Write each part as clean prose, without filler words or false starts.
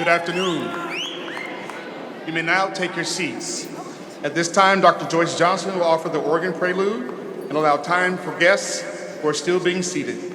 Good afternoon. You may now take your seats. At this time, Dr. Joyce Johnson will offer the organ prelude and allow time for guests who are still being seated.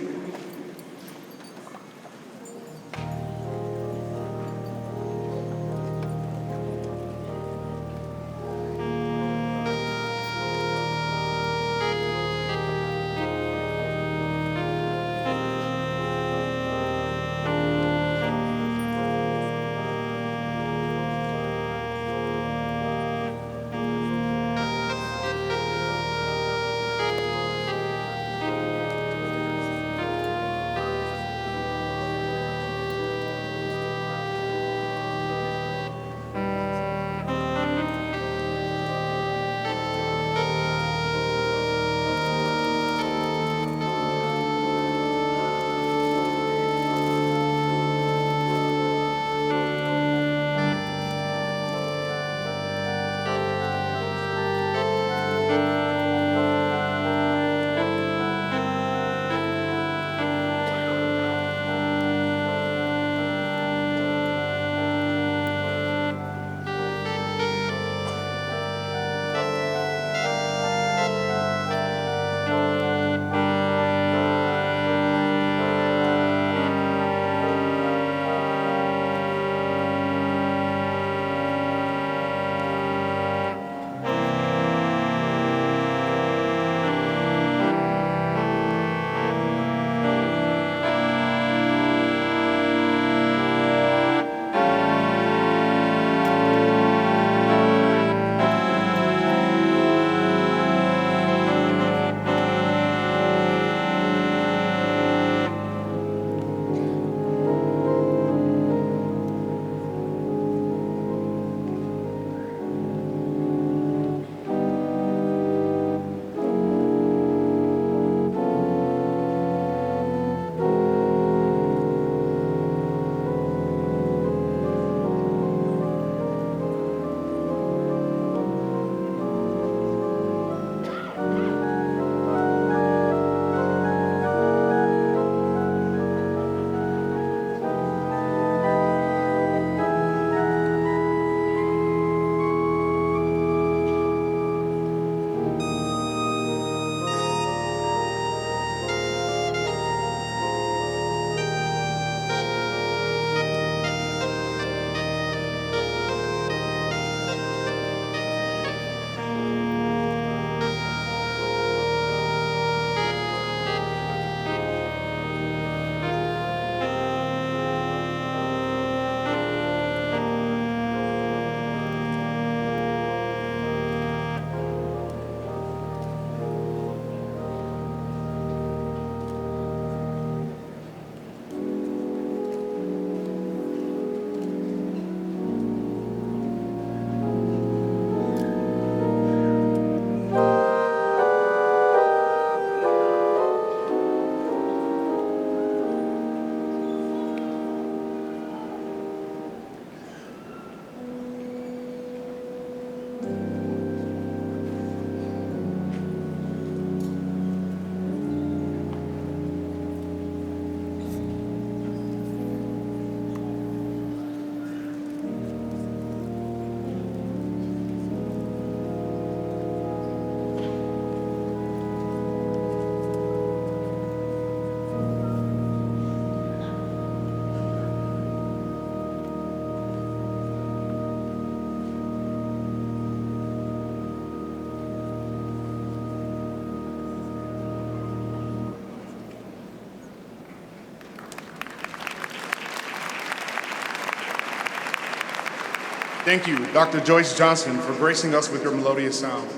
Thank you, Dr. Joyce Johnson, for gracing us with your melodious sound.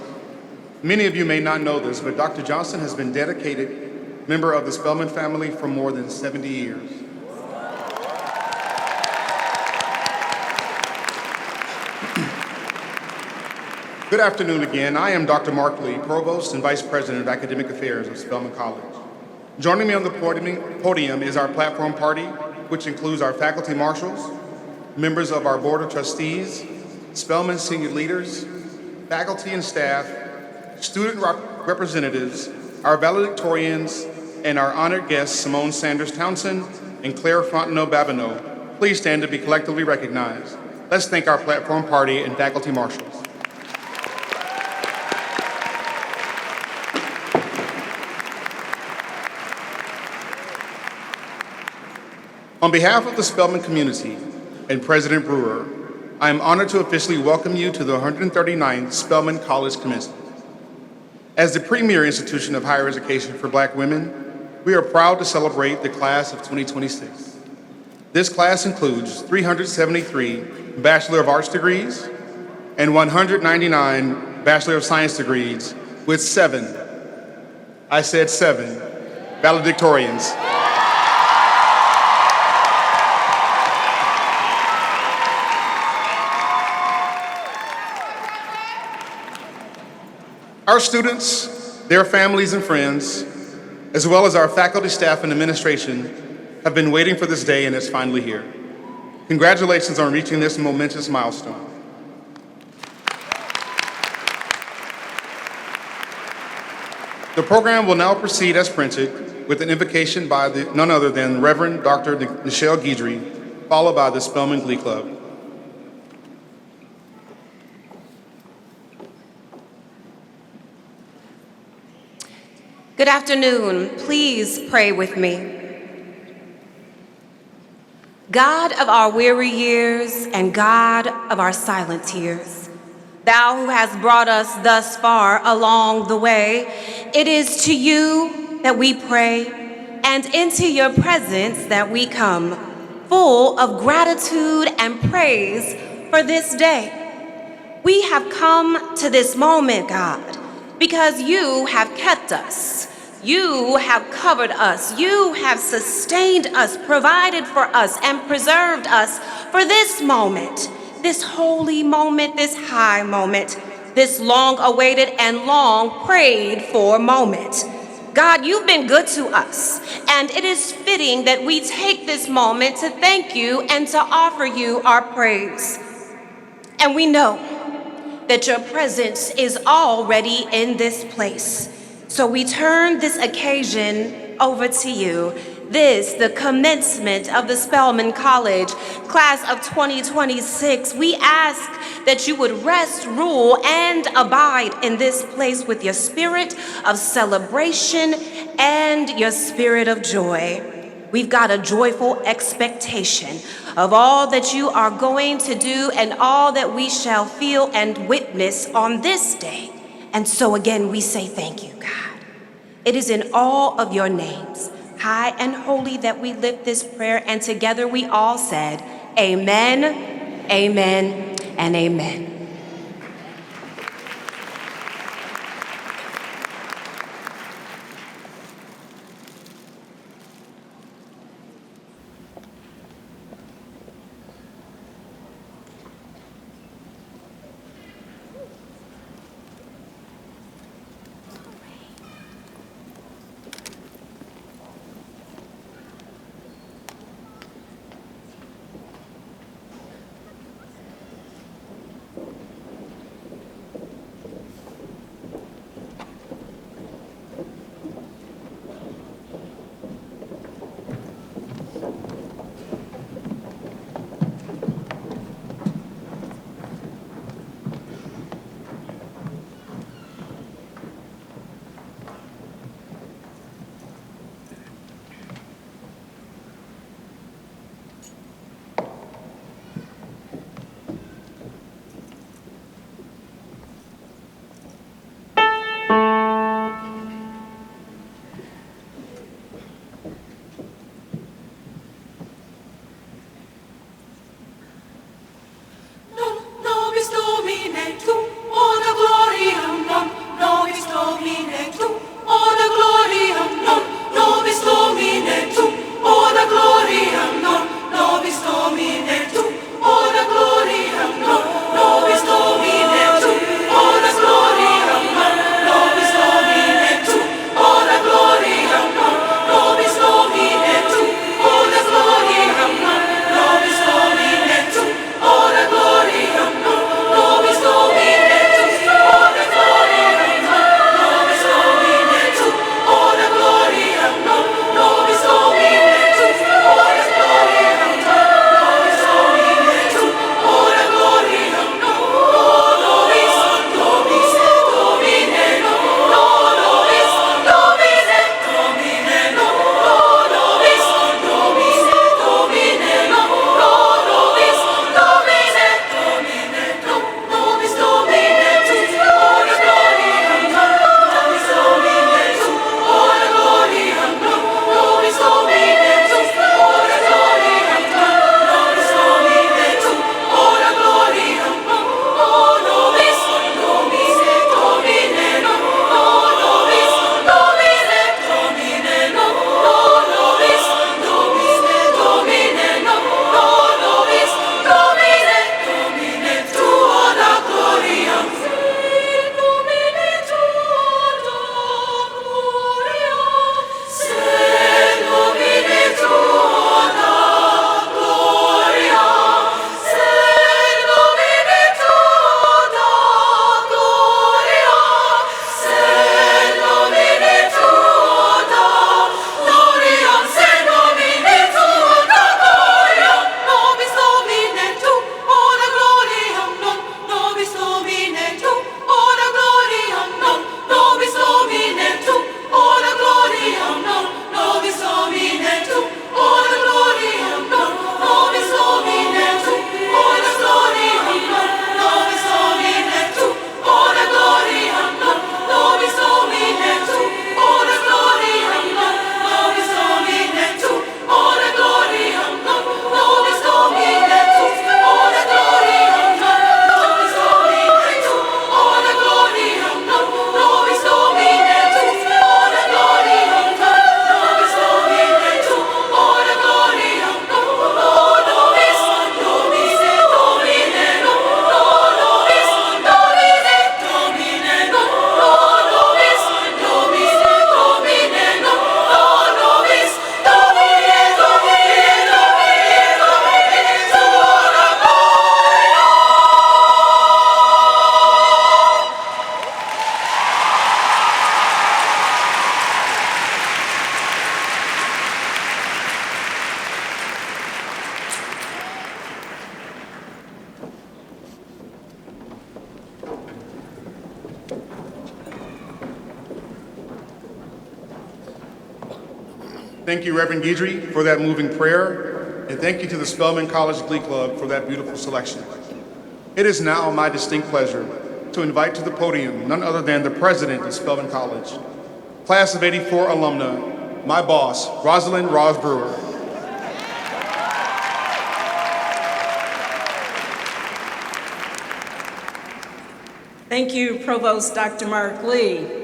Many of you may not know this, but Dr. Johnson has been dedicated member of the Spelman family for more than 70 years. Good afternoon again. I am Dr. Mark Lee, Provost and Vice President of Academic Affairs of Spelman College. Joining me on the podium is our platform party, which includes our faculty marshals, members of our Board of Trustees, Spelman senior leaders, faculty and staff, student representatives, our valedictorians, and our honored guests, Symone Townsend and Claire Fontenot-Babineau, please stand to be collectively recognized. Let's thank our platform party and faculty marshals. On behalf of the Spelman community and President Brewer, I am honored to officially welcome you to the 139th Spelman College Commencement. As the premier institution of higher education for Black women, we are proud to celebrate the class of 2026. This class includes 373 Bachelor of Arts degrees and 199 Bachelor of Science degrees with 7, I said 7, valedictorians. Our students, their families and friends, as well as our faculty, staff, and administration have been waiting for this day, and it's finally here. Congratulations on reaching this momentous milestone. The program will now proceed as printed with an invocation by none other than Reverend Dr. Nichelle Guidry, followed by the Spelman Glee Club. Good afternoon. Please pray with me. God of our weary years and God of our silent tears, Thou who hast brought us thus far along the way, it is to you that we pray and into your presence that we come, full of gratitude and praise for this day. We have come to this moment, God, because you have kept us. You have covered us. You have sustained us, provided for us, and preserved us for this moment, this holy moment, this high moment, this long-awaited and long-prayed for moment. God, you've been good to us, and it is fitting that we take this moment to thank you and to offer you our praise. And we know that your presence is already in this place. So we turn this occasion over to you. This, the commencement of the Spelman College class of 2026. We ask that you would rest, rule, and abide in this place with your spirit of celebration and your spirit of joy. We've got a joyful expectation of all that you are going to do and all that we shall feel and witness on this day. And so again, we say thank you, God. It is in all of your names, high and holy, that we lift this prayer, and together we all said, amen, amen, and amen. Thank you, Reverend Guidry, for that moving prayer, and thank you to the Spelman College Glee Club for that beautiful selection. It is now my distinct pleasure to invite to the podium none other than the president of Spelman College, class of '84 alumna, my boss, Rosalind Ross Brewer. Thank you, Provost Dr. Mark Lee.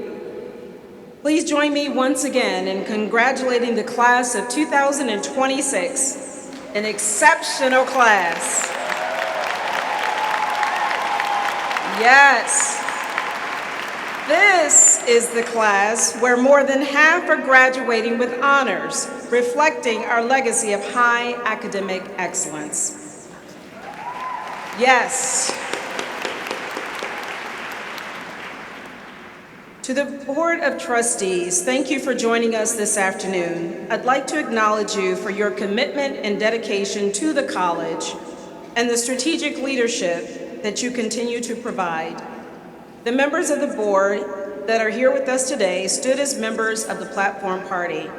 Please join me once again in congratulating the class of 2026, an exceptional class. Yes, this is the class where more than half are graduating with honors, reflecting our legacy of high academic excellence. Yes. To the Board of Trustees, thank you for joining us this afternoon. I'd like to acknowledge you for your commitment and dedication to the college and the strategic leadership that you continue to provide. The members of the board that are here with us today stood as members of the platform party.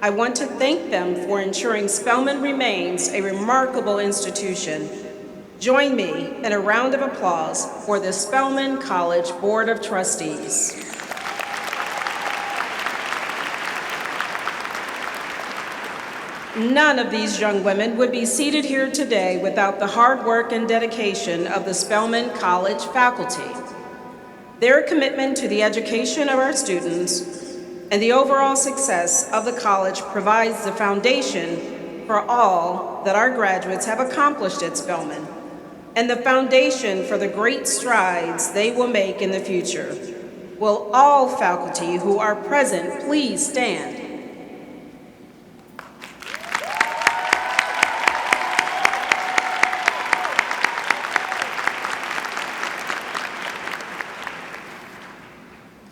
I want to thank them for ensuring Spelman remains a remarkable institution. Join me in a round of applause for the Spelman College Board of Trustees. None of these young women would be seated here today without the hard work and dedication of the Spelman College faculty. Their commitment to the education of our students and the overall success of the college provides the foundation for all that our graduates have accomplished at Spelman, and the foundation for the great strides they will make in the future. Will all faculty who are present please stand?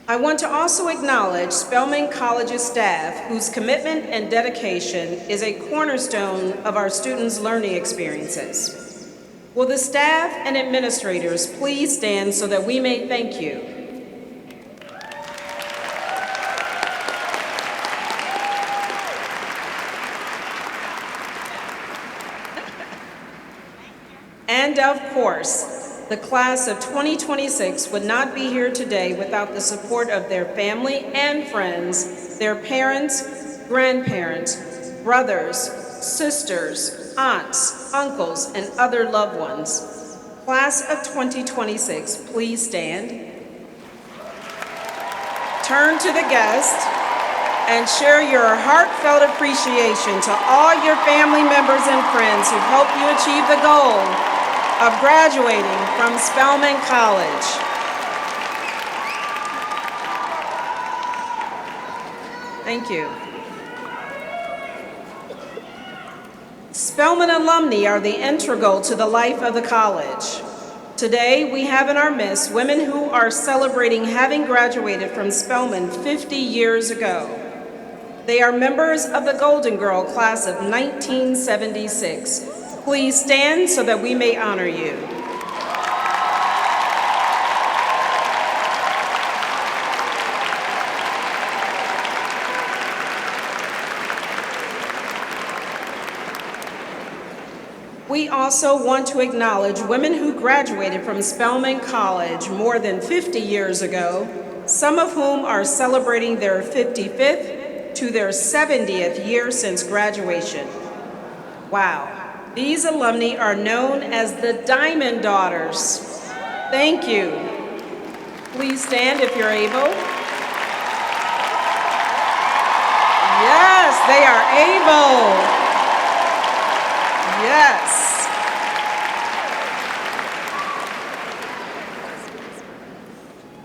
I want to also acknowledge Spelman College's staff, whose commitment and dedication is a cornerstone of our students' learning experiences. Will the staff and administrators please stand so that we may thank you? And of course, the class of 2026 would not be here today without the support of their family and friends, their parents, grandparents, brothers, sisters, aunts, uncles, and other loved ones. Class of 2026, please stand. Turn to the guest and share your heartfelt appreciation to all your family members and friends who helped you achieve the goal of graduating from Spelman College. Thank you. Spelman alumni are the integral to the life of the college. Today, we have in our midst women who are celebrating having graduated from Spelman 50 years ago. They are members of the Golden Girl class of 1976. Please stand so that we may honor you. We also want to acknowledge women who graduated from Spelman College more than 50 years ago, some of whom are celebrating their 55th to their 70th year since graduation. Wow. These alumni are known as the Diamond Daughters. Thank you. Please stand if you're able. Yes, they are able. Yes.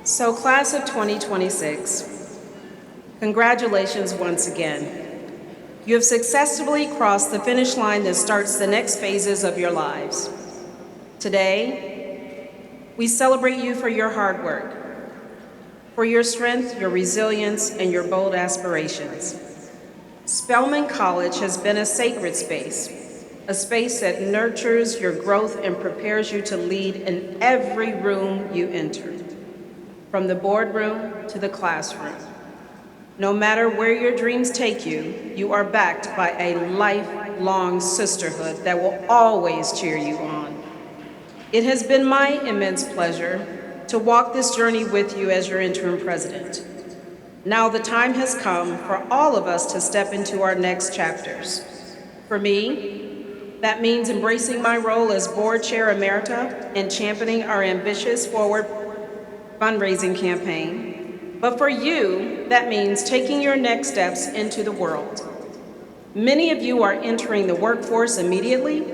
So, class of 2026, congratulations once again. You have successfully crossed the finish line that starts the next phases of your lives. Today, we celebrate you for your hard work, for your strength, your resilience, and your bold aspirations. Spelman College has been a sacred space, a space that nurtures your growth and prepares you to lead in every room you enter, from the boardroom to the classroom. No matter where your dreams take you, you are backed by a lifelong sisterhood that will always cheer you on. It has been my immense pleasure to walk this journey with you as your interim president. Now the time has come for all of us to step into our next chapters. For me, that means embracing my role as board chair emerita and championing our ambitious forward fundraising campaign. But for you, that means taking your next steps into the world. Many of you are entering the workforce immediately.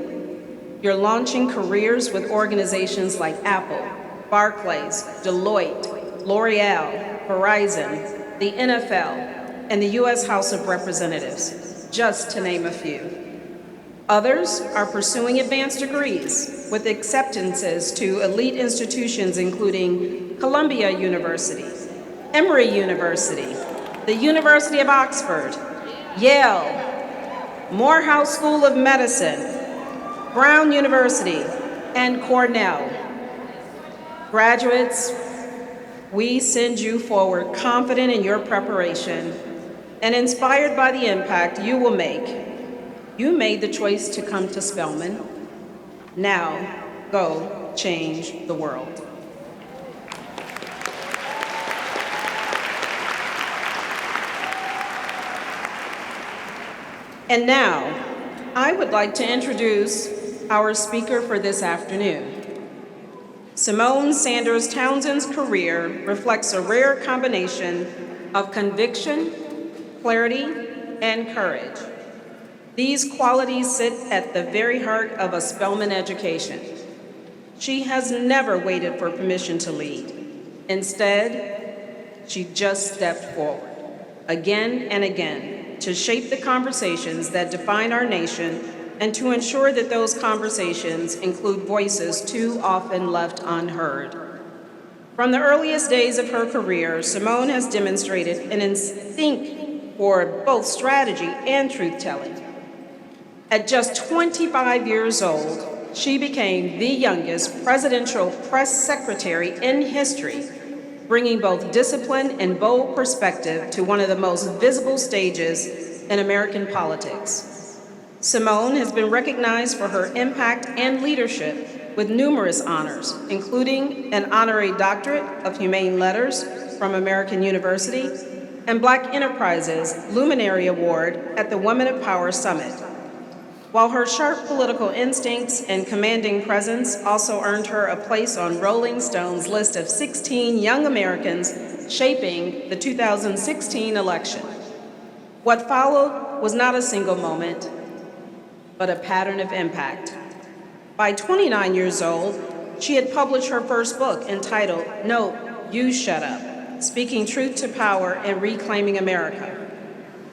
You're launching careers with organizations like Apple, Barclays, Deloitte, L'Oreal, Verizon, the NFL, and the U.S. House of Representatives, just to name a few. Others are pursuing advanced degrees with acceptances to elite institutions including Columbia University, Emory University, the University of Oxford, Yale, Morehouse School of Medicine, Brown University, and Cornell. Graduates, we send you forward confident in your preparation and inspired by the impact you will make. You made the choice to come to Spelman. Now, go change the world. And now, I would like to introduce our speaker for this afternoon. Symone Sanders Townsend's career reflects a rare combination of conviction, clarity, and courage. These qualities sit at the very heart of a Spelman education. She has never waited for permission to lead. Instead, she just stepped forward, again and again, to shape the conversations that define our nation and to ensure that those conversations include voices too often left unheard. From the earliest days of her career, Symone has demonstrated an instinct for both strategy and truth-telling. At just 25 years old, she became the youngest presidential press secretary in history, bringing both discipline and bold perspective to one of the most visible stages in American politics. Symone has been recognized for her impact and leadership with numerous honors, including an honorary doctorate of humane letters from American University and Black Enterprise's Luminary Award at the Women of Power Summit. While her sharp political instincts and commanding presence also earned her a place on Rolling Stone's list of 16 young Americans shaping the 2016 election. What followed was not a single moment, but a pattern of impact. By 29 years old, she had published her first book entitled No, You Shut Up, Speaking Truth to Power and Reclaiming America,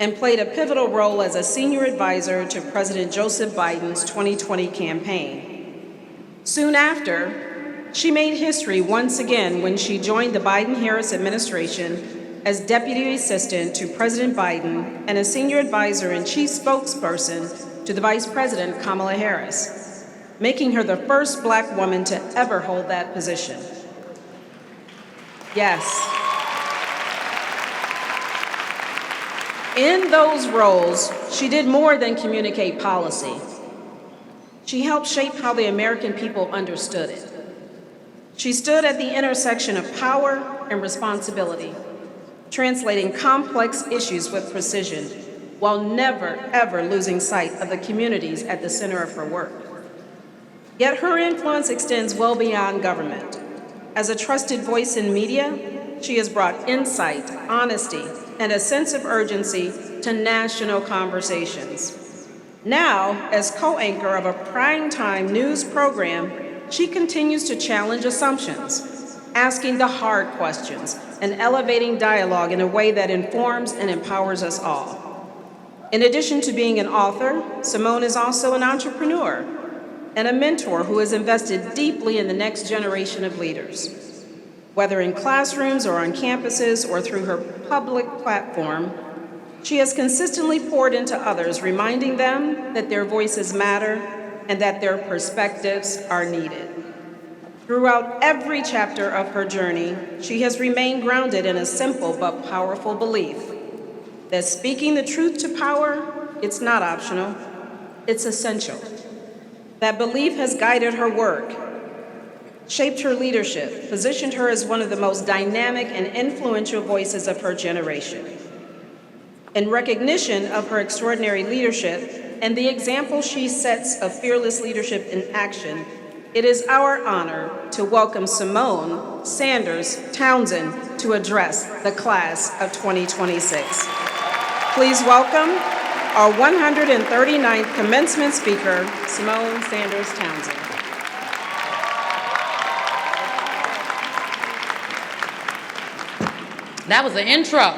and played a pivotal role as a senior advisor to President Joseph Biden's 2020 campaign. Soon after, she made history once again when she joined the Biden-Harris administration as Deputy Assistant to President Biden and a senior advisor and chief spokesperson to the Vice President Kamala Harris, making her the first Black woman to ever hold that position. Yes. In those roles, she did more than communicate policy. She helped shape how the American people understood it. She stood at the intersection of power and responsibility, translating complex issues with precision, while never, ever losing sight of the communities at the center of her work. Yet her influence extends well beyond government. As a trusted voice in media, she has brought insight, honesty, and a sense of urgency to national conversations. Now, as co-anchor of a primetime news program, she continues to challenge assumptions, asking the hard questions and elevating dialogue in a way that informs and empowers us all. In addition to being an author, Symone is also an entrepreneur and a mentor who has invested deeply in the next generation of leaders. Whether in classrooms or on campuses or through her public platform, she has consistently poured into others, reminding them that their voices matter and that their perspectives are needed. Throughout every chapter of her journey, she has remained grounded in a simple but powerful belief: that speaking the truth to power, it's not optional, it's essential. That belief has guided her work, shaped her leadership, positioned her as one of the most dynamic and influential voices of her generation. In recognition of her extraordinary leadership and the example she sets of fearless leadership in action, it is our honor to welcome Symone Sanders Townsend to address the class of 2026. Please welcome our 139th commencement speaker, Symone Sanders Townsend. That was an intro.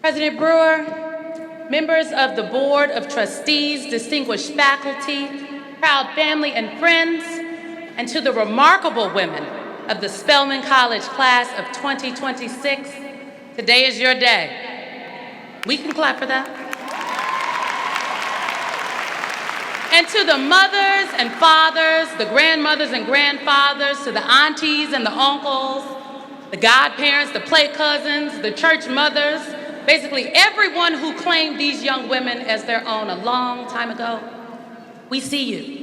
President Brewer, members of the Board of Trustees, distinguished faculty, proud family and friends, and to the remarkable women of the Spelman College class of 2026, today is your day. We can clap for that. And to the mothers and fathers, the grandmothers and grandfathers, to the aunties and the uncles, the godparents, the play cousins, the church mothers, basically everyone who claimed these young women as their own a long time ago, we see you.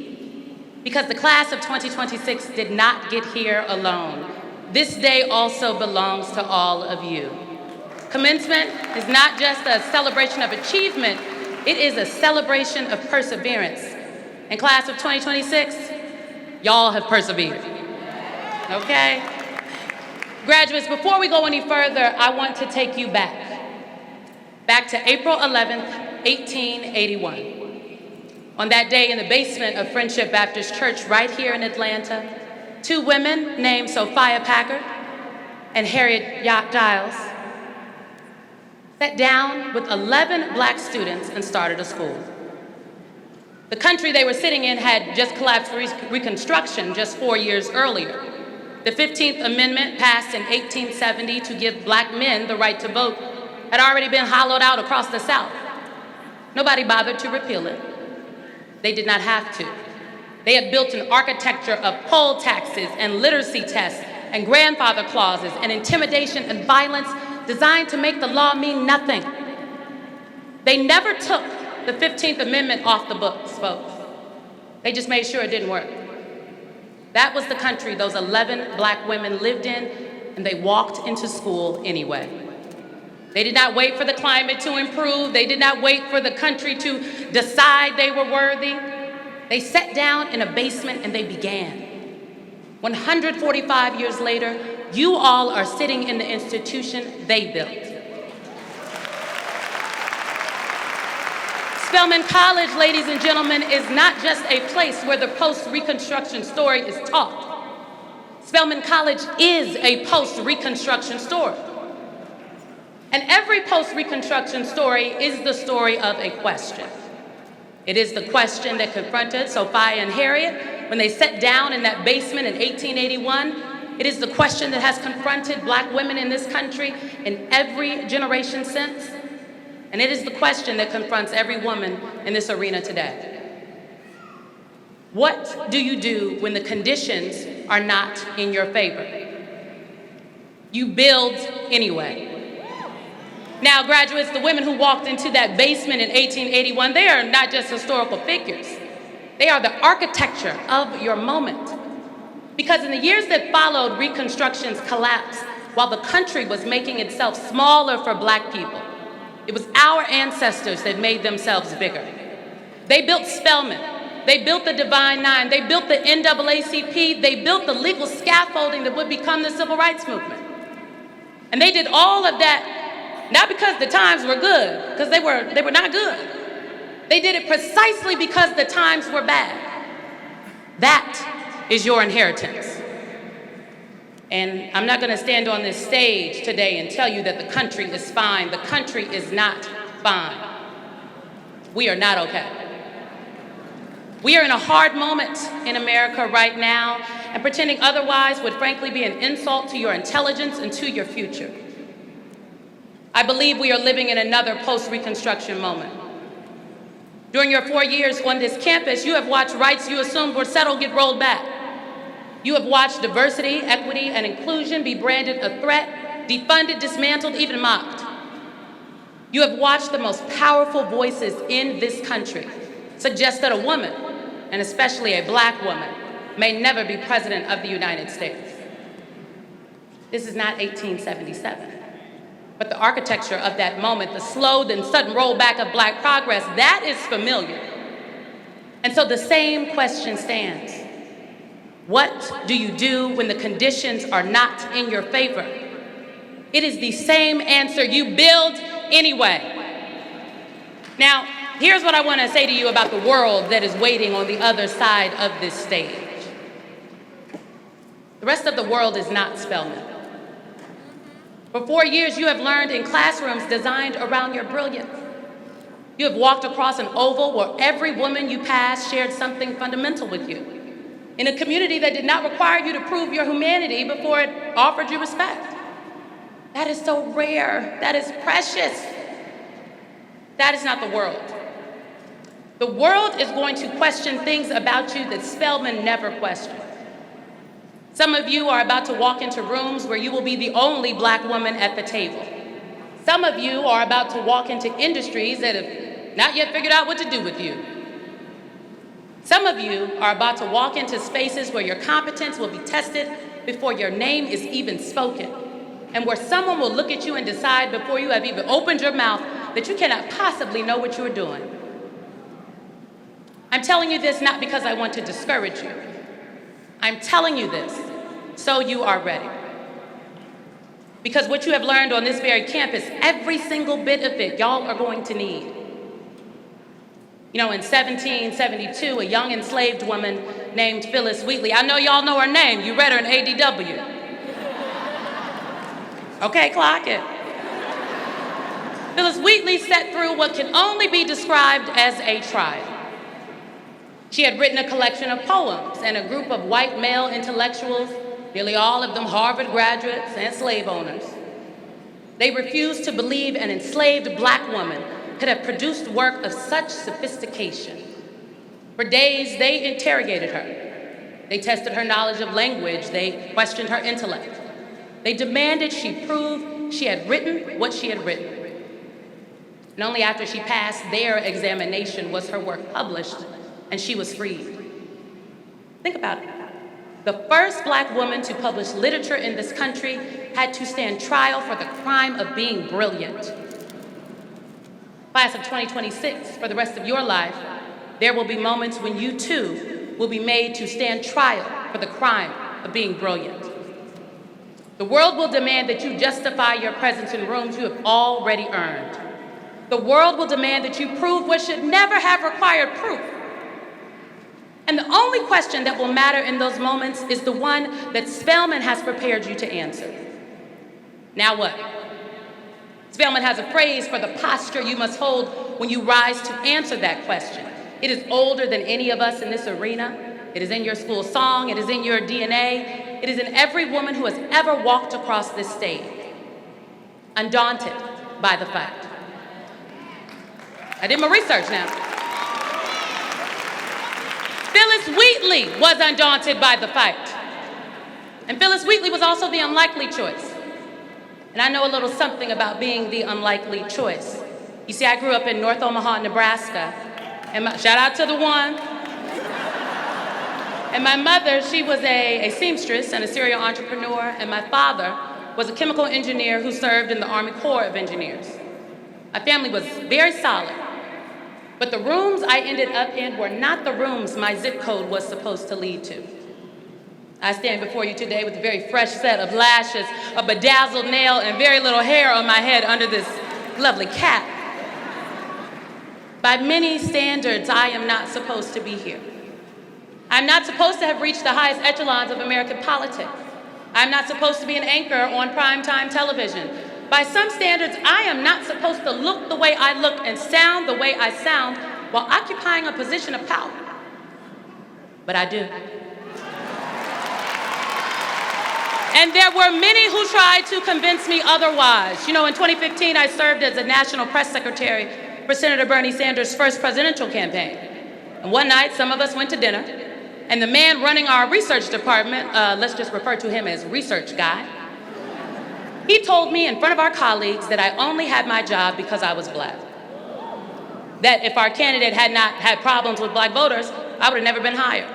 Because the class of 2026 did not get here alone. This day also belongs to all of you. Commencement is not just a celebration of achievement, it is a celebration of perseverance. And class of 2026, y'all have persevered, okay? Graduates, before we go any further, I want to take you back to April 11th, 1881. On that day in the basement of Friendship Baptist Church right here in Atlanta, two women named Sophia Packard and Harriet Giles sat down with 11 black students and started a school. The country they were sitting in had just collapsed Reconstruction just 4 years earlier. The 15th Amendment, passed in 1870 to give black men the right to vote, had already been hollowed out across the South. Nobody bothered to repeal it. They did not have to. They had built an architecture of poll taxes and literacy tests and grandfather clauses and intimidation and violence designed to make the law mean nothing. They never took the 15th Amendment off the books, folks. They just made sure it didn't work. That was the country those 11 black women lived in, and they walked into school anyway. They did not wait for the climate to improve. They did not wait for the country to decide they were worthy. They sat down in a basement and they began. 145 years later, you all are sitting in the institution they built. Spelman College, ladies and gentlemen, is not just a place where the post-Reconstruction story is taught. Spelman College is a post-Reconstruction story. And every post-Reconstruction story is the story of a question. It is the question that confronted Sophia and Harriet when they sat down in that basement in 1881. It is the question that has confronted black women in this country in every generation since. And it is the question that confronts every woman in this arena today. What do you do when the conditions are not in your favor? You build anyway. Now, graduates, the women who walked into that basement in 1881, they are not just historical figures. They are the architecture of your moment. Because in the years that followed Reconstruction's collapse, while the country was making itself smaller for black people, it was our ancestors that made themselves bigger. They built Spelman. They built the Divine Nine. They built the NAACP. They built the legal scaffolding that would become the Civil Rights Movement. And they did all of that not because the times were good, because they were not good. They did it precisely because the times were bad. That is your inheritance. And I'm not going to stand on this stage today and tell you that the country is fine. The country is not fine. We are not okay. We are in a hard moment in America right now, and pretending otherwise would frankly be an insult to your intelligence and to your future. I believe we are living in another post-Reconstruction moment. During your 4 years on this campus, you have watched rights you assumed were settled get rolled back. You have watched diversity, equity, and inclusion be branded a threat, defunded, dismantled, even mocked. You have watched the most powerful voices in this country suggest that a woman, and especially a Black woman, may never be president of the United States. This is not 1877, but the architecture of that moment, the slow then sudden rollback of Black progress, that is familiar. And so the same question stands. What do you do when the conditions are not in your favor? It is the same answer: you build anyway. Now, here's what I want to say to you about the world that is waiting on the other side of this stage. The rest of the world is not Spelman. For 4 years, you have learned in classrooms designed around your brilliance. You have walked across an oval where every woman you passed shared something fundamental with you, in a community that did not require you to prove your humanity before it offered you respect. That is so rare. That is precious. That is not the world. The world is going to question things about you that Spelman never questioned. Some of you are about to walk into rooms where you will be the only Black woman at the table. Some of you are about to walk into industries that have not yet figured out what to do with you. Some of you are about to walk into spaces where your competence will be tested before your name is even spoken, and where someone will look at you and decide before you have even opened your mouth that you cannot possibly know what you are doing. I'm telling you this not because I want to discourage you. I'm telling you this so you are ready. Because what you have learned on this very campus, every single bit of it, y'all are going to need. You know, in 1772, a young enslaved woman named Phyllis Wheatley, I know y'all know her name, you read her in ADW. Okay, clock it. Phyllis Wheatley sat through what can only be described as a trial. She had written a collection of poems, and a group of white male intellectuals, nearly all of them Harvard graduates and slave owners, they refused to believe an enslaved Black woman could have produced work of such sophistication. For days, they interrogated her. They tested her knowledge of language. They questioned her intellect. They demanded she prove she had written what she had written. And only after she passed their examination was her work published, and she was freed. Think about it. The first Black woman to publish literature in this country had to stand trial for the crime of being brilliant. Class of 2026, for the rest of your life, there will be moments when you too will be made to stand trial for the crime of being brilliant. The world will demand that you justify your presence in rooms you have already earned. The world will demand that you prove what should never have required proof. And the only question that will matter in those moments is the one that Spelman has prepared you to answer. Now what? Spelman has a phrase for the posture you must hold when you rise to answer that question. It is older than any of us in this arena. It is in your school song. It is in your DNA. It is in every woman who has ever walked across this stage. Undaunted by the fight. I did my research now. Phyllis Wheatley was undaunted by the fight. And Phyllis Wheatley was also the unlikely choice. And I know a little something about being the unlikely choice. You see, I grew up in North Omaha, Nebraska. And shout out to the one. And my mother, she was a seamstress and a serial entrepreneur. And my father was a chemical engineer who served in the Army Corps of Engineers. My family was very solid. But the rooms I ended up in were not the rooms my zip code was supposed to lead to. I stand before you today with a very fresh set of lashes, a bedazzled nail, and very little hair on my head under this lovely cap. By many standards, I am not supposed to be here. I'm not supposed to have reached the highest echelons of American politics. I'm not supposed to be an anchor on primetime television. By some standards, I am not supposed to look the way I look and sound the way I sound while occupying a position of power. But I do. And there were many who tried to convince me otherwise. You know, in 2015, I served as a national press secretary for Senator Bernie Sanders' first presidential campaign. And one night, some of us went to dinner, And the man running our research department, let's just refer to him as research guy, he told me in front of our colleagues that I only had my job because I was black. That if our candidate had not had problems with black voters, I would have never been hired.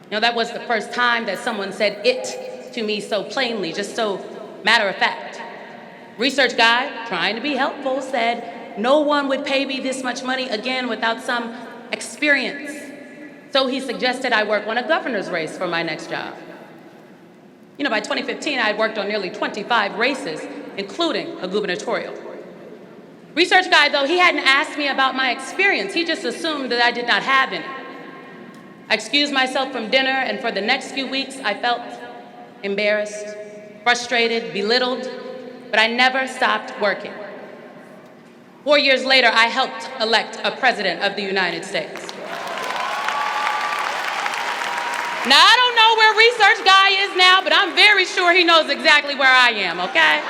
You know, that was the first time that someone said it to me so plainly, just so matter of fact. Research guy, trying to be helpful, said no one would pay me this much money again without some experience. So he suggested I work on a governor's race for my next job. You know, by 2015, I had worked on nearly 25 races, including a gubernatorial. Research guy, though, he hadn't asked me about my experience. He just assumed that I did not have any. I excused myself from dinner, and for the next few weeks, I felt embarrassed, frustrated, belittled, but I never stopped working. 4 years later, I helped elect a president of the United States. Now, I don't know where research guy is now, but I'm very sure he knows exactly where I am, okay?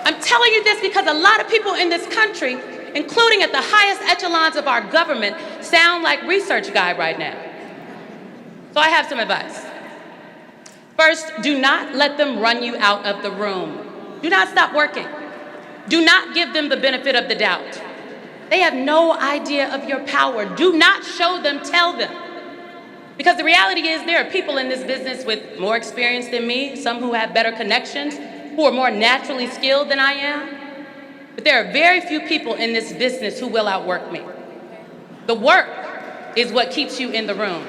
I'm telling you this because a lot of people in this country, including at the highest echelons of our government, sound like research guy right now. So I have some advice. First, do not let them run you out of the room. Do not stop working. Do not give them the benefit of the doubt. They have no idea of your power. Do not show them, tell them. Because the reality is there are people in this business with more experience than me, some who have better connections, who are more naturally skilled than I am. But there are very few people in this business who will outwork me. The work is what keeps you in the room.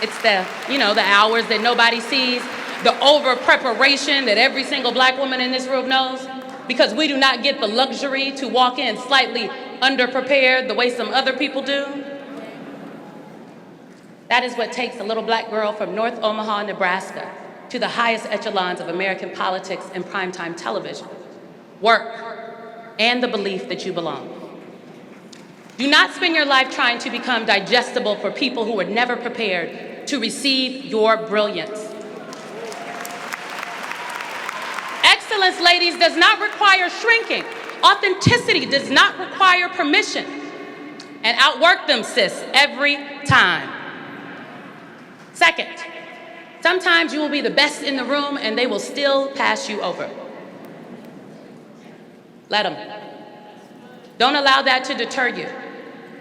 It's the hours that nobody sees, the over-preparation that every single black woman in this room knows, because we do not get the luxury to walk in slightly underprepared the way some other people do. That is what takes a little black girl from North Omaha, Nebraska, to the highest echelons of American politics and primetime television. Work and the belief that you belong. Do not spend your life trying to become digestible for people who were never prepared to receive your brilliance. Excellence, ladies, does not require shrinking. Authenticity does not require permission. And outwork them, sis, every time. Second, sometimes you will be the best in the room and they will still pass you over. Let them. Don't allow that to deter you.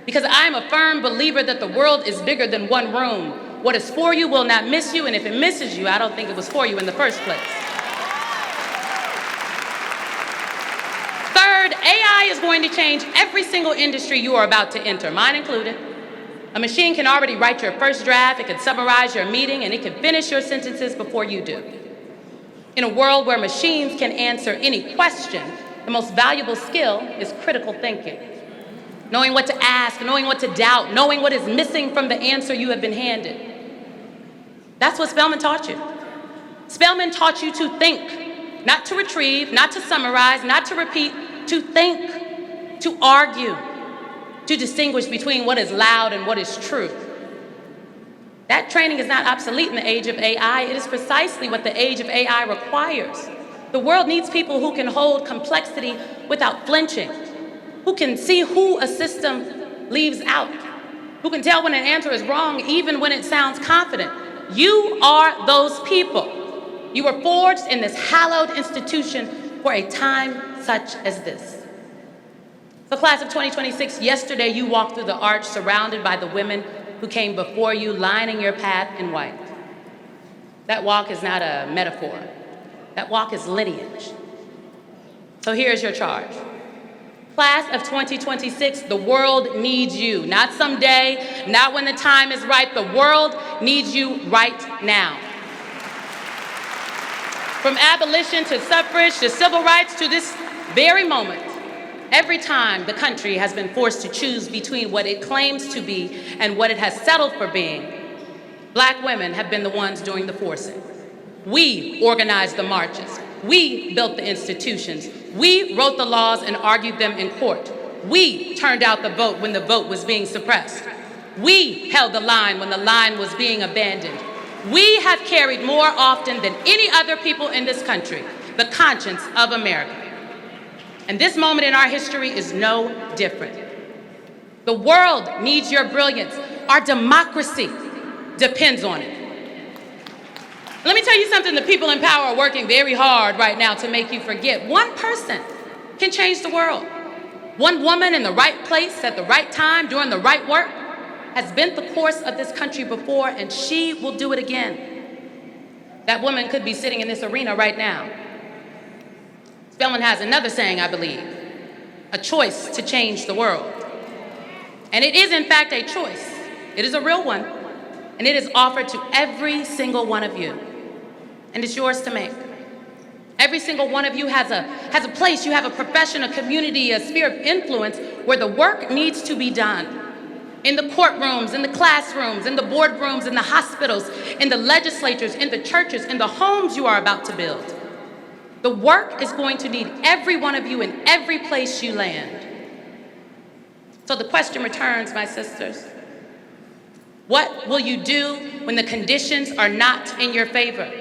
Because I am a firm believer that the world is bigger than one room. What is for you will not miss you, and if it misses you, I don't think it was for you in the first place. Third, AI is going to change every single industry you are about to enter, mine included. A machine can already write your first draft, it can summarize your meeting, and it can finish your sentences before you do. In a world where machines can answer any question, the most valuable skill is critical thinking. Knowing what to ask, knowing what to doubt, knowing what is missing from the answer you have been handed. That's what Spelman taught you. Spelman taught you to think, not to retrieve, not to summarize, not to repeat, to think, to argue, to distinguish between what is loud and what is true. That training is not obsolete in the age of AI. It is precisely what the age of AI requires. The world needs people who can hold complexity without flinching, who can see who a system leaves out, who can tell when an answer is wrong even when it sounds confident. You are those people. You were forged in this hallowed institution for a time such as this. So class of 2026, yesterday you walked through the arch surrounded by the women who came before you, lining your path in white. That walk is not a metaphor. That walk is lineage. So here's your charge. Class of 2026, the world needs you. Not someday, not when the time is right. The world needs you right now. From abolition to suffrage to civil rights to this very moment, every time the country has been forced to choose between what it claims to be and what it has settled for being, black women have been the ones doing the forcing. We organized the marches. We built the institutions. We wrote the laws and argued them in court. We turned out the vote when the vote was being suppressed. We held the line when the line was being abandoned. We have carried more often than any other people in this country the conscience of America. And this moment in our history is no different. The world needs your brilliance. Our democracy depends on it. Let me tell you something the people in power are working very hard right now to make you forget. One person can change the world. One woman in the right place at the right time doing the right work has bent the course of this country before, and she will do it again. That woman could be sitting in this arena right now. Spelman has another saying, I believe, a choice to change the world. And it is, in fact, a choice. It is a real one, and it is offered to every single one of you, and it's yours to make. Every single one of you has a place. You have a profession, a community, a sphere of influence where the work needs to be done. In the courtrooms, in the classrooms, in the boardrooms, in the hospitals, in the legislatures, in the churches, in the homes you are about to build. The work is going to need every one of you in every place you land. So the question returns, my sisters. What will you do when the conditions are not in your favor?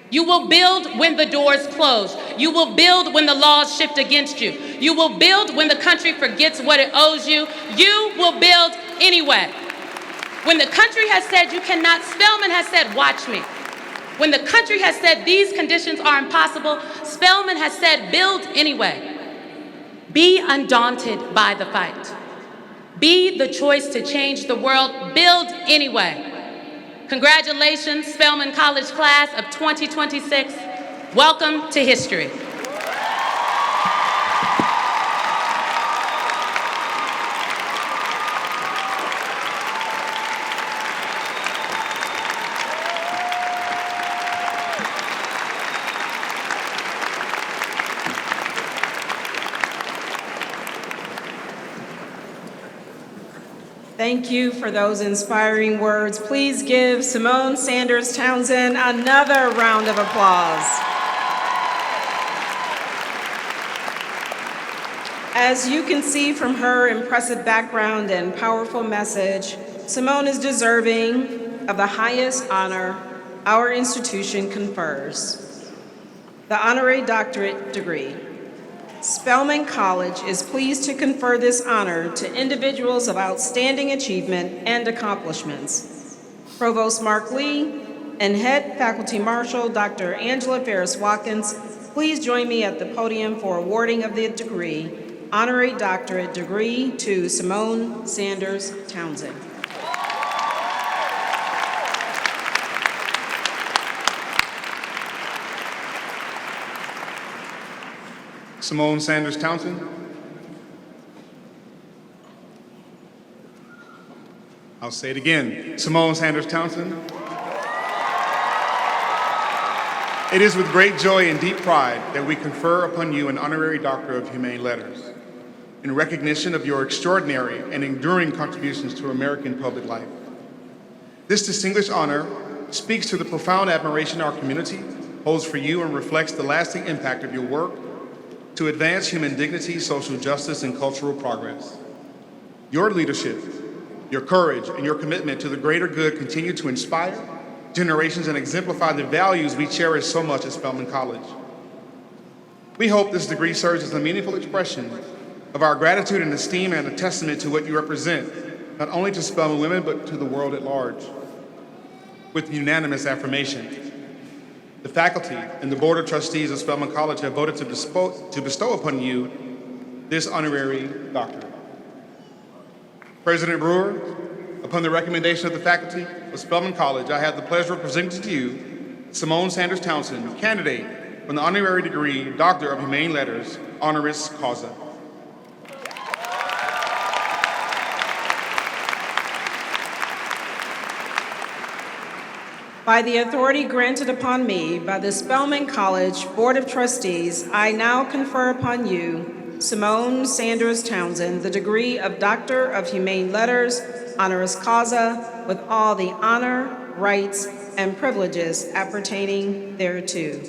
You will build when the doors close. You will build when the laws shift against you. You will build when the country forgets what it owes you. You will build anyway. When the country has said you cannot, Spelman has said, watch me. When the country has said these conditions are impossible, Spelman has said, build anyway. Be undaunted by the fight. Be the choice to change the world. Build anyway. Congratulations, Spelman College class of 2026. Welcome to history. Thank you for those inspiring words. Please give Symone Sanders Townsend another round of applause. As you can see from her impressive background and powerful message, Symone is deserving of the highest honor our institution confers, the honorary doctorate degree. Spelman College is pleased to confer this honor to individuals of outstanding achievement and accomplishments. Provost Mark Lee and Head Faculty Marshal Dr. Angela Ferris-Watkins, please join me at the podium for awarding of the degree, honorary doctorate degree to Symone Sanders Townsend. Symone Sanders Townsend. I'll say it again. Symone Sanders Townsend. It is with great joy and deep pride that we confer upon you an honorary Doctor of Humane Letters in recognition of your extraordinary and enduring contributions to American public life. This distinguished honor speaks to the profound admiration our community holds for you and reflects the lasting impact of your work to advance human dignity, social justice, and cultural progress. Your leadership, your courage, and your commitment to the greater good continue to inspire generations and exemplify the values we cherish so much at Spelman College. We hope this degree serves as a meaningful expression of our gratitude and esteem and a testament to what you represent, not only to Spelman women, but to the world at large. With unanimous affirmation, the faculty and the Board of Trustees of Spelman College have voted to bestow upon you this honorary doctorate. President Brewer, upon the recommendation of the faculty of Spelman College, I have the pleasure of presenting to you Symone Sanders Townsend, candidate for the honorary degree Doctor of Humane Letters, honoris causa. By the authority granted upon me by the Spelman College Board of Trustees, I now confer upon you, Symone Sanders Townsend, the degree of Doctor of Humane Letters, honoris causa, with all the honor, rights, and privileges appertaining thereto.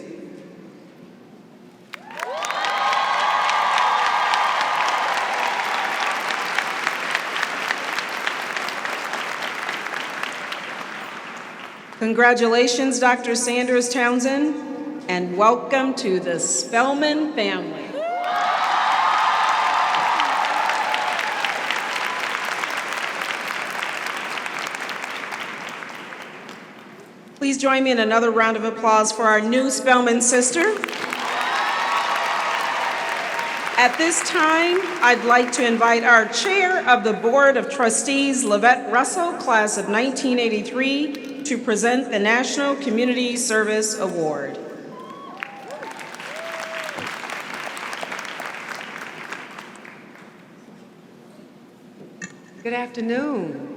Congratulations, Dr. Sanders Townsend, and welcome to the Spelman family. Please join me in another round of applause for our new Spelman sister. At this time, I'd like to invite our Chair of the Board of Trustees, Lavette Russell, class of 1983, to present the National Community Service Award. Good afternoon.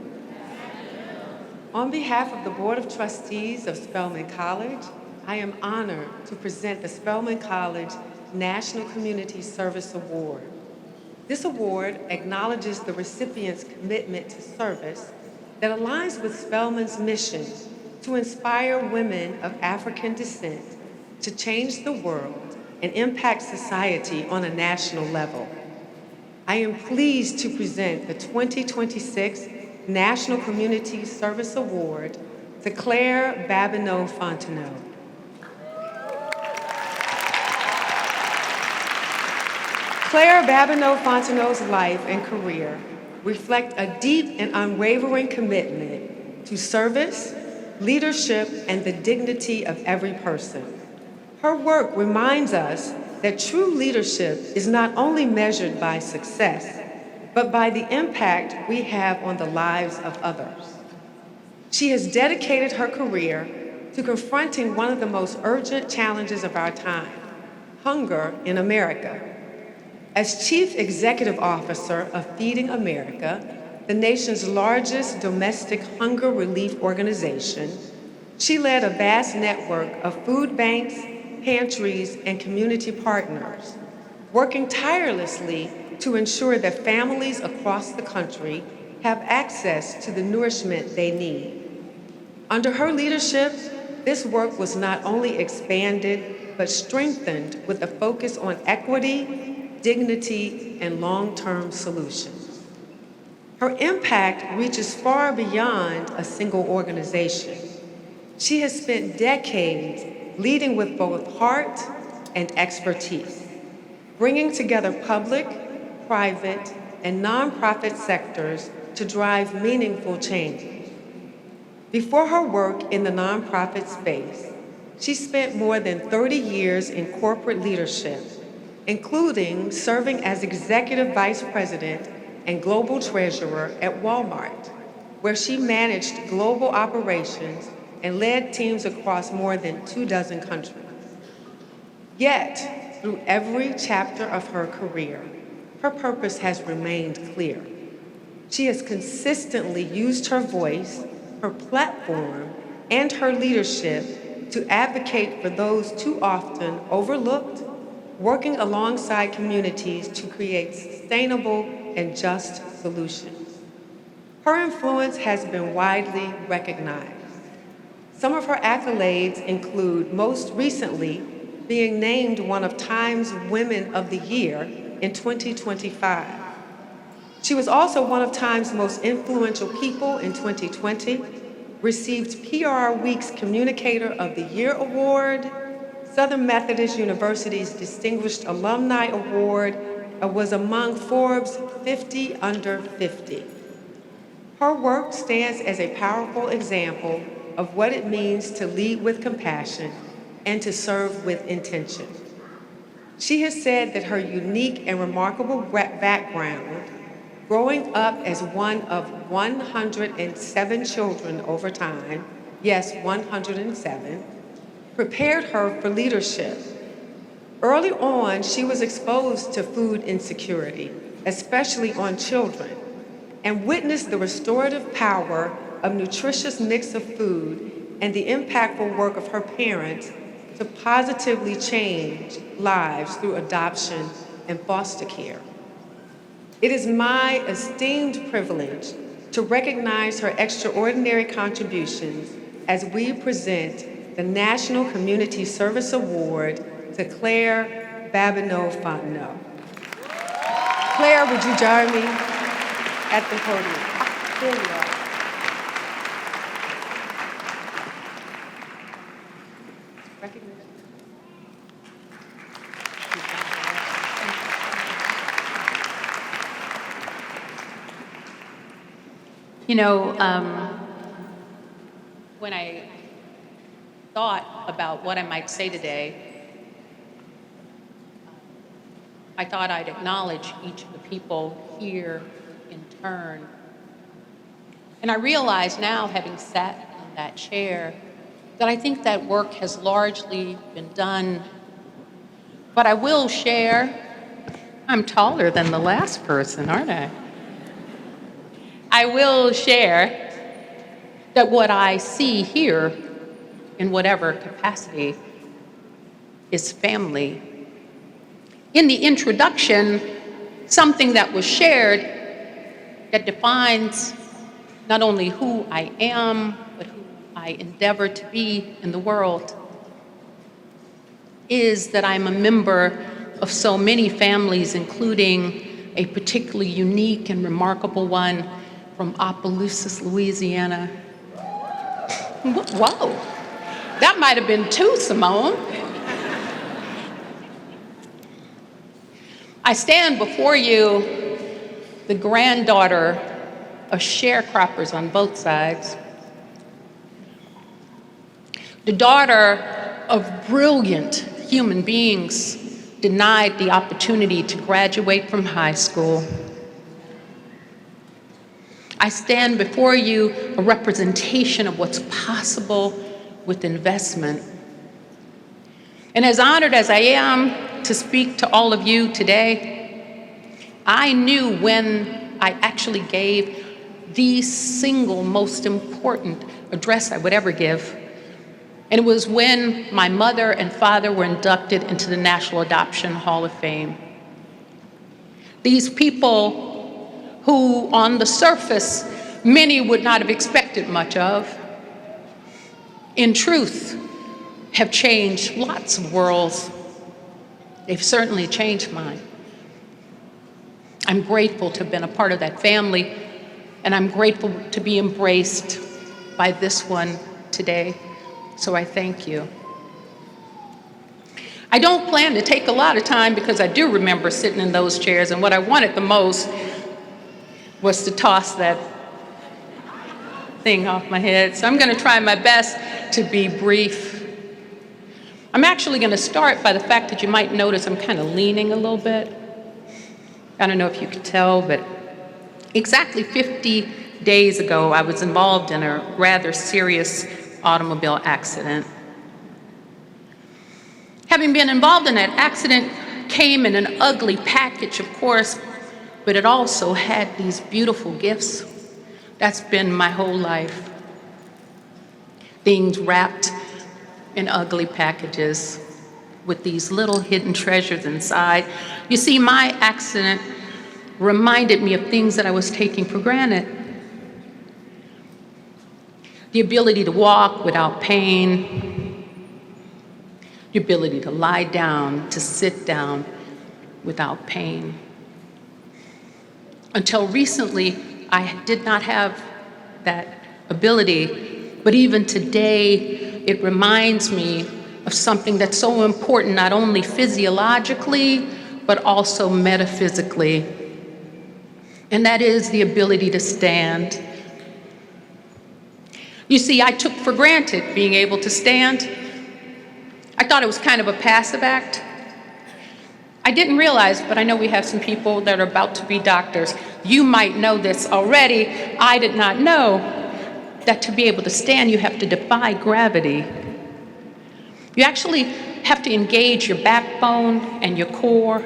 On behalf of the Board of Trustees of Spelman College, I am honored to present the Spelman College National Community Service Award. This award acknowledges the recipient's commitment to service that aligns with Spelman's mission to inspire women of African descent to change the world and impact society on a national level. I am pleased to present the 2026 National Community Service Award to Claire Babineau-Fontenot. Claire Babineau-Fontenot's life and career reflect a deep and unwavering commitment to service, leadership, and the dignity of every person. Her work reminds us that true leadership is not only measured by success, but by the impact we have on the lives of others. She has dedicated her career to confronting one of the most urgent challenges of our time, hunger in America. As Chief Executive Officer of Feeding America, the nation's largest domestic hunger relief organization, she led a vast network of food banks, pantries, and community partners, working tirelessly to ensure that families across the country have access to the nourishment they need. Under her leadership, this work was not only expanded, but strengthened with a focus on equity, dignity, and long-term solutions. Her impact reaches far beyond a single organization. She has spent decades leading with both heart and expertise, bringing together public, private, and nonprofit sectors to drive meaningful change. Before her work in the nonprofit space, she spent more than 30 years in corporate leadership, including serving as Executive Vice President and Global Treasurer at Walmart, where she managed global operations and led teams across more than 24 countries. Yet, through every chapter of her career, her purpose has remained clear. She has consistently used her voice, her platform, and her leadership to advocate for those too often overlooked, working alongside communities to create sustainable and just solutions. Her influence has been widely recognized. Some of her accolades include, most recently, being named one of Time's Women of the Year in 2025. She was also one of Time's most influential people in 2020, received PR Week's Communicator of the Year Award, Southern Methodist University's Distinguished Alumni Award, and was among Forbes 50 Under 50. Her work stands as a powerful example of what it means to lead with compassion and to serve with intention. She has said that her unique and remarkable background, growing up as one of 107 children over time, yes, 107, prepared her for leadership. Early on, she was exposed to food insecurity, especially on children, and witnessed the restorative power of nutritious mix of food and the impactful work of her parents to positively change lives through adoption and foster care. It is my esteemed privilege to recognize her extraordinary contributions as we present the National Community Service Award to Claire Babineau-Fontenot. Claire, would you join me at the podium? There you are. You know, when I thought about what I might say today, I thought I'd acknowledge each of the people here in turn. And I realize now, having sat in that chair, that I think that work has largely been done. But I will share, I'm taller than the last person, aren't I? I will share that what I see here, in whatever capacity, is family. In the introduction, something that was shared that defines not only who I am, but who I endeavor to be in the world, is that I'm a member of so many families, including a particularly unique and remarkable one from Opelousas, Louisiana. Whoa, that might have been two, Symone. I stand before you, the granddaughter of sharecroppers on both sides, the daughter of brilliant human beings denied the opportunity to graduate from high school. I stand before you a representation of what's possible with investment. And as honored as I am to speak to all of you today, I knew when I actually gave the single most important address I would ever give. And it was when my mother and father were inducted into the National Adoption Hall of Fame. These people who, on the surface, many would not have expected much of, in truth, have changed lots of worlds. They've certainly changed mine. I'm grateful to have been a part of that family, and I'm grateful to be embraced by this one today. So I thank you. I don't plan to take a lot of time because I do remember sitting in those chairs, and what I wanted the most was to toss that thing off my head. So I'm going to try my best to be brief. I'm actually going to start by the fact that you might notice I'm kind of leaning a little bit. I don't know if you could tell, but exactly 50 days ago, I was involved in a rather serious automobile accident. Having been involved in that accident came in an ugly package, of course, but it also had these beautiful gifts. That's been my whole life. Things wrapped in ugly packages with these little hidden treasures inside. You see, my accident reminded me of things that I was taking for granted. The ability to walk without pain, the ability to lie down, to sit down without pain. Until recently, I did not have that ability, but even today, it reminds me of something that's so important, not only physiologically, but also metaphysically, and that is the ability to stand. You see, I took for granted being able to stand. I thought it was kind of a passive act. I didn't realize, but I know we have some people that are about to be doctors. You might know this already. I did not know that to be able to stand, you have to defy gravity. You actually have to engage your backbone and your core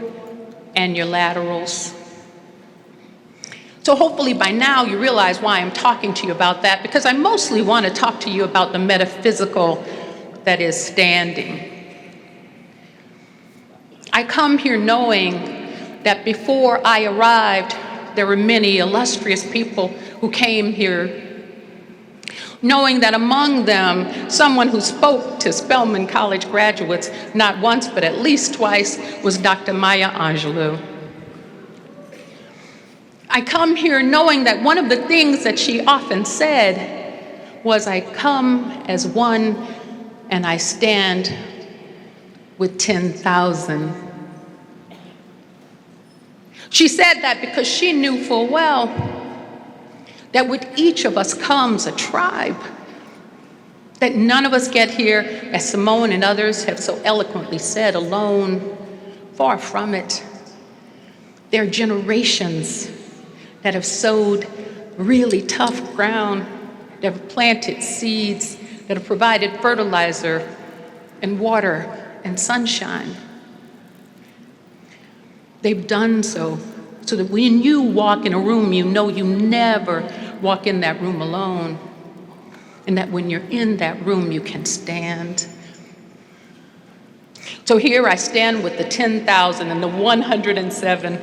and your laterals. So hopefully by now you realize why I'm talking to you about that, because I mostly want to talk to you about the metaphysical that is standing. I come here knowing that before I arrived, there were many illustrious people who came here, knowing that among them, someone who spoke to Spelman College graduates not once, but at least twice, was Dr. Maya Angelou. I come here knowing that one of the things that she often said was, I come as one and I stand with 10,000. She said that because she knew full well that with each of us comes a tribe. That none of us get here, as Symone and others have so eloquently said, alone. Far from it. There are generations that have sowed really tough ground, that have planted seeds, that have provided fertilizer and water and sunshine. They've done so that when you walk in a room, you know you never walk in that room alone, and that when you're in that room, you can stand. So here I stand with the 10,000 and the 107.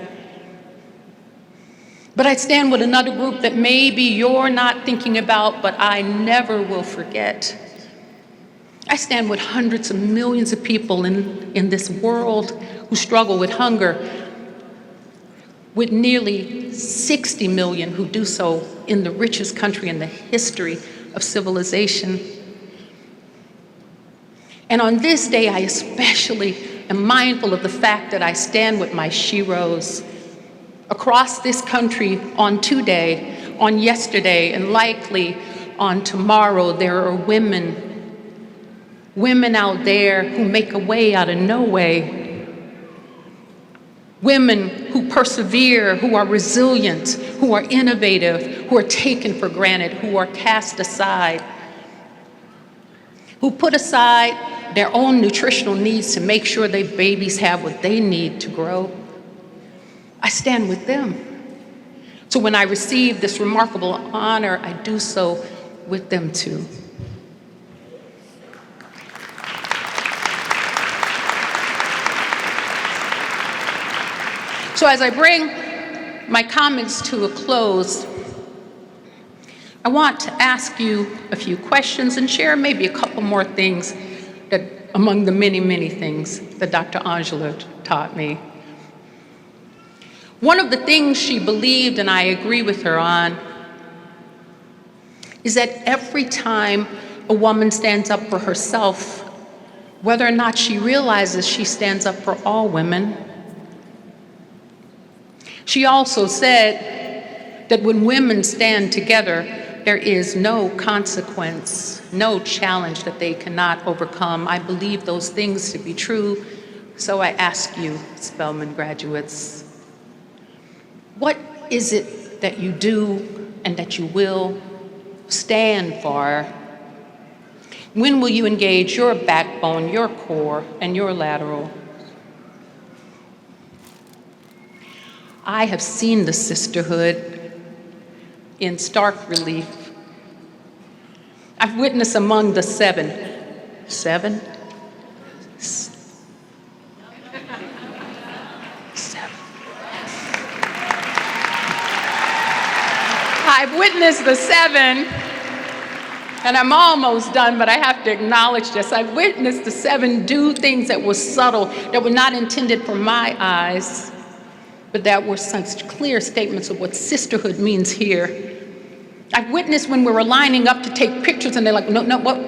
But I stand with another group that maybe you're not thinking about, but I never will forget. I stand with hundreds of millions of people in this world who struggle with hunger, with nearly 60 million who do so in the richest country in the history of civilization. And on this day, I especially am mindful of the fact that I stand with my sheroes. Across this country on today, on yesterday, and likely on tomorrow, there are women out there who make a way out of no way. Women who persevere, who are resilient, who are innovative, who are taken for granted, who are cast aside, who put aside their own nutritional needs to make sure their babies have what they need to grow. I stand with them. So when I receive this remarkable honor, I do so with them too. So as I bring my comments to a close, I want to ask you a few questions and share maybe a couple more things that among the many, many things that Dr. Angela taught me. One of the things she believed, and I agree with her on, is that every time a woman stands up for herself, whether or not she realizes she stands up for all women. She also said that when women stand together, there is no consequence, no challenge that they cannot overcome. I believe those things to be true, so I ask you, Spelman graduates, what is it that you do and that you will stand for? When will you engage your backbone, your core, and your lateral? I have seen the sisterhood in stark relief. I've witnessed among the seven. I've witnessed the seven, and I'm almost done, but I have to acknowledge this. I've witnessed the seven do things that were subtle, that were not intended for my eyes, but that were such clear statements of what sisterhood means here. I've witnessed when we were lining up to take pictures, and they're like, no, what?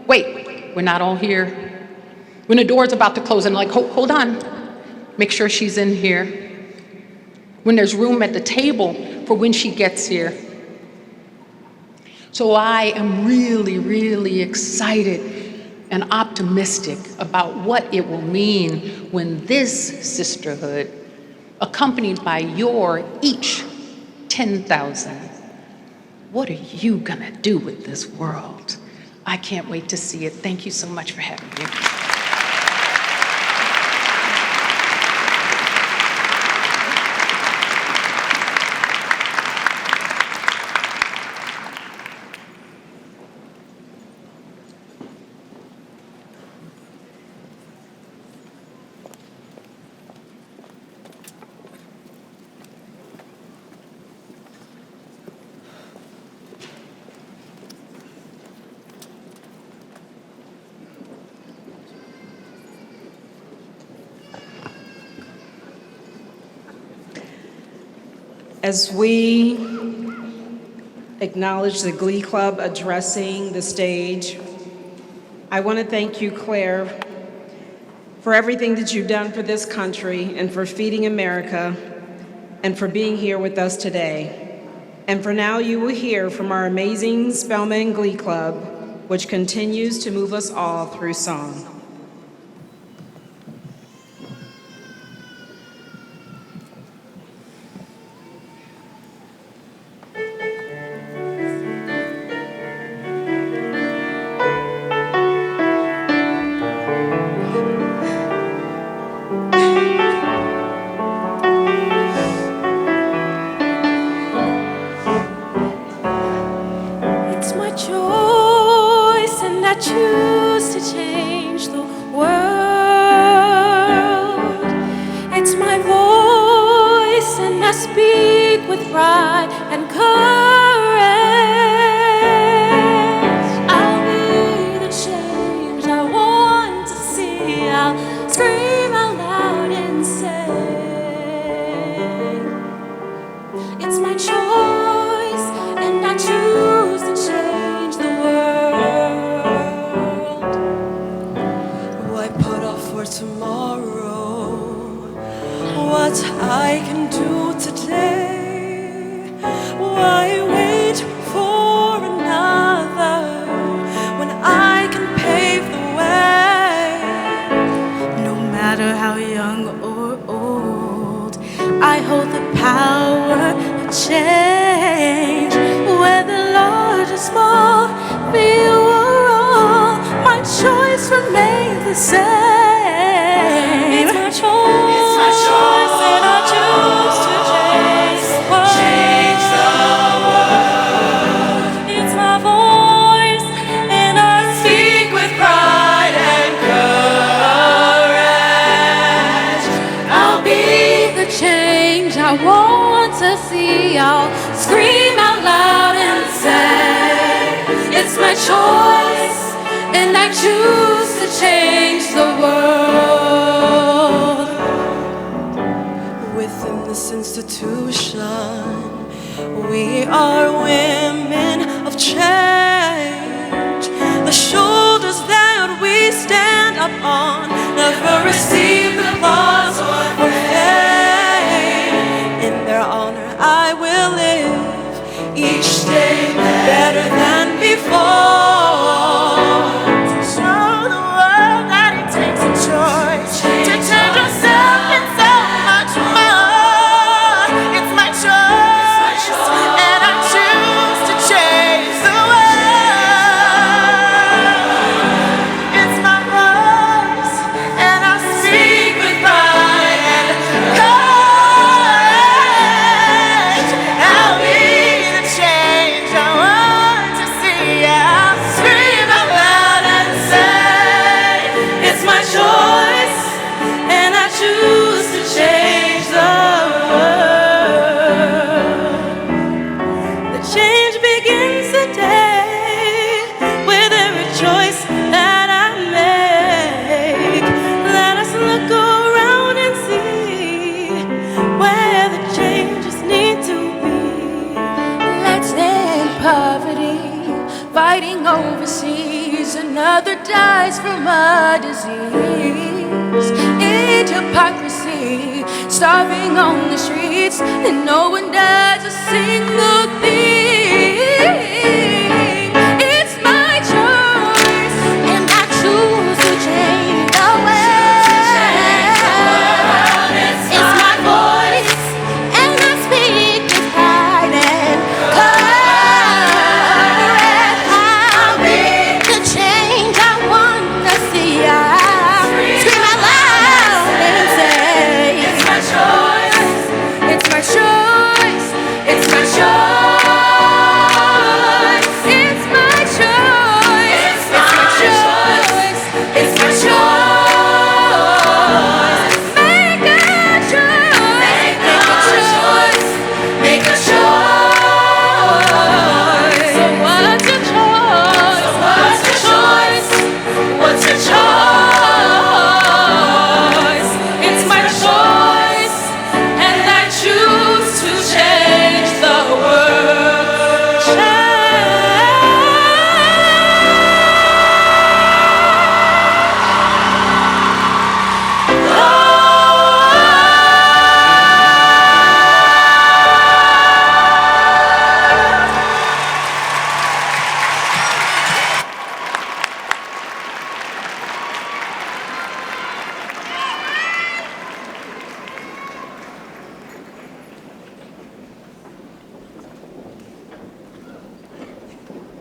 Wait, we're not all here. When the door's about to close, and they're like, hold on, make sure she's in here. When there's room at the table for when she gets here. So I am really, really excited and optimistic about what it will mean when this sisterhood, accompanied by your each 10,000, what are you gonna do with this world? I can't wait to see it. Thank you so much for having me. As we acknowledge the Glee Club addressing the stage, I want to thank you, Claire, for everything that you've done for this country and for feeding America and for being here with us today. And for now, you will hear from our amazing Spelman Glee Club which continues to move us all through song. It's my choice, and I choose to change the world. It's my voice, and I speak with pride and courage. I'll be the change I want to see. I'll scream out loud and say, it's my choice, and I choose to change the world. Why put off for tomorrow what I can do today? Why wait for another when I can pave the way? No matter how young or old, I hold the power of change. Whether large or small, few or all, my choice remains the same. It's my choice. It's my choice, and I choose to change the world. It's my voice, and I speak with pride and courage. I'll be the change I want to see. I'll scream out loud and say, it's my choice, and I choose to change the world. Within this institution, we are women of change. The shoulders that we stand up on never receive the applause or fame. In their honor, I will live each day better than before. To show the world that it takes a choice to change yourself and so much more. It's my choice, and I choose to change the world. It's my voice, and I speak with pride and courage. I'll be the change I want to see. I'll scream out loud and say, it's my choice, and I choose to change the world. The change begins today with every choice that I make. Let us look around and see where the changes need to be. Let's end poverty, fighting overseas. Another dies from a disease. It's hypocrisy, starving on the streets, and no one does a single thing. It's my choice, and I choose to change the world. It's my voice, and I speak with pride and courage. I'll be the change I want to see. I'll scream out loud and say, it's my choice. It's my choice. It's my choice.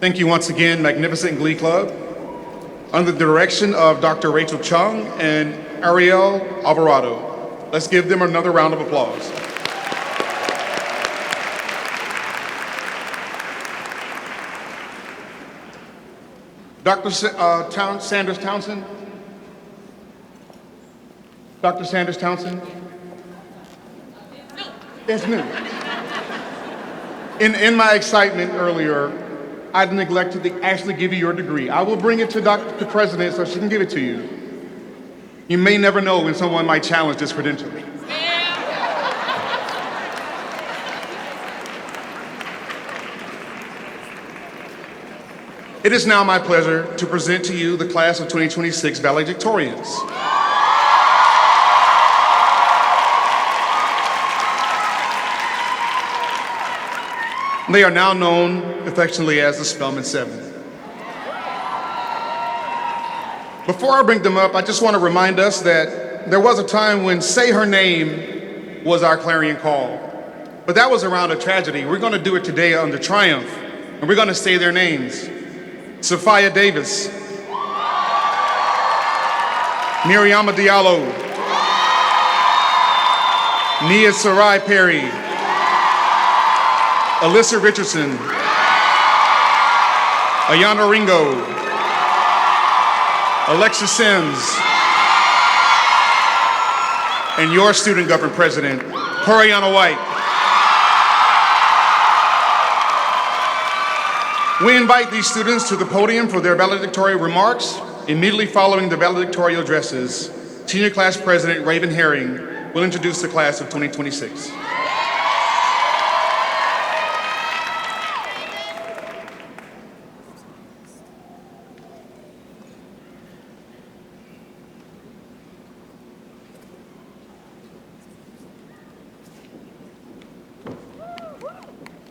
Thank you once again, Magnificent Glee Club, under the direction of Dr. Rachel Chung and Ariel Alvarado. Let's give them another round of applause. Dr. Sanders Townsend? Dr. Sanders Townsend? It's new. In my excitement earlier, I neglected to actually give you your degree. I will bring it to the president so she can give it to you. You may never know when someone might challenge this credentialing. It is now my pleasure to present to you the class of 2026 valedictorians. They are now known affectionately as the Spelman 7. Before I bring them up, I just want to remind us that there was a time when Say Her Name was our clarion call. But that was around a tragedy. We're going to do it today under triumph, and we're going to say their names. Sophia Davis, Miriama Diallo, Nia Sarai Perry, Alyssa Richardson, Ayana Ringo, Alexa Sims, and your student government president, Coriana White. We invite these students to the podium for their valedictorian remarks. Immediately following the valedictorian addresses, Senior Class President Raven Herring will introduce the class of 2026.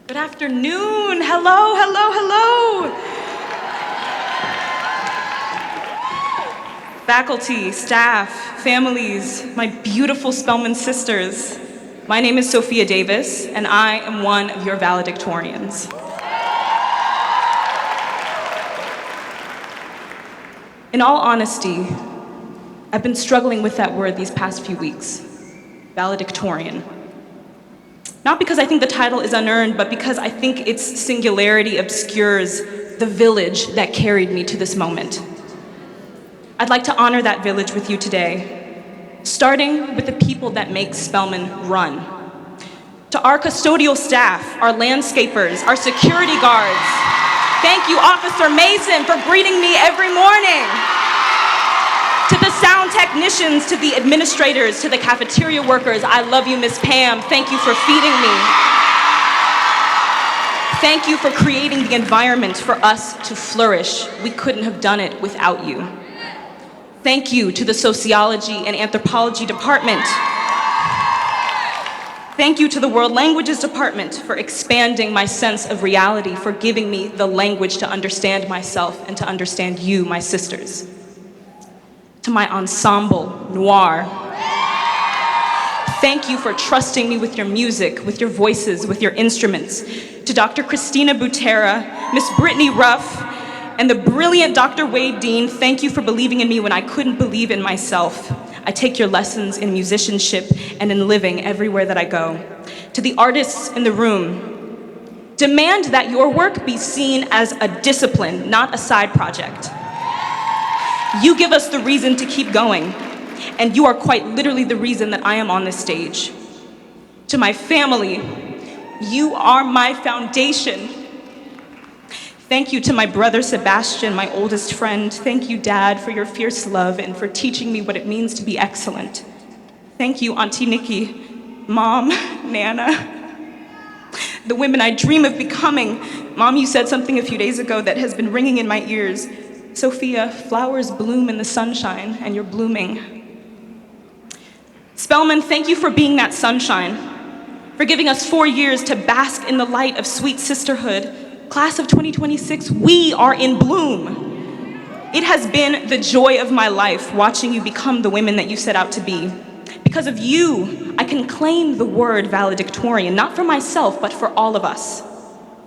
Good afternoon. Hello, hello, hello. Faculty, staff, families, my beautiful Spelman sisters. My name is Sophia Davis, and I am one of your valedictorians. In all honesty, I've been struggling with that word these past few weeks, valedictorian. Not because I think the title is unearned, but because I think its singularity obscures the village that carried me to this moment. I'd like to honor that village with you today, starting with the people that make Spelman run. To our custodial staff, our landscapers, our security guards, thank you, Officer Mason, for greeting me every morning. To the sound technicians, to the administrators, to the cafeteria workers, I love you, Miss Pam. Thank you for feeding me. Thank you for creating the environment for us to flourish. We couldn't have done it without you. Thank you to the sociology and anthropology department. Thank you to the world languages department for expanding my sense of reality, for giving me the language to understand myself and to understand you, my sisters. To my ensemble, Noir. Thank you for trusting me with your music, with your voices, with your instruments. To Dr. Christina Butera, Miss Brittany Ruff, and the brilliant Dr. Wade Dean, thank you for believing in me when I couldn't believe in myself. I take your lessons in musicianship and in living everywhere that I go. To the artists in the room, demand that your work be seen as a discipline, not a side project. You give us the reason to keep going, and you are quite literally the reason that I am on this stage. To my family, you are my foundation. Thank you to my brother Sebastian, my oldest friend. Thank you, Dad, for your fierce love and for teaching me what it means to be excellent. Thank you, Auntie Nikki, Mom, Nana, the women I dream of becoming. Mom, you said something a few days ago that has been ringing in my ears. Sophia, flowers bloom in the sunshine, and you're blooming. Spelman, thank you for being that sunshine, for giving us 4 years to bask in the light of sweet sisterhood. Class of 2026, we are in bloom. It has been the joy of my life watching you become the women that you set out to be. Because of you, I can claim the word valedictorian, not for myself, but for all of us.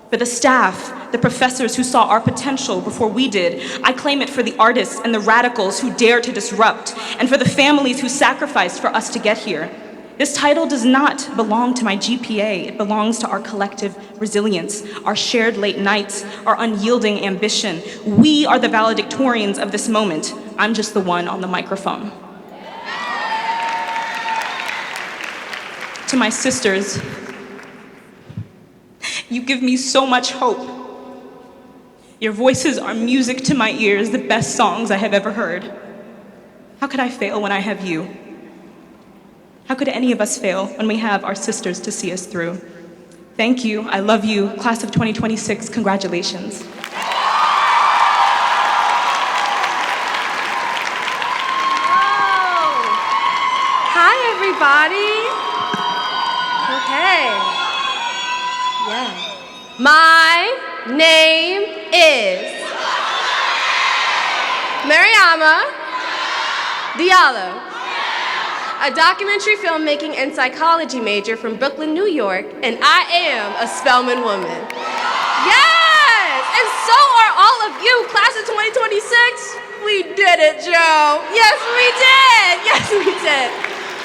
For the staff, the professors who saw our potential before we did, I claim it for the artists and the radicals who dare to disrupt, and for the families who sacrificed for us to get here. This title does not belong to my GPA. It belongs to our collective resilience, our shared late nights, our unyielding ambition. We are the valedictorians of this moment. I'm just the one on the microphone. To my sisters, you give me so much hope. Your voices are music to my ears, the best songs I have ever heard. How could I fail when I have you? How could any of us fail when we have our sisters to see us through? Thank you, I love you, class of 2026, congratulations. Hi, everybody. Okay. Yeah. My name is Mariama Diallo, a documentary filmmaking and psychology major from Brooklyn, New York, and I am a Spelman woman. Yes! And so are all of you, class of 2026. We did it, Joe. Yes, we did. Yes, we did.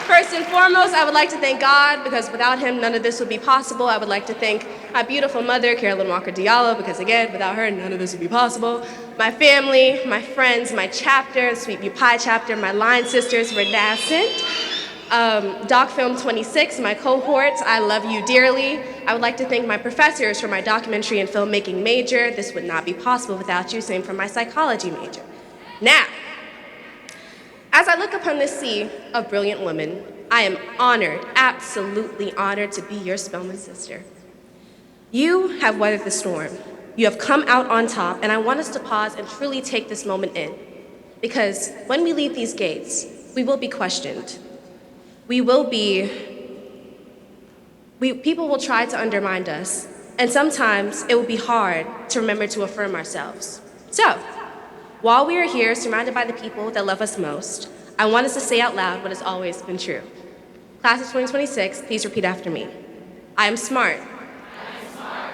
First and foremost, I would like to thank God, because without him, none of this would be possible. I would like to thank my beautiful mother, Carolyn Walker Diallo, because again, without her, none of this would be possible. My family, my friends, my chapter, Sweet View Pie chapter, my line sisters, Renascent, Doc Film 26, my cohorts, I love you dearly. I would like to thank my professors for my documentary and filmmaking major. This would not be possible without you, same for my psychology major. Now, as I look upon this sea of brilliant women, I am honored, absolutely honored to be your Spelman sister. You have weathered the storm. You have come out on top, and I want us to pause and truly take this moment in. Because when we leave these gates, we will be questioned. People will try to undermine us, and sometimes it will be hard to remember to affirm ourselves. So, while we are here surrounded by the people that love us most, I want us to say out loud what has always been true. Class of 2026, please repeat after me. I am smart.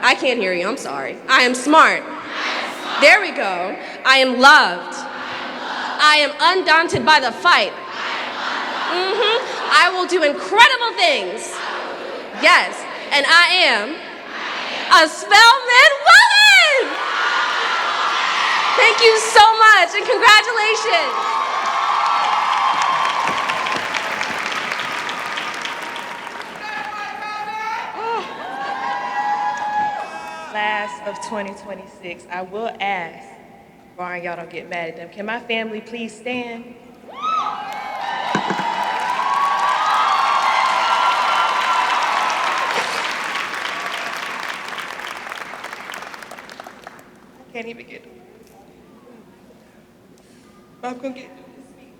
I can't hear you, I'm sorry. I am smart. There we go. I am loved. I am undaunted by the fight. I will do incredible things. Yes, and I am a Spelman woman! Thank you so much, and congratulations. Class of 2026, I will ask, barring y'all don't get mad at them, can my family please stand? I can't even get through. I'm gonna get through this speech.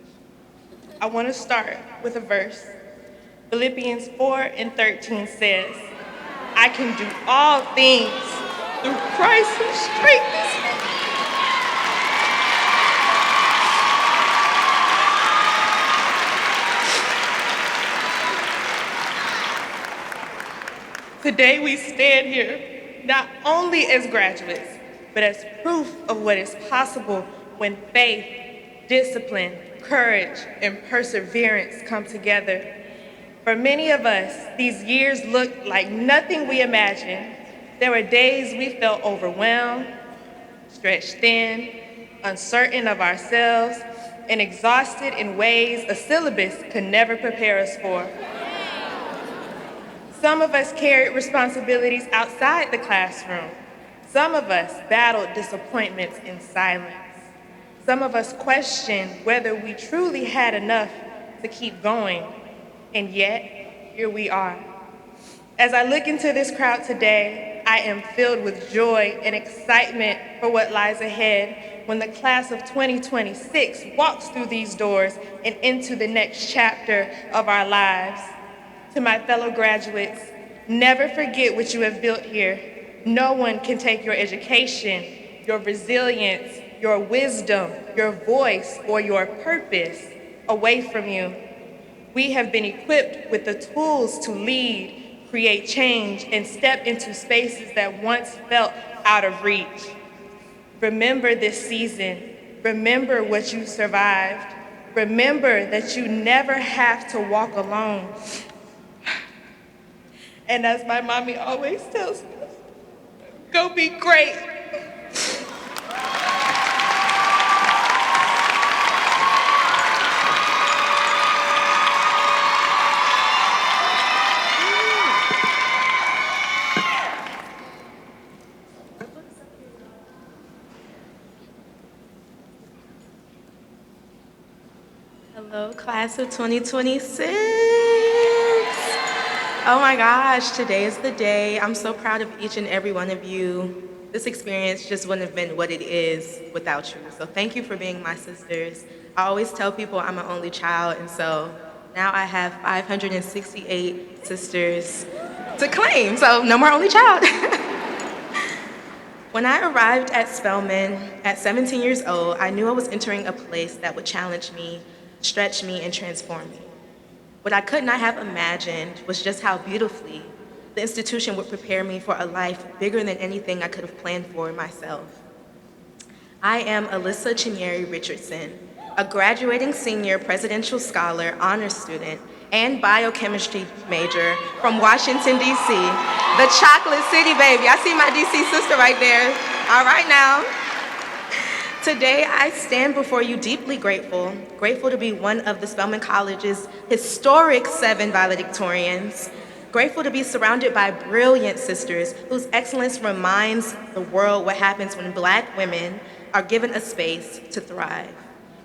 I want to start with a verse. Philippians 4:13 says, I can do all things through Christ who strengthens me. Today we stand here not only as graduates, but as proof of what is possible when faith, discipline, courage, and perseverance come together. For many of us, these years looked like nothing we imagined. There were days we felt overwhelmed, stretched thin, uncertain of ourselves, and exhausted in ways a syllabus could never prepare us for. Some of us carried responsibilities outside the classroom. Some of us battled disappointments in silence. Some of us questioned whether we truly had enough to keep going. And yet, here we are. As I look into this crowd today, I am filled with joy and excitement for what lies ahead when the class of 2026 walks through these doors and into the next chapter of our lives. To my fellow graduates, never forget what you have built here. No one can take your education, your resilience, your wisdom, your voice, or your purpose away from you. We have been equipped with the tools to lead, create change, and step into spaces that once felt out of reach. Remember this season. Remember what you survived. Remember that you never have to walk alone. And as my mommy always tells me, go be great. Hello, class of 2026. Oh my gosh, today is the day. I'm so proud of each and every one of you. This experience just wouldn't have been what it is without you. So thank you for being my sisters. I always tell people I'm an only child, and so now I have 568 sisters to claim, so no more only child. When I arrived at Spelman at 17 years old, I knew I was entering a place that would challenge me, stretch me, and transform me. What I could not have imagined was just how beautifully the institution would prepare me for a life bigger than anything I could have planned for myself. I am Alyssa Chinyeri Richardson, a graduating senior presidential scholar, honors student, and biochemistry major from Washington, D.C., the chocolate city, baby. I see my D.C. sister right there. All right now. Today, I stand before you deeply grateful to be one of the Spelman College's historic 7 valedictorians, grateful to be surrounded by brilliant sisters whose excellence reminds the world what happens when Black women are given a space to thrive.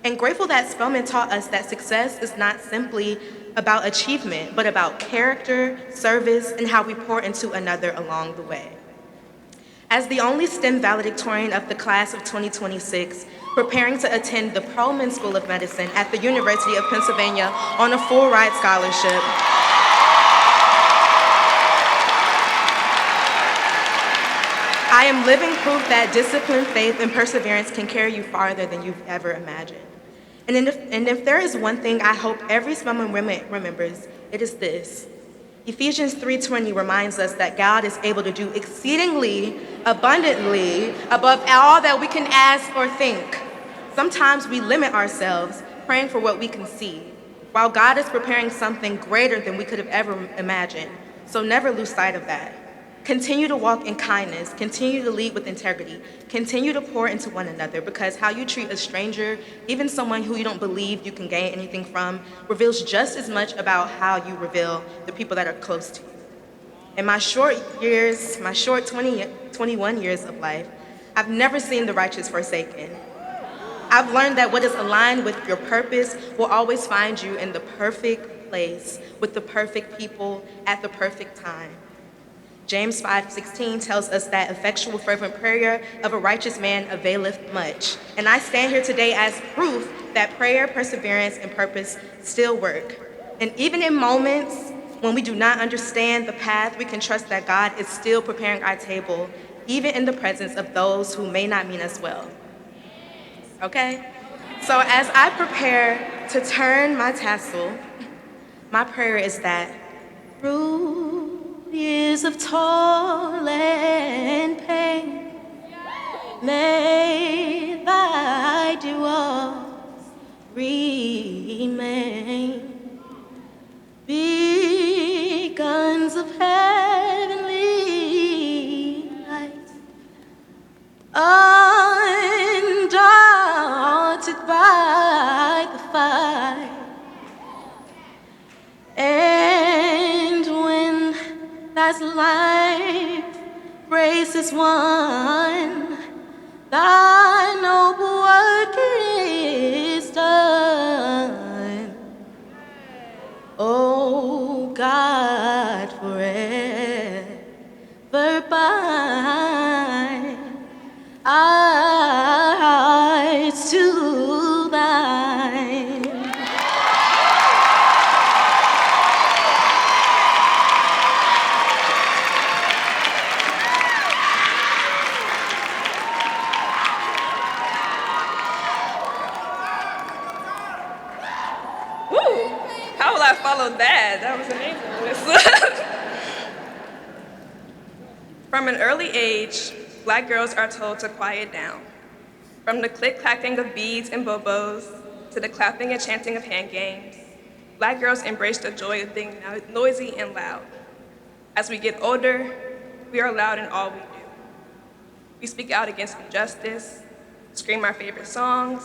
And grateful that Spelman taught us that success is not simply about achievement, but about character, service, and how we pour into another along the way. As the only STEM valedictorian of the class of 2026, preparing to attend the Perlman School of Medicine at the University of Pennsylvania on a full-ride scholarship, I am living proof that discipline, faith, and perseverance can carry you farther than you've ever imagined. And if there is one thing I hope every Spelman remembers, it is this. Ephesians 3:20 reminds us that God is able to do exceedingly abundantly above all that we can ask or think. Sometimes we limit ourselves praying for what we can see, while God is preparing something greater than we could have ever imagined. So never lose sight of that. Continue to walk in kindness, continue to lead with integrity, continue to pour into one another, because how you treat a stranger, even someone who you don't believe you can gain anything from, reveals just as much about how you reveal the people that are close to you. In my short 21 years of life, I've never seen the righteous forsaken. I've learned that what is aligned with your purpose will always find you in the perfect place with the perfect people at the perfect time. James 5:16 tells us that effectual fervent prayer of a righteous man availeth much. And I stand here today as proof that prayer, perseverance, and purpose still work. And even in moments when we do not understand the path, we can trust that God is still preparing our table, even in the presence of those who may not mean us well. Okay? So as I prepare to turn my tassel, my prayer is that through years of toil and pain, may thy duos remain. Beacons of heavenly light, undaunted by the fight. And when thy life race is won, thy noble work is done. Oh God, forever bind our hearts to thine. Woo! How will I follow that? That was amazing. From an early age, Black girls are told to quiet down. From the click-clacking of beads and bobos to the clapping and chanting of hand games, Black girls embrace the joy of being noisy and loud. As we get older, we are loud in all we do. We speak out against injustice, scream our favorite songs,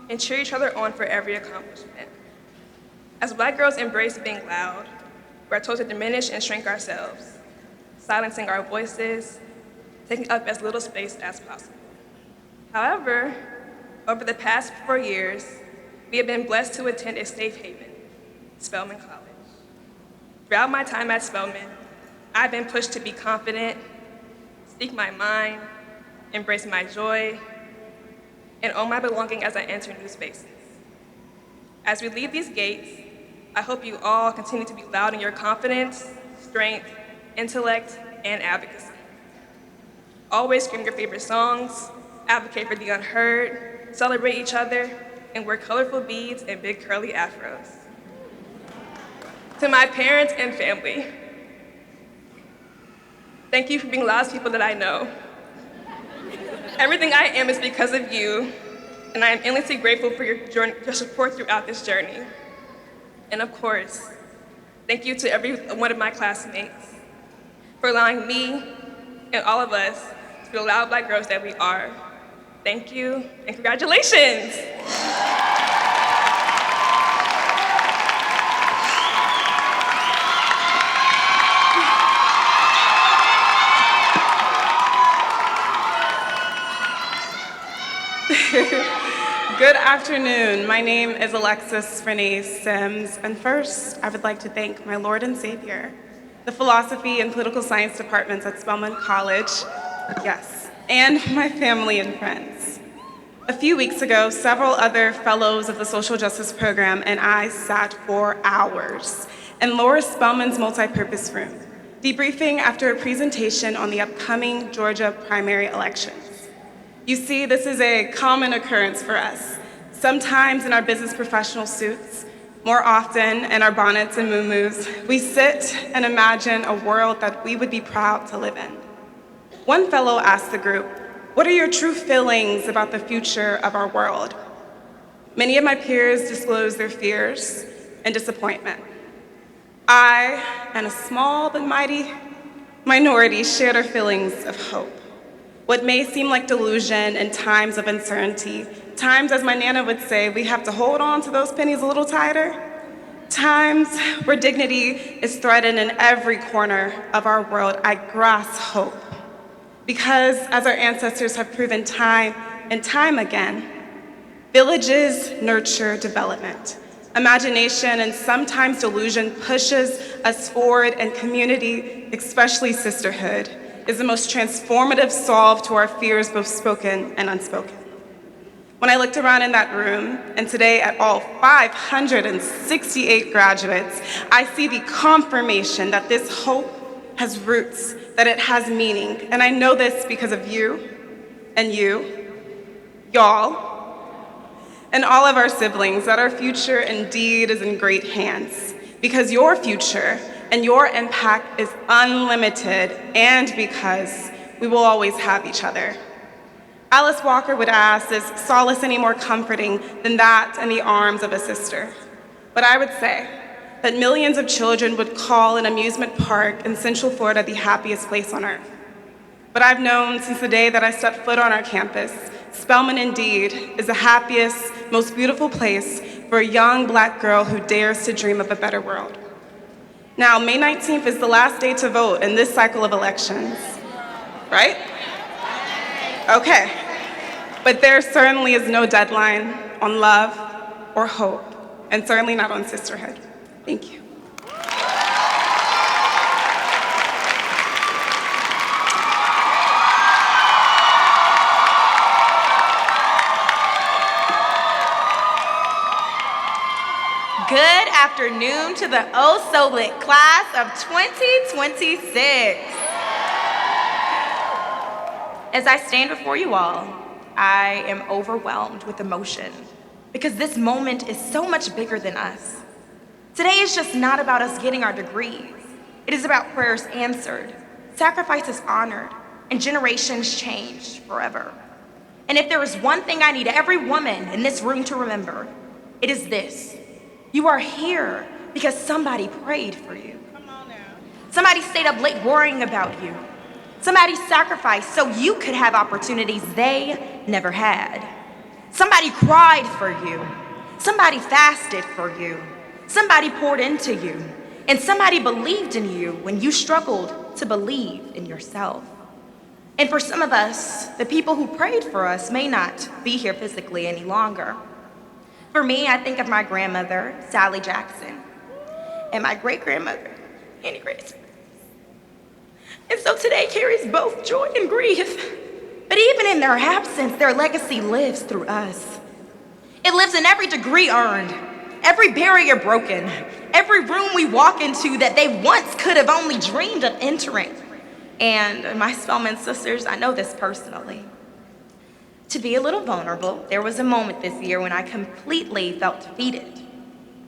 and cheer each other on for every accomplishment. As Black girls embrace being loud, we are told to diminish and shrink ourselves, silencing our voices, taking up as little space as possible. However, over the past 4 years, we have been blessed to attend a safe haven, Spelman College. Throughout my time at Spelman, I've been pushed to be confident, speak my mind, embrace my joy, and own my belonging as I enter new spaces. As we leave these gates, I hope you all continue to be loud in your confidence, strength, intellect, and advocacy. Always scream your favorite songs, advocate for the unheard, celebrate each other, and wear colorful beads and big curly afros. To my parents and family, thank you for being the loudest people that I know. Everything I am is because of you, and I am endlessly grateful for your support throughout this journey. And of course, thank you to every one of my classmates for allowing me and all of us to be the loud Black girls that we are. Thank you, and congratulations! Good afternoon. My name is Alexis Renee Sims, and first, I would like to thank my Lord and Savior, the Philosophy and Political Science departments at Spelman College, yes, and my family and friends. A few weeks ago, several other fellows of the Social Justice Program and I sat for hours in Laura Spelman's multipurpose room, debriefing after a presentation on the upcoming Georgia primary elections. You see, this is a common occurrence for us, sometimes in our business professional suits, more often in our bonnets and muumuus. We sit and imagine a world that we would be proud to live in. One fellow asked the group, "What are your true feelings about the future of our world?" Many of my peers disclosed their fears and disappointment. I, and a small but mighty minority, shared our feelings of hope. What may seem like delusion in times of uncertainty, times, as my Nana would say, we have to hold on to those pennies a little tighter, times where dignity is threatened in every corner of our world, I grasp hope. Because, as our ancestors have proven time and time again, villages nurture development. Imagination and sometimes delusion pushes us forward, and community, especially sisterhood, is the most transformative solve to our fears, both spoken and unspoken. When I looked around in that room, and today at all 568 graduates, I see the confirmation that this hope has roots, that it has meaning. And I know this because of you, and y'all, and all of our siblings, that our future indeed is in great hands. Because your future and your impact is unlimited, and because we will always have each other. Alice Walker would ask, is solace any more comforting than that in the arms of a sister? But I would say that millions of children would call an amusement park in Central Florida the happiest place on earth. But I've known since the day that I stepped foot on our campus, Spelman indeed is the happiest, most beautiful place for a young Black girl who dares to dream of a better world. Now, May 19th is the last day to vote in this cycle of elections, right? Okay, but there certainly is no deadline on love or hope, and certainly not on sisterhood. Thank you. Good afternoon to the oh-so-lit class of 2026. As I stand before you all, I am overwhelmed with emotion because this moment is so much bigger than us. Today is just not about us getting our degrees. It is about prayers answered, sacrifice is honored, and generations changed forever. And if there is one thing I need every woman in this room to remember, it is this. You are here because somebody prayed for you. Somebody stayed up late worrying about you. Somebody sacrificed so you could have opportunities they never had. Somebody cried for you. Somebody fasted for you. Somebody poured into you. And somebody believed in you when you struggled to believe in yourself. And for some of us, the people who prayed for us may not be here physically any longer. For me, I think of my grandmother, Sally Jackson, and my great-grandmother, Annie Grace. And so today carries both joy and grief. But even in their absence, their legacy lives through us. It lives in every degree earned, every barrier broken, every room we walk into that they once could have only dreamed of entering. And my Spelman sisters, I know this personally. To be a little vulnerable, there was a moment this year when I completely felt defeated.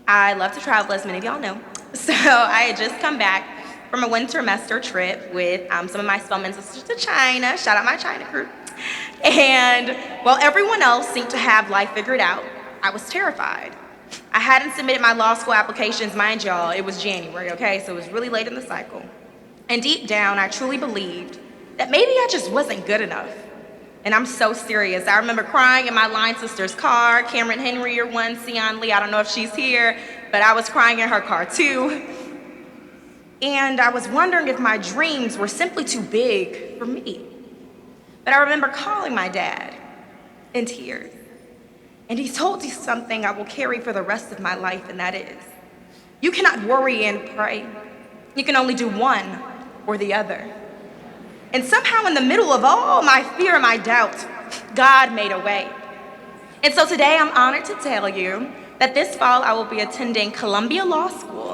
I love to travel, as many of y'all know. So I had just come back from a winter semester trip with some of my Spelman sisters to China. Shout out my China crew. And while everyone else seemed to have life figured out, I was terrified. I hadn't submitted my law school applications, mind y'all, it was January, okay? So it was really late in the cycle. And deep down, I truly believed that maybe I just wasn't good enough. And I'm so serious. I remember crying in my line sister's car, Cameron Henry, your one, Sion Lee, I don't know if she's here, but I was crying in her car too. And I was wondering if my dreams were simply too big for me. But I remember calling my dad in tears. And he told me something I will carry for the rest of my life, and that is, you cannot worry and pray. You can only do one or the other. And somehow in the middle of all my fear and my doubt, God made a way. And so today I'm honored to tell you that this fall I will be attending Columbia Law School.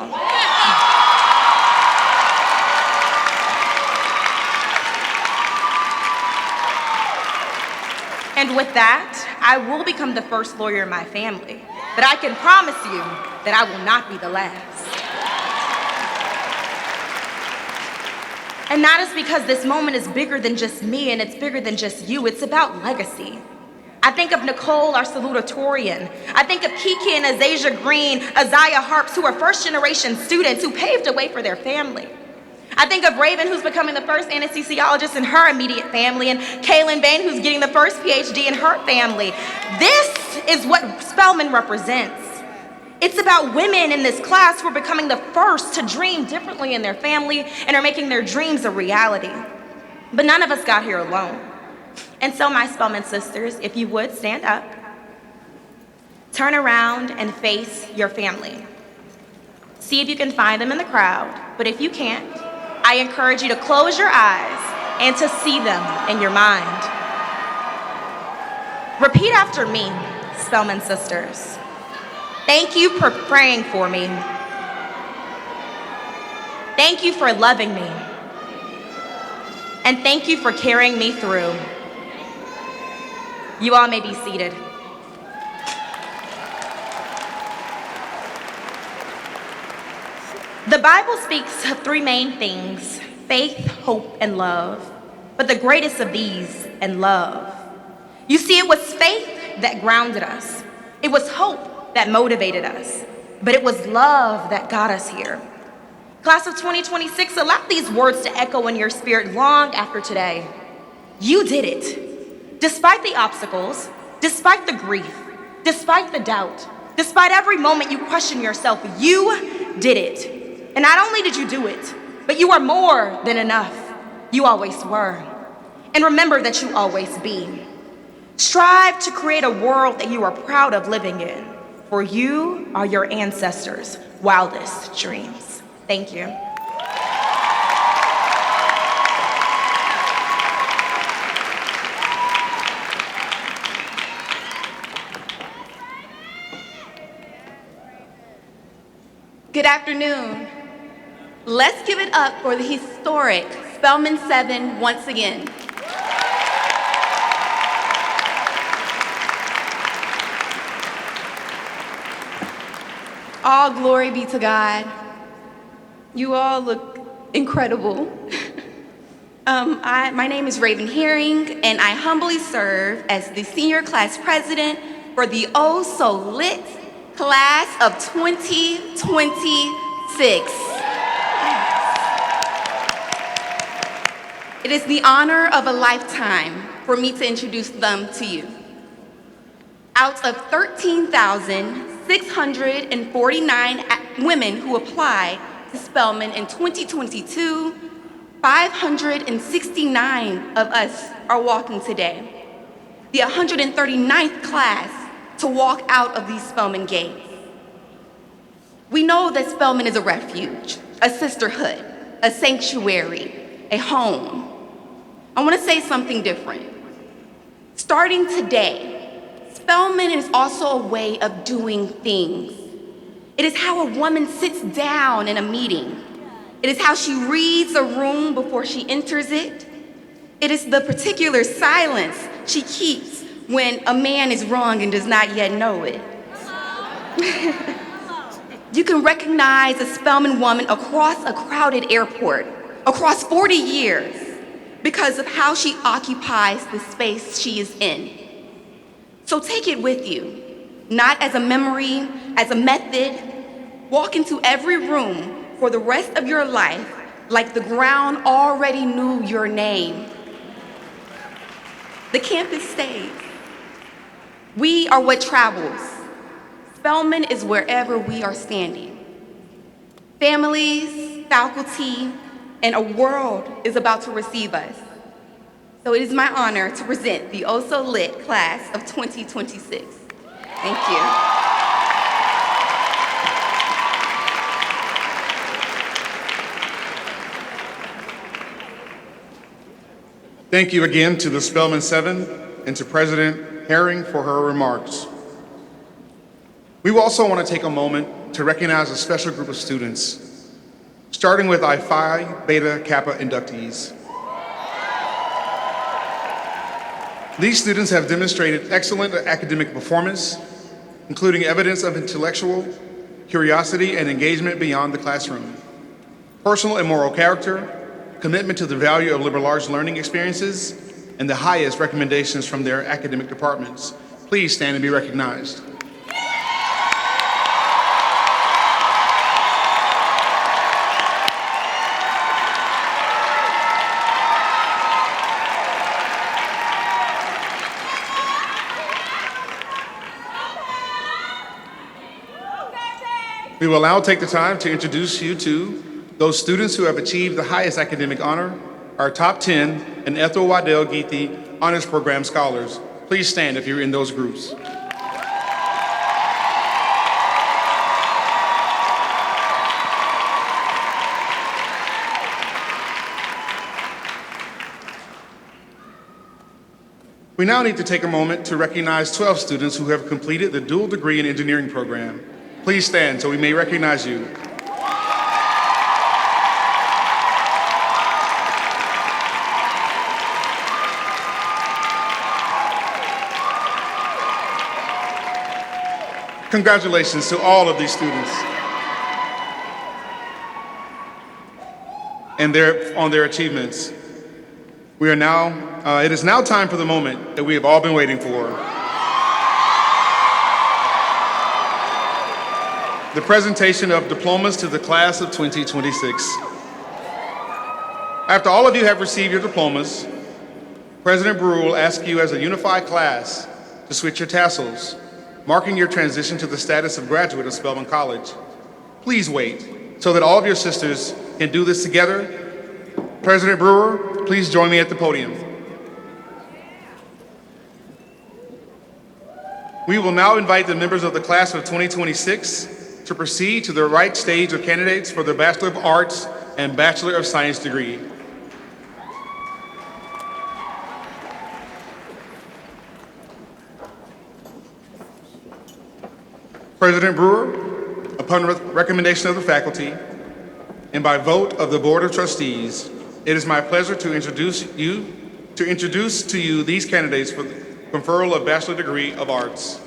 And with that, I will become the first lawyer in my family. But I can promise you that I will not be the last. And that is because this moment is bigger than just me and it's bigger than just you. It's about legacy. I think of Nicole, our salutatorian. I think of Kiki and Azasia Green, Isaiah Harps, who are first-generation students who paved a way for their family. I think of Raven, who's becoming the first anesthesiologist in her immediate family, and Kaylin Bain, who's getting the first PhD in her family. This is what Spelman represents. It's about women in this class who are becoming the first to dream differently in their family and are making their dreams a reality. But none of us got here alone. And so my Spelman sisters, if you would stand up, turn around and face your family. See if you can find them in the crowd, but if you can't, I encourage you to close your eyes and to see them in your mind. Repeat after me, Spelman sisters. Thank you for praying for me. Thank you for loving me. And thank you for carrying me through. You all may be seated. The Bible speaks of three main things: faith, hope, and love. But the greatest of these, and love. You see, it was faith that grounded us. It was hope that motivated us. But it was love that got us here. Class of 2026, allow these words to echo in your spirit long after today. You did it. Despite the obstacles, despite the grief, despite the doubt, despite every moment you question yourself, you did it. And not only did you do it, but you are more than enough. You always were. And remember that you always be. Strive to create a world that you are proud of living in, for you are your ancestors' wildest dreams. Thank you. Good afternoon. Let's give it up for the historic Spelman 7 once again. All glory be to God. You all look incredible. My name is Raven Herring, and I humbly serve as the senior class president for the oh so lit class of 2026. It is the honor of a lifetime for me to introduce them to you. Out of 13,649 women who applied to Spelman in 2022, 569 of us are walking today. The 139th class to walk out of these Spelman gates. We know that Spelman is a refuge, a sisterhood, a sanctuary, a home. I want to say something different. Starting today, Spelman is also a way of doing things. It is how a woman sits down in a meeting. It is how she reads a room before she enters it. It is the particular silence she keeps when a man is wrong and does not yet know it. You can recognize a Spelman woman across a crowded airport, across 40 years, because of how she occupies the space she is in. So take it with you, not as a memory, as a method. Walk into every room for the rest of your life like the ground already knew your name. The campus stays. We are what travels. Spelman is wherever we are standing. Families, faculty, and a world is about to receive us. So it is my honor to present the oh so lit class of 2026. Thank you. Thank you again to the Spelman 7 and to President Herring for her remarks. We also want to take a moment to recognize a special group of students, starting with our Phi Beta Kappa inductees. These students have demonstrated excellent academic performance, including evidence of intellectual curiosity and engagement beyond the classroom, personal and moral character, commitment to the value of liberal arts learning experiences, and the highest recommendations from their academic departments. Please stand and be recognized. We will now take the time to introduce you to those students who have achieved the highest academic honor, our top 10 and Ethel Waddell Geethy Honors Program scholars. Please stand if you're in those groups. We now need to take a moment to recognize 12 students who have completed the dual degree in engineering program. Please stand so we may recognize you. Congratulations to all of these students and on their achievements. It is now time for the moment that we have all been waiting for. The presentation of diplomas to the class of 2026. After all of you have received your diplomas, President Brewer will ask you as a unified class to switch your tassels, marking your transition to the status of graduate of Spelman College. Please wait so that all of your sisters can do this together. President Brewer, please join me at the podium. We will now invite the members of the class of 2026 to proceed to the right stage of candidates for the Bachelor of Arts and Bachelor of Science degree. President Brewer, upon recommendation of the faculty and by vote of the Board of Trustees, it is my pleasure to introduce to you these candidates for the conferral of Bachelor degree of Arts.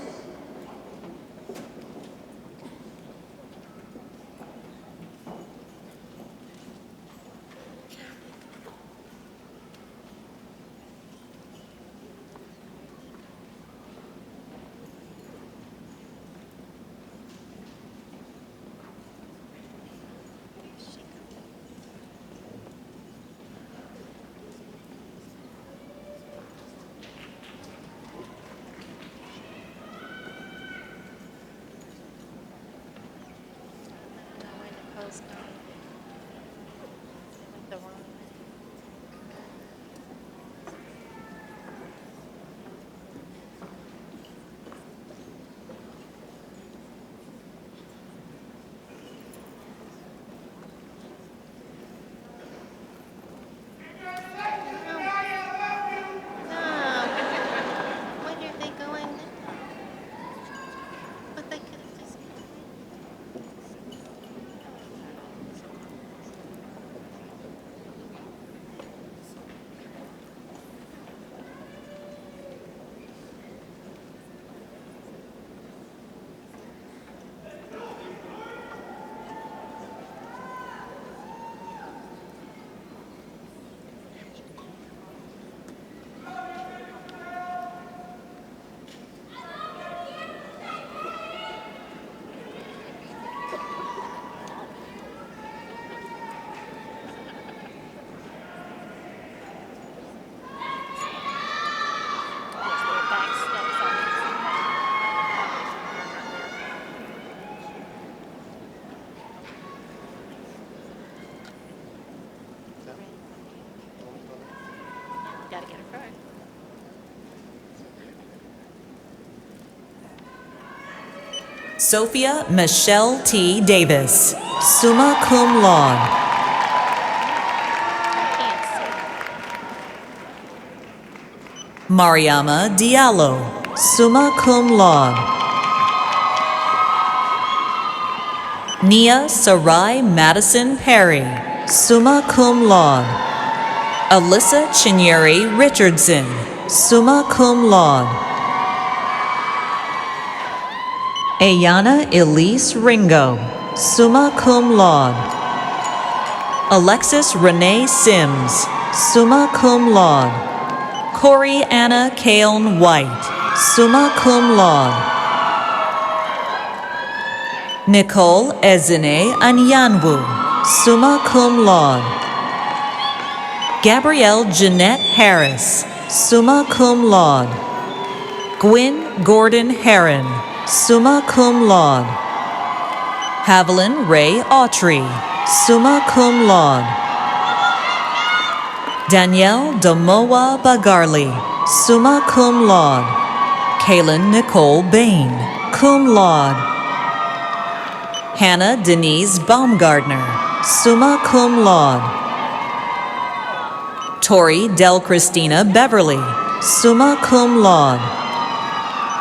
Sophia Michelle T. Davis, summa cum laude. Mariama Diallo, summa cum laude. Nia Sarai Madison Perry, summa cum laude. Alyssa Chinyeri Richardson, summa cum laude. Ayana Elise Ringo, summa cum laude. Alexis Renee Sims, summa cum laude. Corey Anna Kaeln White, summa cum laude. Nicole Ezine Anyanwu, summa cum laude. Gabrielle Jeanette Harris, summa cum laude. Gwyn Gordon Heron, summa cum laude. Haviland Ray Autry, summa cum laude. Danielle Damoa Bagarli, summa cum laude. Kaylin Nicole Bain, cum laude. Hannah Denise Baumgardner, summa cum laude. Tori Del Christina Beverly, summa cum laude.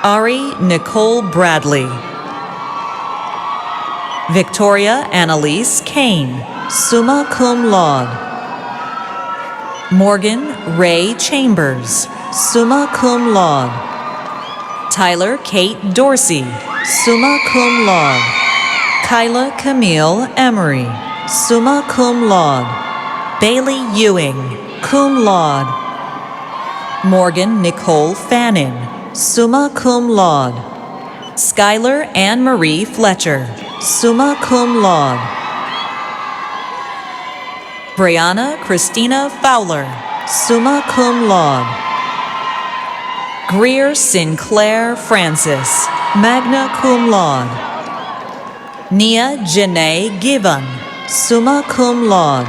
Ari Nicole Bradley. Victoria Annalise Kane, summa cum laude. Morgan Ray Chambers, summa cum laude. Tyler Kate Dorsey, summa cum laude. Kyla Camille Emery, summa cum laude. Bailey Ewing, cum laude. Morgan Nicole Fannin, summa cum laude. Skylar Anne Marie Fletcher, summa cum laude. Brianna Christina Fowler, summa cum laude. Greer Sinclair Francis, magna cum laude. Nia Janae Gibbon, summa cum laude.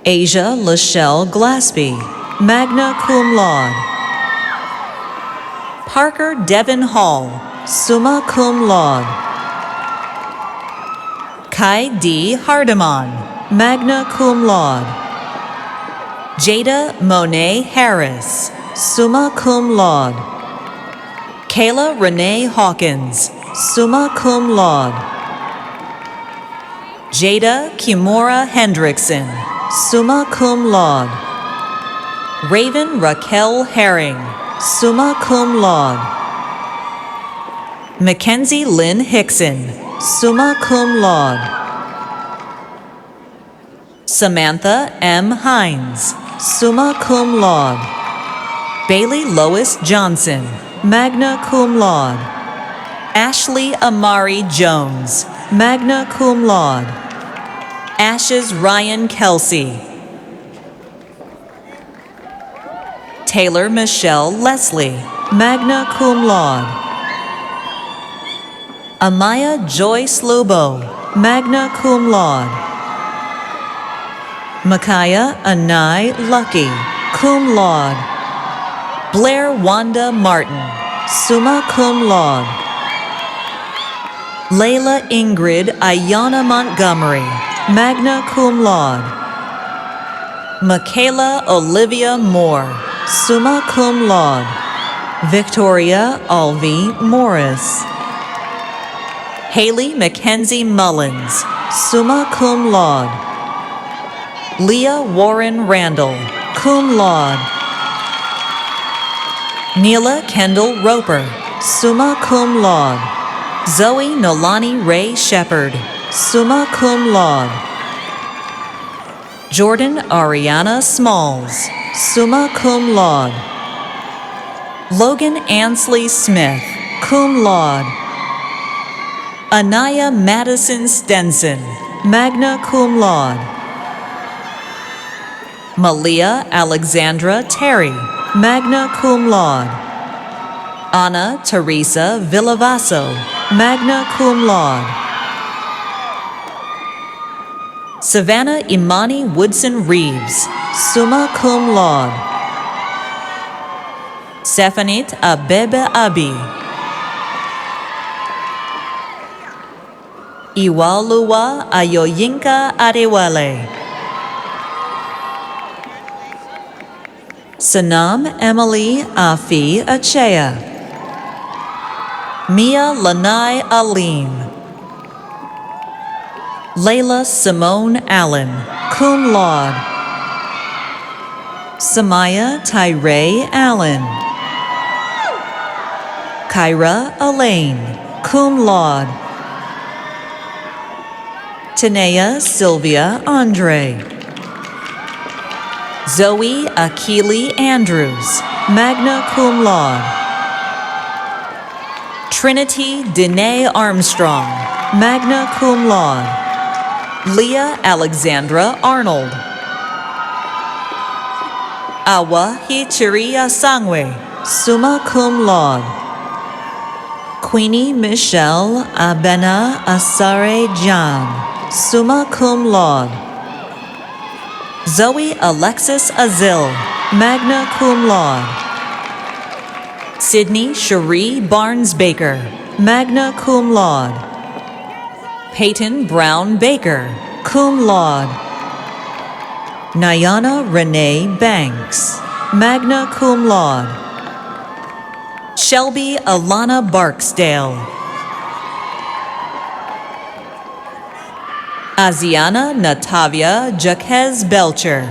Asia Lachelle Glaspie, magna cum laude. Parker Devin Hall, summa cum laude. Kai D. Hardeman, magna cum laude. Jada Monet Harris, summa cum laude. Kayla Renee Hawkins, summa cum laude. Jada Kimura Hendrickson, summa cum laude. Raven Raquel Herring, summa cum laude. Mackenzie Lynn Hickson, summa cum laude. Samantha M. Hines, summa cum laude. Bailey Lois Johnson, magna cum laude. Ashley Amari Jones, magna cum laude. Ashes Ryan Kelsey. Taylor Michelle Leslie, magna cum laude. Amaya Joyce Lobo, magna cum laude. Micaiah Anai Lucky, cum laude. Blair Wanda Martin, summa cum laude. Layla Ingrid Ayana Montgomery, magna cum laude. Michaela Olivia Moore, summa cum laude. Victoria Alvie Morris. Haley Mackenzie Mullins, summa cum laude. Leah Warren Randall, cum laude. Neela Kendall Roper, summa cum laude. Zoe Nolani Ray Shepherd, summa cum laude. Jordan Ariana Smalls, summa cum laude. Logan Ansley Smith, cum laude. Anaya Madison Stenson, magna cum laude. Malia Alexandra Terry, magna cum laude. Anna Teresa Villavaso, magna cum laude. Savannah Imani Woodson Reeves, summa cum laude. Stefanit Abebe Abi. Iwaluwa Ayoyinka Adewale. Sanam Emily Afi Achea. Mia Lanai Alim. Layla Simone Allen, cum laude. Samaya Tyree Allen. Kyra Elaine, cum laude. Tanea Sylvia Andre. Zoe Akili Andrews, magna cum laude. Trinity Danae Armstrong, magna cum laude. Leah Alexandra Arnold. Awa Hichiria Sangwe, summa cum laude. Queenie Michelle Abena Asare Jan, summa cum laude. Zoe Alexis Azil, magna cum laude. Sydney Cherie Barnes Baker, magna cum laude. Peyton Brown Baker, cum laude. Nayana Renee Banks, magna cum laude. Shelby Alana Barksdale. Aziana Natavia Jaquez Belcher.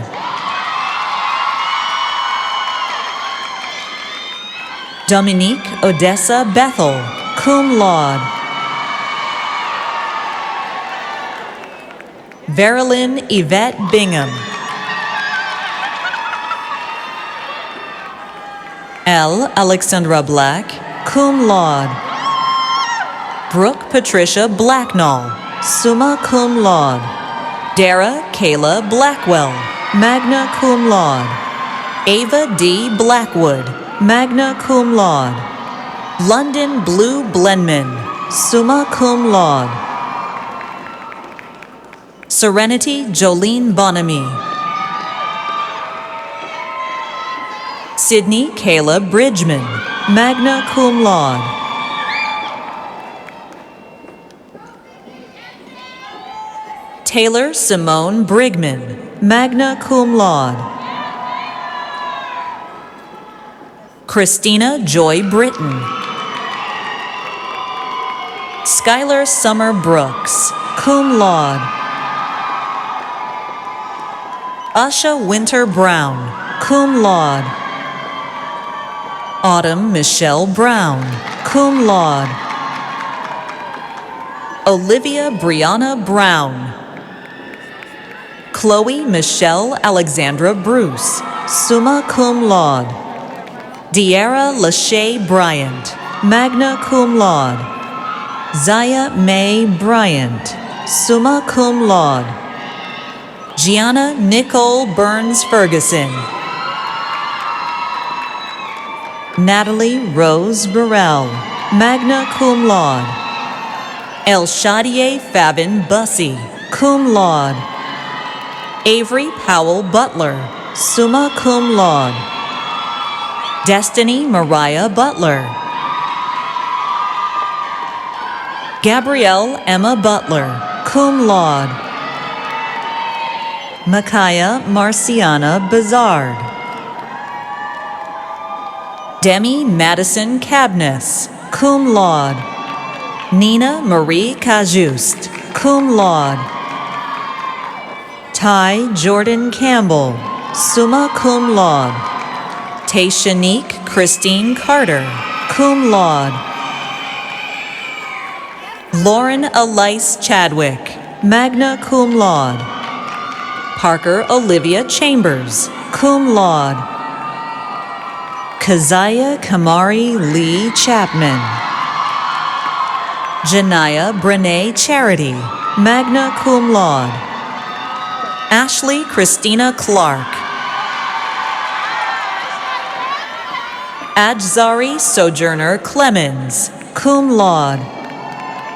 Dominique Odessa Bethel, cum laude. Verilyn Yvette Bingham. L. Alexandra Black, cum laude. Brooke Patricia Blacknall, summa cum laude. Dara Kayla Blackwell, magna cum laude. Ava D. Blackwood, magna cum laude. London Blue Blenman, summa cum laude. Serenity Jolene Bonamy. Sydney Kayla Bridgman, magna cum laude. Taylor Simone Brigman, magna cum laude. Christina Joy Britton. Skylar Summer Brooks, cum laude. Asha Winter Brown, cum laude. Autumn Michelle Brown, cum laude. Olivia Brianna Brown. Chloe Michelle Alexandra Bruce, summa cum laude. Deara Lachey Bryant, magna cum laude. Zaya Mae Bryant, summa cum laude. Gianna Nicole Burns Ferguson. Natalie Rose Burrell, magna cum laude. Elshadieh Favin Bussey, cum laude. Avery Powell Butler, summa cum laude. Destiny Mariah Butler. Gabrielle Emma Butler, cum laude. Micaiah Marciana Bizard. Demi Madison Cabness, cum laude. Nina Marie Cajuste, cum laude. Ty Jordan Campbell, summa cum laude. Tashanique Christine Carter, cum laude. Lauren Elise Chadwick, magna cum laude. Parker Olivia Chambers, cum laude. Keziah Kamari Lee Chapman. Janiyah Brene Charity, magna cum laude. Ashley Christina Clark. Ajzari Sojourner Clemens, cum laude.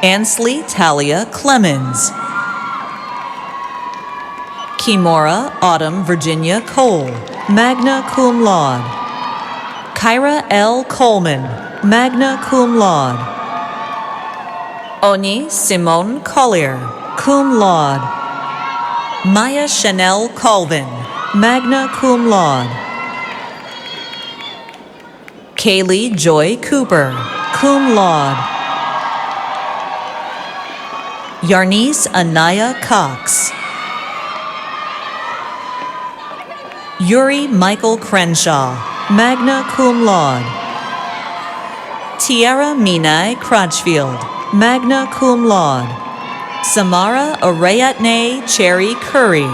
Ansley Talia Clemens. Kimora Autumn Virginia Cole, magna cum laude. Kyra L. Coleman, magna cum laude. Oni Symone Collier, cum laude. Maya Chanel Colvin, magna cum laude. Kaylee Joy Cooper, cum laude. Yarnice Anaya Cox. Yuri Michael Crenshaw, magna cum laude. Tiara Minai Crutchfield, magna cum laude. Samara Arayatne Cherry Curry.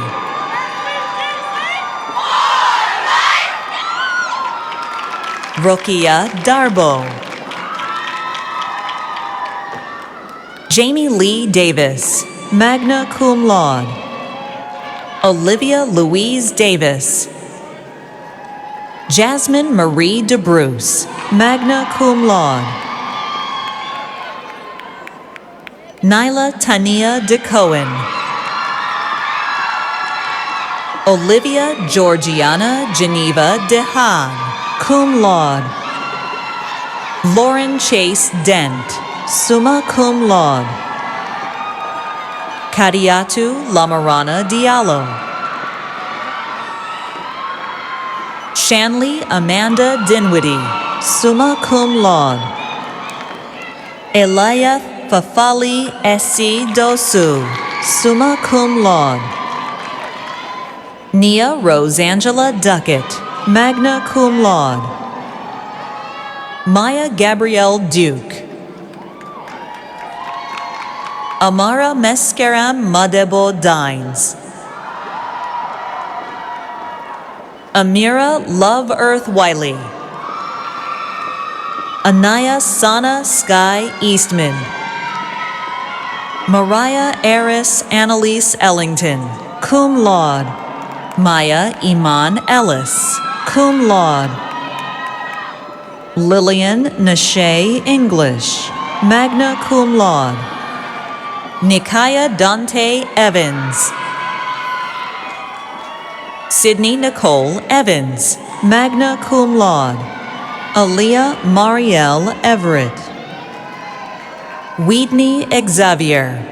Rokia Darbo. Jamie Lee Davis, magna cum laude. Olivia Louise Davis. Jasmine Marie DeBruce, magna cum laude. Nyla Tania DeCohen. Olivia Georgiana Geneva DeHaan, cum laude. Lauren Chase Dent, summa cum laude. Kadiatu Lamarana Diallo. Shanley Amanda Dinwiddie, summa cum laude. Elia Fafali Essi Dosu, summa cum laude. Nia Rosangela Duckett, magna cum laude. Maya Gabrielle Duke. Amara Mescaram Madebo Dines. Amira Love Earth Wiley. Anaya Sana Sky Eastman. Mariah Eris Annalise Ellington, cum laude. Maya Iman Ellis, cum laude. Lillian Nashay English, magna cum laude. Nikaya Dante Evans. Sydney Nicole Evans, magna cum laude. Aaliyah Marielle Everett. Weedney Xavier.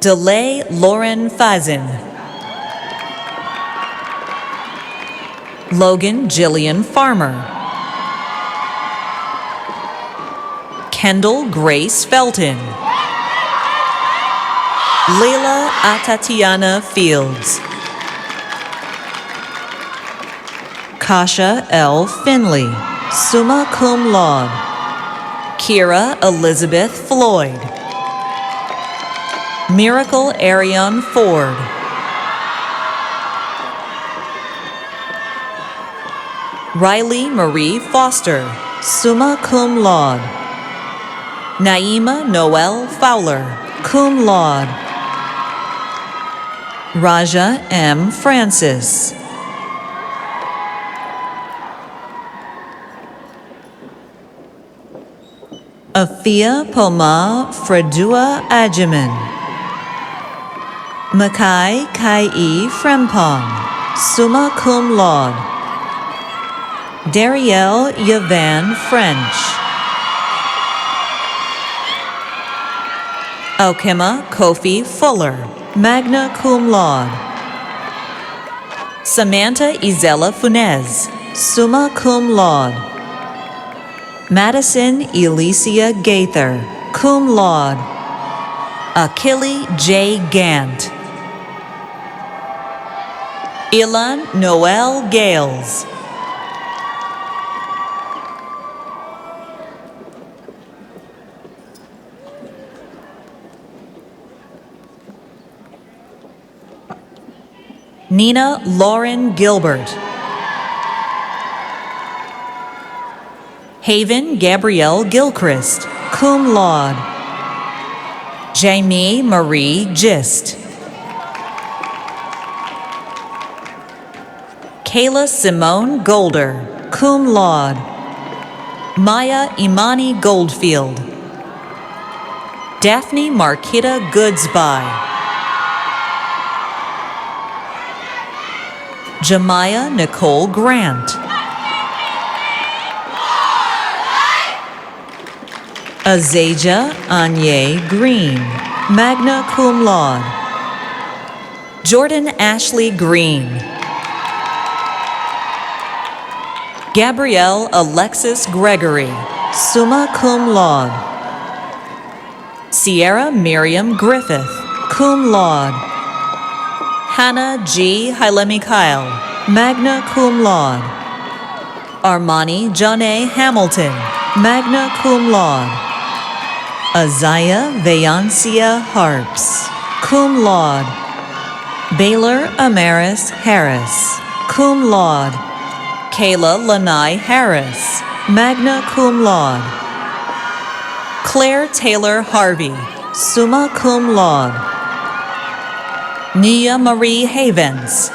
Delay Lauren Fazin. Logan Jillian Farmer. Kendall Grace Felton. Leila Atatiana Fields. Kasha L. Finley, summa cum laude. Kira Elizabeth Floyd. Miracle Ariane Ford. Riley Marie Foster, summa cum laude. Naima Noel Fowler, cum laude. Raja M. Francis. Afia Poma Fredua Ajiman. Makai Kai Frempong, summa cum laude. Darielle Yavan French. Alkema Kofi Fuller, magna cum laude. Samantha Izella Funez, summa cum laude. Madison Elicia Gaither, cum laude. Achille J. Gant. Ilan Noel Gales. Nina Lauren Gilbert. Haven Gabrielle Gilchrist, cum laude. Jamie Marie Gist. Kayla Simone Golder, cum laude. Maya Imani Goldfield. Daphne Marquita Goodsby. Jemiah Nicole Grant. Azaja Anye Green, magna cum laude. Jordan Ashley Green. Gabrielle Alexis Gregory, summa cum laude. Sierra Miriam Griffith, cum laude. Hannah G. Hylemikyle, magna cum laude. Armani Janae Hamilton, magna cum laude. Azaya Vayancia Harps, cum laude. Baylor Amaris Harris, cum laude. Kayla Lanai Harris, magna cum laude. Claire Taylor Harvey, summa cum laude. Nia Marie Havens.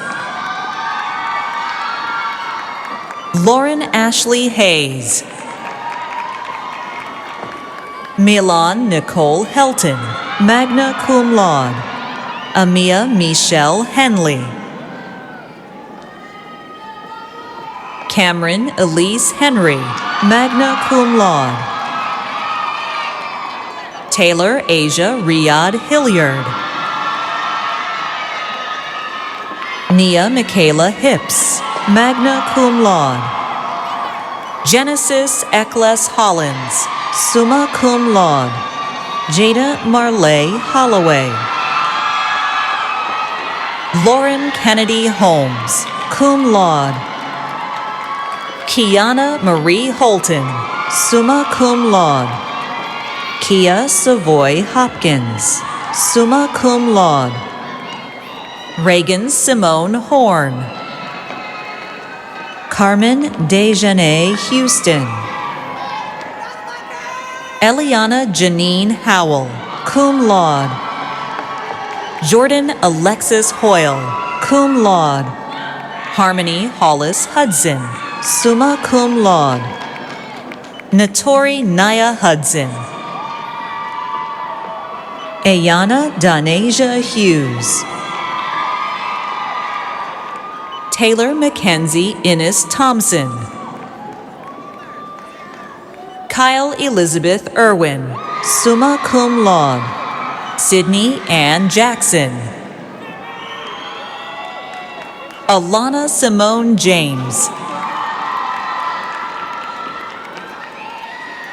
Lauren Ashley Hayes. Milan Nicole Helton, magna cum laude. Amia Michelle Henley. Cameron Elise Henry, magna cum laude. Taylor Asia Riyadh Hilliard. Nia Michaela Hips, magna cum laude. Genesis Eccles Hollins, summa cum laude. Jada Marley Holloway. Lauren Kennedy Holmes, cum laude. Kiana Marie Holton, summa cum laude. Kia Savoy Hopkins, summa cum laude. Reagan Simone Horn. Carmen Dejanay Houston. Eliana Janine Howell, cum laude. Jordan Alexis Hoyle, cum laude. Harmony Hollis Hudson, summa cum laude. Natori Naya Hudson. Ayana Donasia Hughes. Taylor Mackenzie Innes Thompson. Kyle Elizabeth Irwin, summa cum laude. Sydney Ann Jackson. Alana Simone James.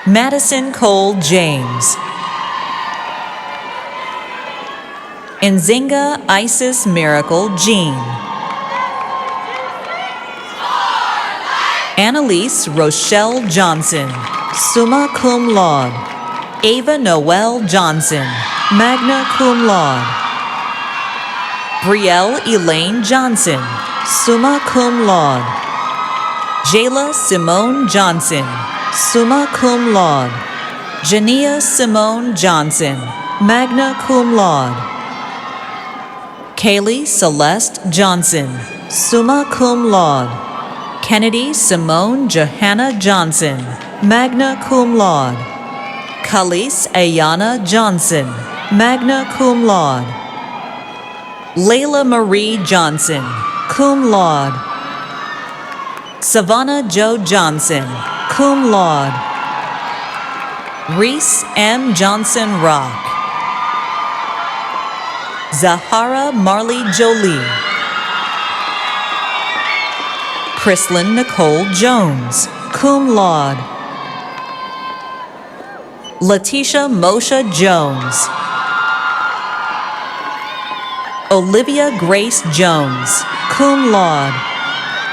Madison Cole James. Nzinga Isis Miracle Jean. Annalise Rochelle Johnson, summa cum laude. Ava Noel Johnson, magna cum laude. Brielle Elaine Johnson, summa cum laude. Jayla Simone Johnson, summa cum laude. Jania Simone Johnson, magna cum laude. Kaylee Celeste Johnson, summa cum laude. Kennedy Simone Johanna Johnson, magna cum laude. Khalees Ayana Johnson, magna cum laude. Layla Marie Johnson, cum laude. Savannah Jo Johnson, cum laude. Reese M. Johnson Rock. Zahara Marley Jolie. Chrislyn Nicole Jones, cum laude. Letitia Moshe Jones. Olivia Grace Jones, cum laude.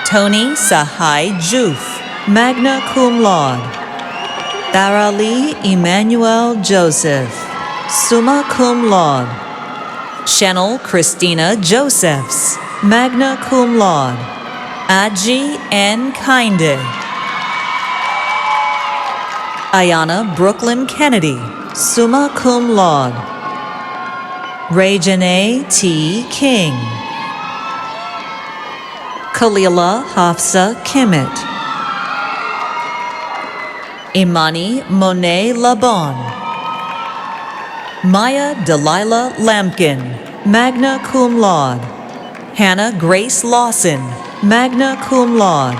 Tony Sahai Juf, magna cum laude. Darali Emmanuel Joseph, summa cum laude. Chanel Christina Josephs, magna cum laude. Aji N. Kinde. Ayana Brooklyn Kennedy, summa cum laude. Rejane T. King. Kalila Hafsa Kimmett. Imani Monet Labon. Maya Delilah Lampkin, magna cum laude. Hannah Grace Lawson, magna cum laude.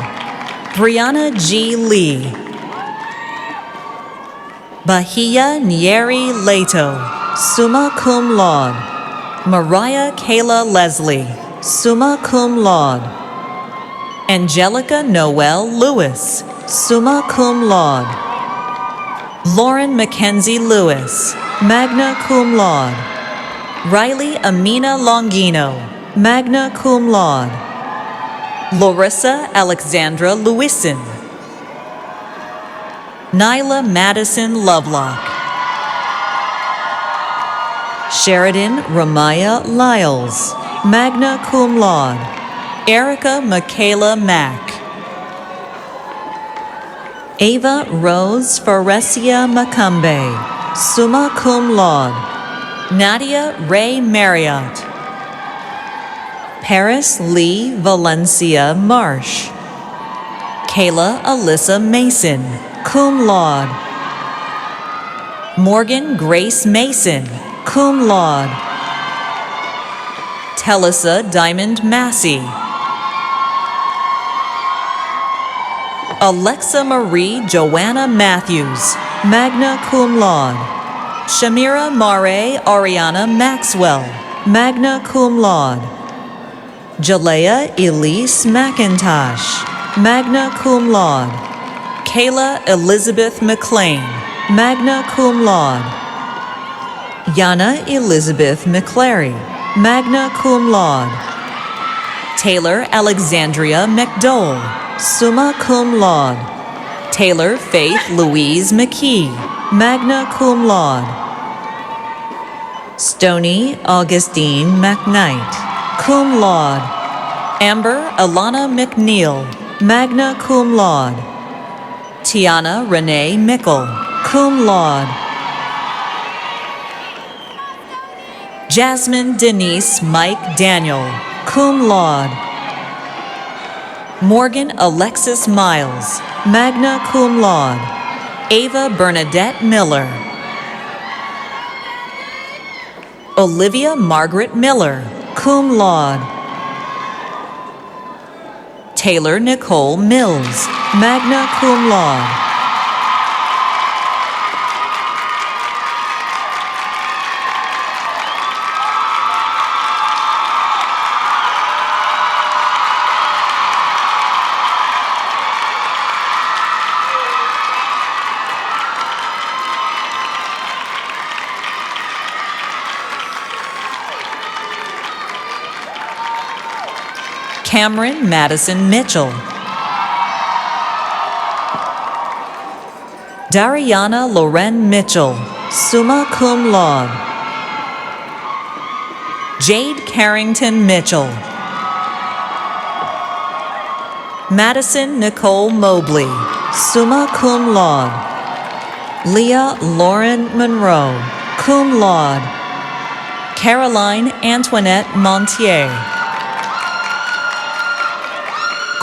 Brianna G. Lee. Bahia Nyeri Leto, summa cum laude. Mariah Kayla Leslie, summa cum laude. Angelica Noel Lewis, summa cum laude. Lauren Mackenzie Lewis, magna cum laude. Riley Amina Longino, magna cum laude. Larissa Alexandra Lewison. Nyla Madison Lovelock. Sheridan Ramaya Lyles, magna cum laude. Erica Michaela Mack. Ava Rose Foresia Macumbe, summa cum laude. Nadia Ray Marriott. Paris Lee Valencia Marsh. Kayla Alyssa Mason, cum laude. Morgan Grace Mason, cum laude. Telissa Diamond Massey. Alexa Marie Joanna Matthews, magna cum laude. Shamira Mare Ariana Maxwell, magna cum laude. Jalea Elise McIntosh, magna cum laude. Kayla Elizabeth McLean, magna cum laude. Yana Elizabeth McClary, magna cum laude. Taylor Alexandria McDowell, summa cum laude. Taylor Faith Louise McKee, magna cum laude. Stony Augustine McKnight, cum laude. Amber Alana McNeil, magna cum laude. Tiana Renee Mickle, cum laude. Jasmine Denise Mike Daniel, cum laude. Morgan Alexis Miles, magna cum laude. Ava Bernadette Miller. Olivia Margaret Miller, cum laude. Taylor Nicole Mills, magna cum laude. Cameron Madison Mitchell. Dariana Loren Mitchell, summa cum laude. Jade Carrington Mitchell. Madison Nicole Mobley, summa cum laude. Leah Lauren Monroe, cum laude. Caroline Antoinette Montier.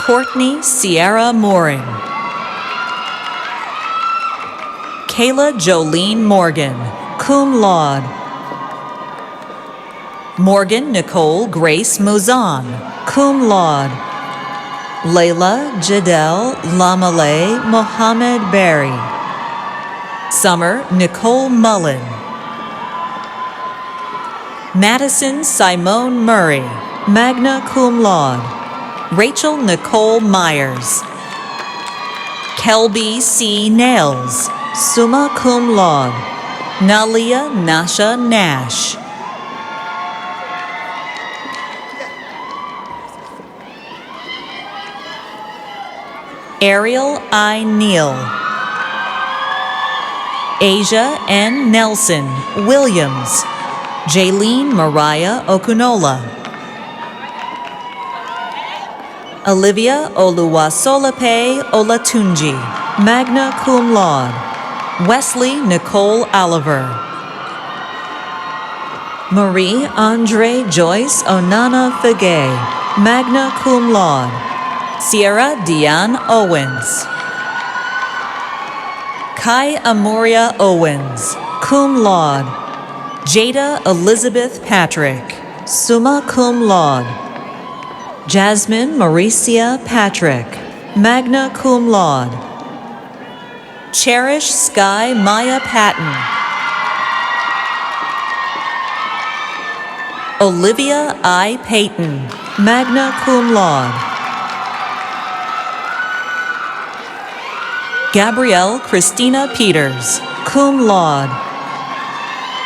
Courtney Sierra Mooring. Kayla Jolene Morgan, cum laude. Morgan Nicole Grace Mouzon, cum laude. Layla Jadel Lamale Mohammed Berry. Summer Nicole Mullen. Madison Symone Murray, magna cum laude. Rachel Nicole Myers. Kelby C. Nails, summa cum laude. Nalia Nasha Nash. Ariel I. Neal. Asia N. Nelson Williams. Jaylene Mariah Okunola. Olivia Oluwasolape Olatunji, magna cum laude. Wesley Nicole Oliver. Marie Andre Joyce Onana Fagay, magna cum laude. Sierra Diane Owens. Kai Amoria Owens, cum laude. Jada Elizabeth Patrick, summa cum laude. Jasmine Mauricia Patrick, magna cum laude. Cherish Sky Maya Patton. Olivia I. Payton, magna cum laude. Gabrielle Christina Peters, cum laude.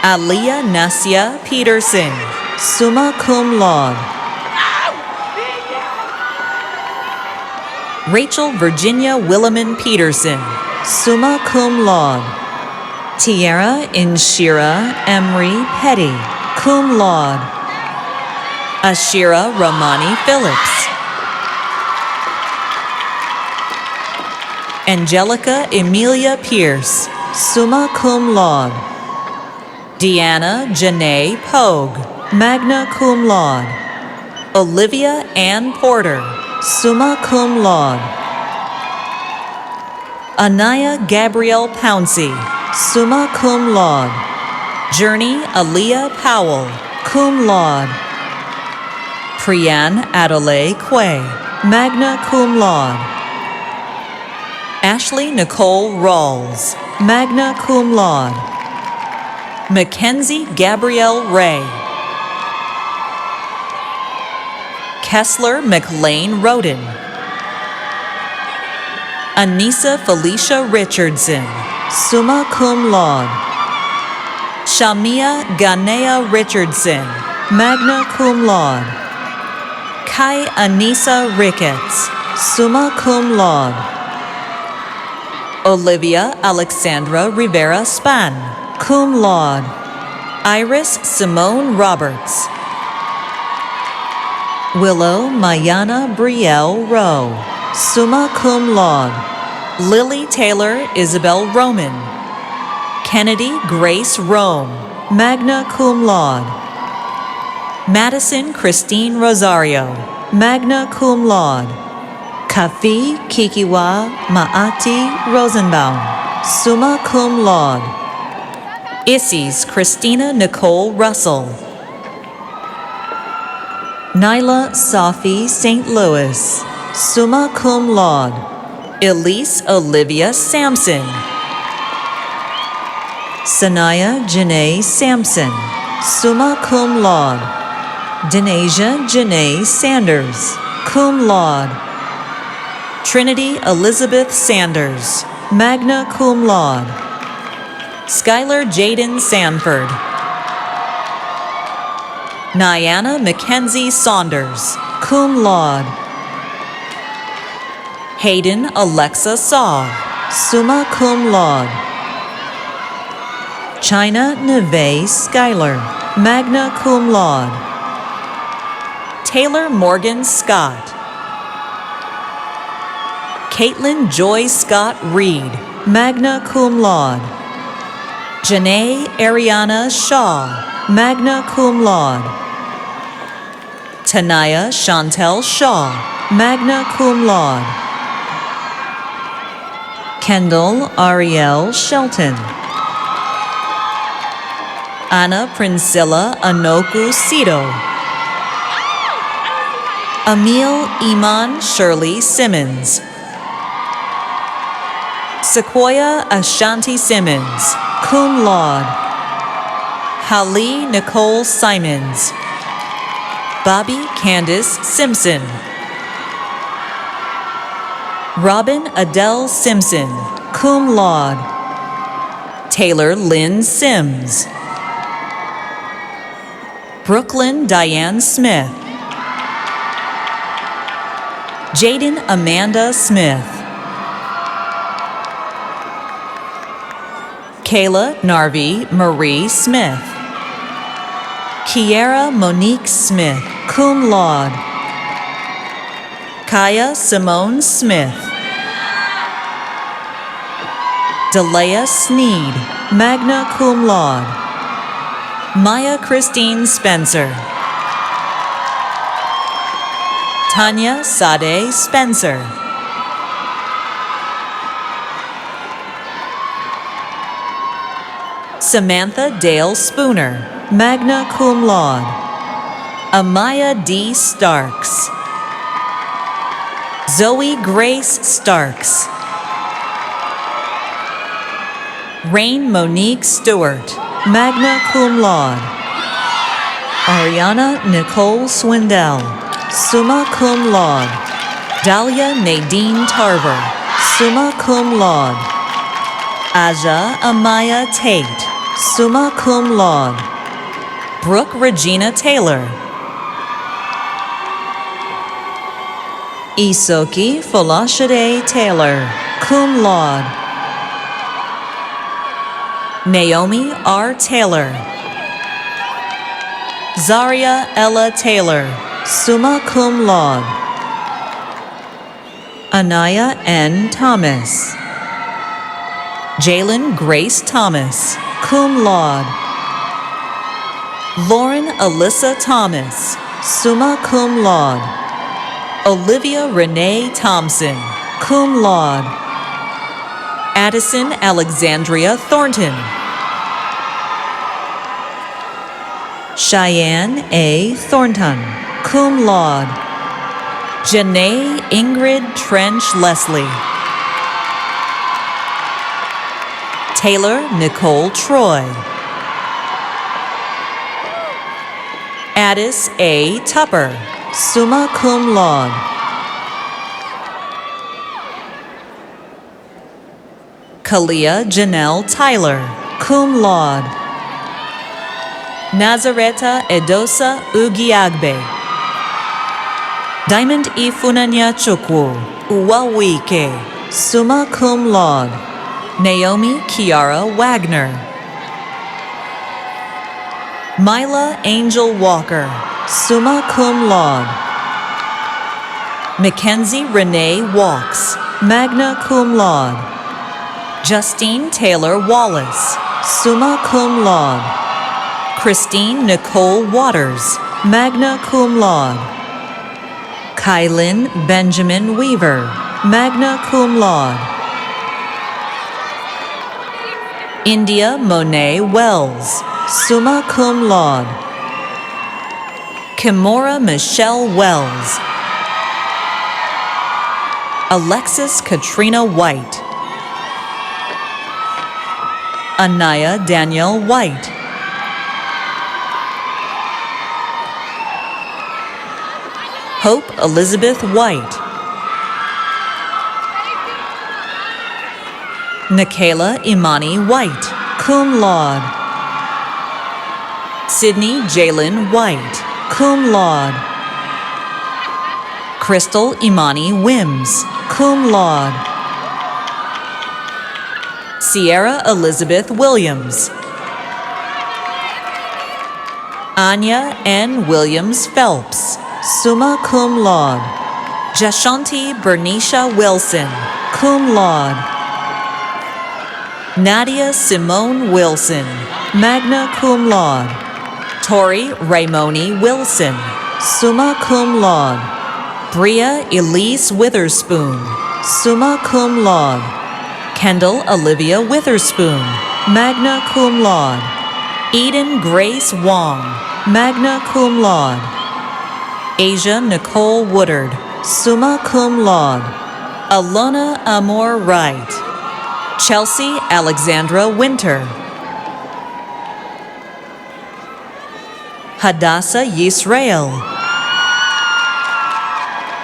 Aliyah Nasia Peterson, summa cum laude. Rachel Virginia Williman Peterson, summa cum laude. Tiara Inshira Emery Petty, cum laude. Ashira Ramani Phillips. Angelica Emilia Pierce, summa cum laude. Deanna Janae Pogue, magna cum laude. Olivia Ann Porter, summa cum laude. Anaya Gabrielle Pouncey, summa cum laude. Journey Aaliyah Powell, cum laude. Priyan Adelaide Quay, magna cum laude. Ashley Nicole Rawls, magna cum laude. Mackenzie Gabrielle Ray. Kessler McLean Roden. Anissa Felicia Richardson, summa cum laude. Shamia Ganea Richardson, magna cum laude. Kai Anissa Ricketts, summa cum laude. Olivia Alexandra Rivera Span, cum laude. Iris Simone Roberts. Willow Mayana Brielle Rowe, summa cum laude. Lily Taylor Isabel Roman. Kennedy Grace Rome, magna cum laude. Madison Christine Rosario, magna cum laude. Kafi Kikiwa Maati Rosenbaum, summa cum laude. Isis Christina Nicole Russell. Nyla Safi St. Louis, summa cum laude. Elise Olivia Sampson. Sanaya Janae Sampson, summa cum laude. Denasia Janae Sanders, cum laude. Trinity Elizabeth Sanders, magna cum laude. Skylar Jaden Sanford. Nyana Mackenzie Saunders, cum laude. Hayden Alexa Saw, summa cum laude. China Neve Schuyler, magna cum laude. Taylor Morgan Scott. Caitlin Joy Scott Reed, magna cum laude. Janae Ariana Shaw, magna cum laude. Tanaya Chantel Shaw, magna cum laude. Kendall Ariel Shelton. Anna Priscilla Anoku Sito. Emil Iman Shirley Simmons. Sequoia Ashanti Simmons, cum laude. Hallie Nicole Simons. Bobby Candace Simpson. Robin Adele Simpson, cum laude. Taylor Lynn Sims. Brooklyn Diane Smith. Jaden Amanda Smith. Kayla Narvi Marie Smith. Kiera Monique Smith, cum laude. Kaya Symone Smith. Delea Sneed, magna cum laude. Maya Christine Spencer. Tanya Sade Spencer. Samantha Dale Spooner, magna cum laude. Amaya D. Starks. Zoe Grace Starks. Rain Monique Stewart, magna cum laude. Ariana Nicole Swindell, summa cum laude. Dahlia Nadine Tarver, summa cum laude. Aja Amaya Tate, summa cum laude. Brooke Regina Taylor. Isoki Folashade Taylor, cum laude. Naomi R. Taylor. Zaria Ella Taylor, summa cum laude. Anaya N. Thomas. Jalen Grace Thomas, cum laude. Lauren Alyssa Thomas, summa cum laude. Olivia Renee Thompson, cum laude. Addison Alexandria Thornton. Cheyenne A. Thornton, cum laude. Janae Ingrid Trench Leslie. Taylor Nicole Troy. Addis A. Tupper, summa cum laude. Kalia Janelle Tyler, cum laude. Nazareta Edosa Ugiagbe. Diamond Ifunanya Chukwu, Uwawike, summa cum laude. Naomi Kiara Wagner. Mila Angel Walker, summa cum laude. Mackenzie Renee Walks, magna cum laude. Justine Taylor Wallace, summa cum laude. Christine Nicole Waters, magna cum laude. Kylin Benjamin Weaver, magna cum laude. India Monet Wells, summa cum laude. Kimora Michelle Wells. Alexis Katrina White. Anaya Danielle White. Hope Elizabeth White. Nikayla Imani White, cum laude. Sydney Jalen White, cum laude. Crystal Imani Wims, cum laude. Sierra Elizabeth Williams. Anya N. Williams Phelps, summa cum laude. Jashanti Bernicia Wilson, cum laude. Nadia Simone Wilson, magna cum laude. Tori Raimoni Wilson, summa cum laude. Bria Elise Witherspoon, summa cum laude. Kendall Olivia Witherspoon, magna cum laude. Eden Grace Wong, magna cum laude. Asia Nicole Woodard, summa cum laude. Alona Amor Wright. Chelsea Alexandra Winter. Hadassah Yisrael.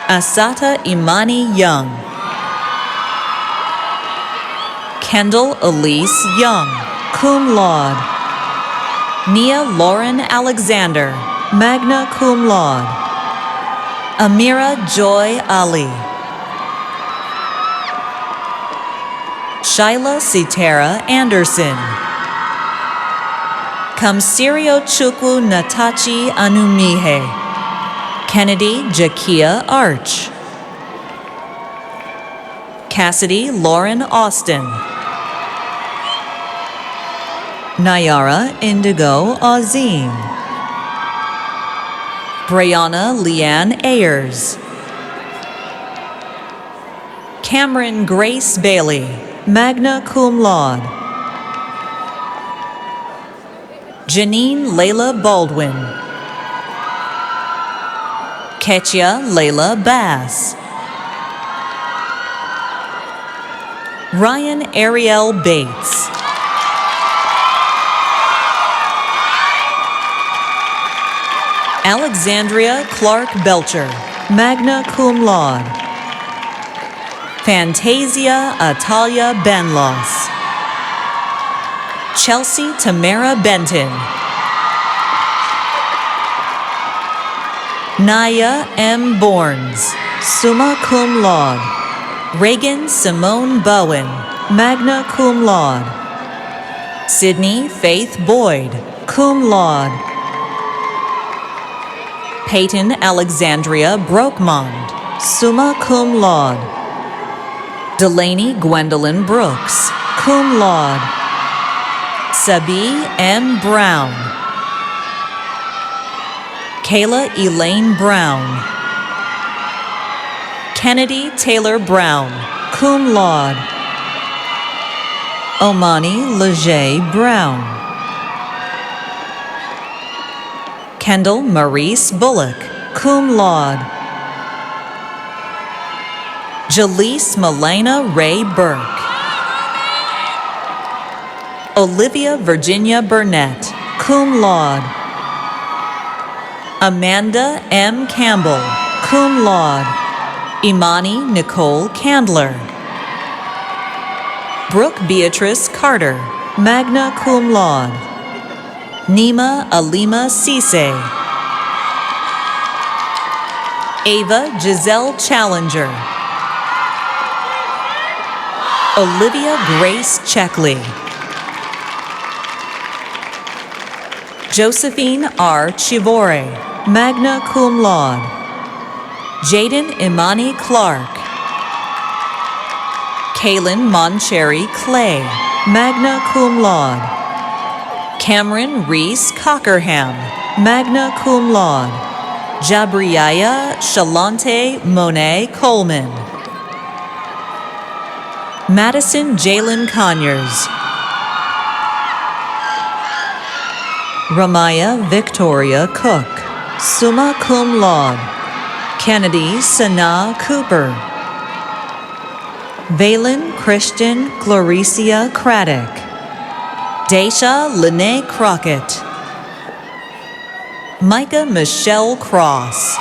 Asata Imani Young. Kendall Elise Young, cum laude. Nia Lauren Alexander, magna cum laude. Amira Joy Ali. Shaila Sitara Anderson. Kamsirio Chukwu Natachi Anumihe. Kennedy Jakia Arch. Cassidy Lauren Austin. Nayara Indigo Azim. Brianna Leanne Ayers. Cameron Grace Bailey, magna cum laude. Janine Layla Baldwin. Ketia Layla Bass. Ryan Ariel Bates. Alexandria Clark Belcher, magna cum laude. Fantasia Atalia Benlos. Chelsea Tamara Benton. Naya M. Borns, summa cum laude. Reagan Simone Bowen, magna cum laude. Sydney Faith Boyd, cum laude. Peyton Alexandria Brokemond, summa cum laude. Delaney Gwendolyn Brooks, cum laude. Sabi M. Brown. Kayla Elaine Brown. Kennedy Taylor Brown, cum laude. Omani Leger Brown. Kendall Maurice Bullock, cum laude. Jaleese Milena Ray Burke. Olivia Virginia Burnett, cum laude. Amanda M. Campbell, cum laude. Imani Nicole Candler. Brooke Beatrice Carter, magna cum laude. Nima Alima Cisse. Ava Giselle Challenger. Olivia Grace Checkley. Josephine R. Chivore, magna cum laude. Jaden Imani Clark. Kaylin Moncherry Clay, magna cum laude. Cameron Reese Cockerham, magna cum laude. Jabriaya Shalante Monet Coleman. Madison Jalen Conyers. Ramaya Victoria Cook, summa cum laude. Kennedy Sana Cooper. Valen Christian Gloricia Craddock. Daisha Lene Crockett. Micah Michelle Cross.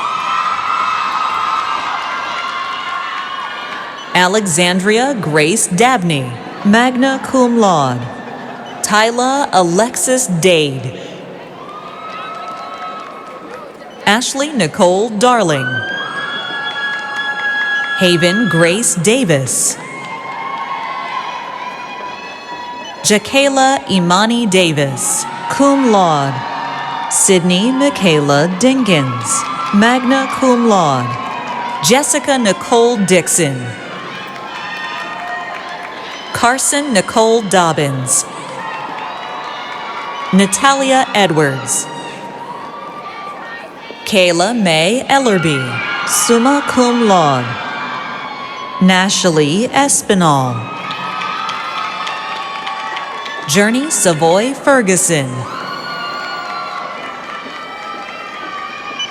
Alexandria Grace Dabney, magna cum laude. Tyla Alexis Dade. Ashley Nicole Darling. Haven Grace Davis. Jakayla Imani Davis, cum laude. Sydney Michaela Dinkins, magna cum laude. Jessica Nicole Dixon. Carson Nicole Dobbins. Natalia Edwards. Kayla May Ellerby, summa cum laude. Nashalee Espinal. Journey Savoy Ferguson.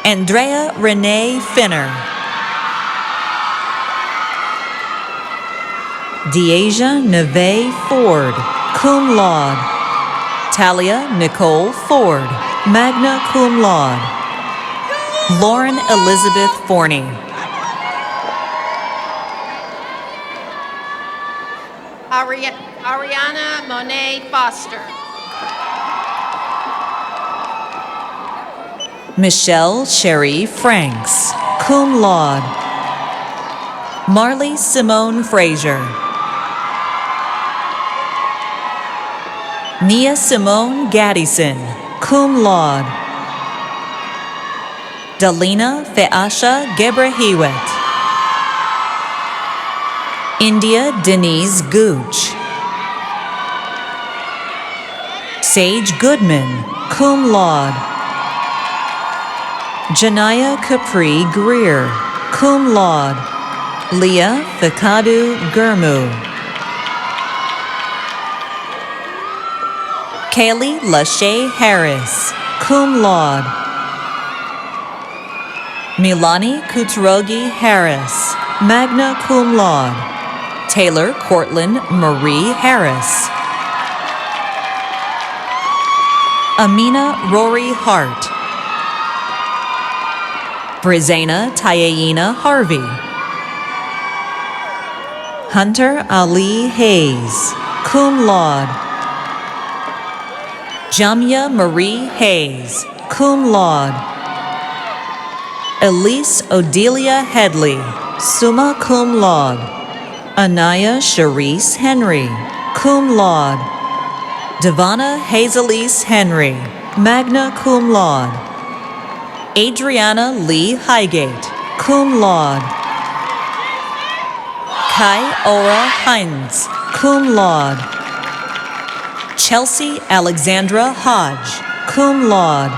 Andrea Renee Finner. Deasia Neve Ford, cum laude. Talia Nicole Ford, magna cum laude. Lauren Elizabeth Forney. Ariana Monet Foster. Michelle Sherry Franks, cum laude. Marley Simone Frazier. Nia Simone Gaddison, cum laude. Dalina Feasha Gebrahiwet. India Denise Gooch. Sage Goodman, cum laude. Janaya Capri Greer, cum laude. Leah Fikadu Gurmu. Kaylee Lachey Harris, cum laude. Milani Kutrogi Harris, magna cum laude. Taylor Cortland Marie Harris. Amina Rory Hart. Brizana Tayaina Harvey. Hunter Ali Hayes, cum laude. Jamia Marie Hayes, cum laude. Elise Odelia Headley, summa cum laude. Anaya Charisse Henry, cum laude. Devana Hazelise Henry, magna cum laude. Adriana Lee Highgate, cum laude. Kai Ora Hines, cum laude. Chelsea Alexandra Hodge, cum laude.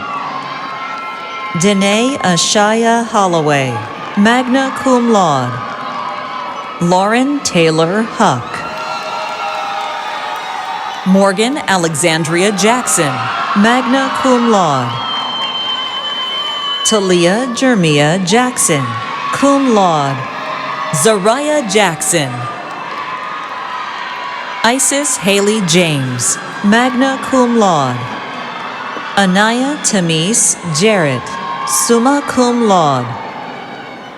Danae Ashaya Holloway, magna cum laude. Lauren Taylor Huck. Morgan Alexandria Jackson, magna cum laude. Talia Jermia Jackson, cum laude. Zariah Jackson. Isis Haley James, magna cum laude. Anaya Tamis Jarrett, summa cum laude.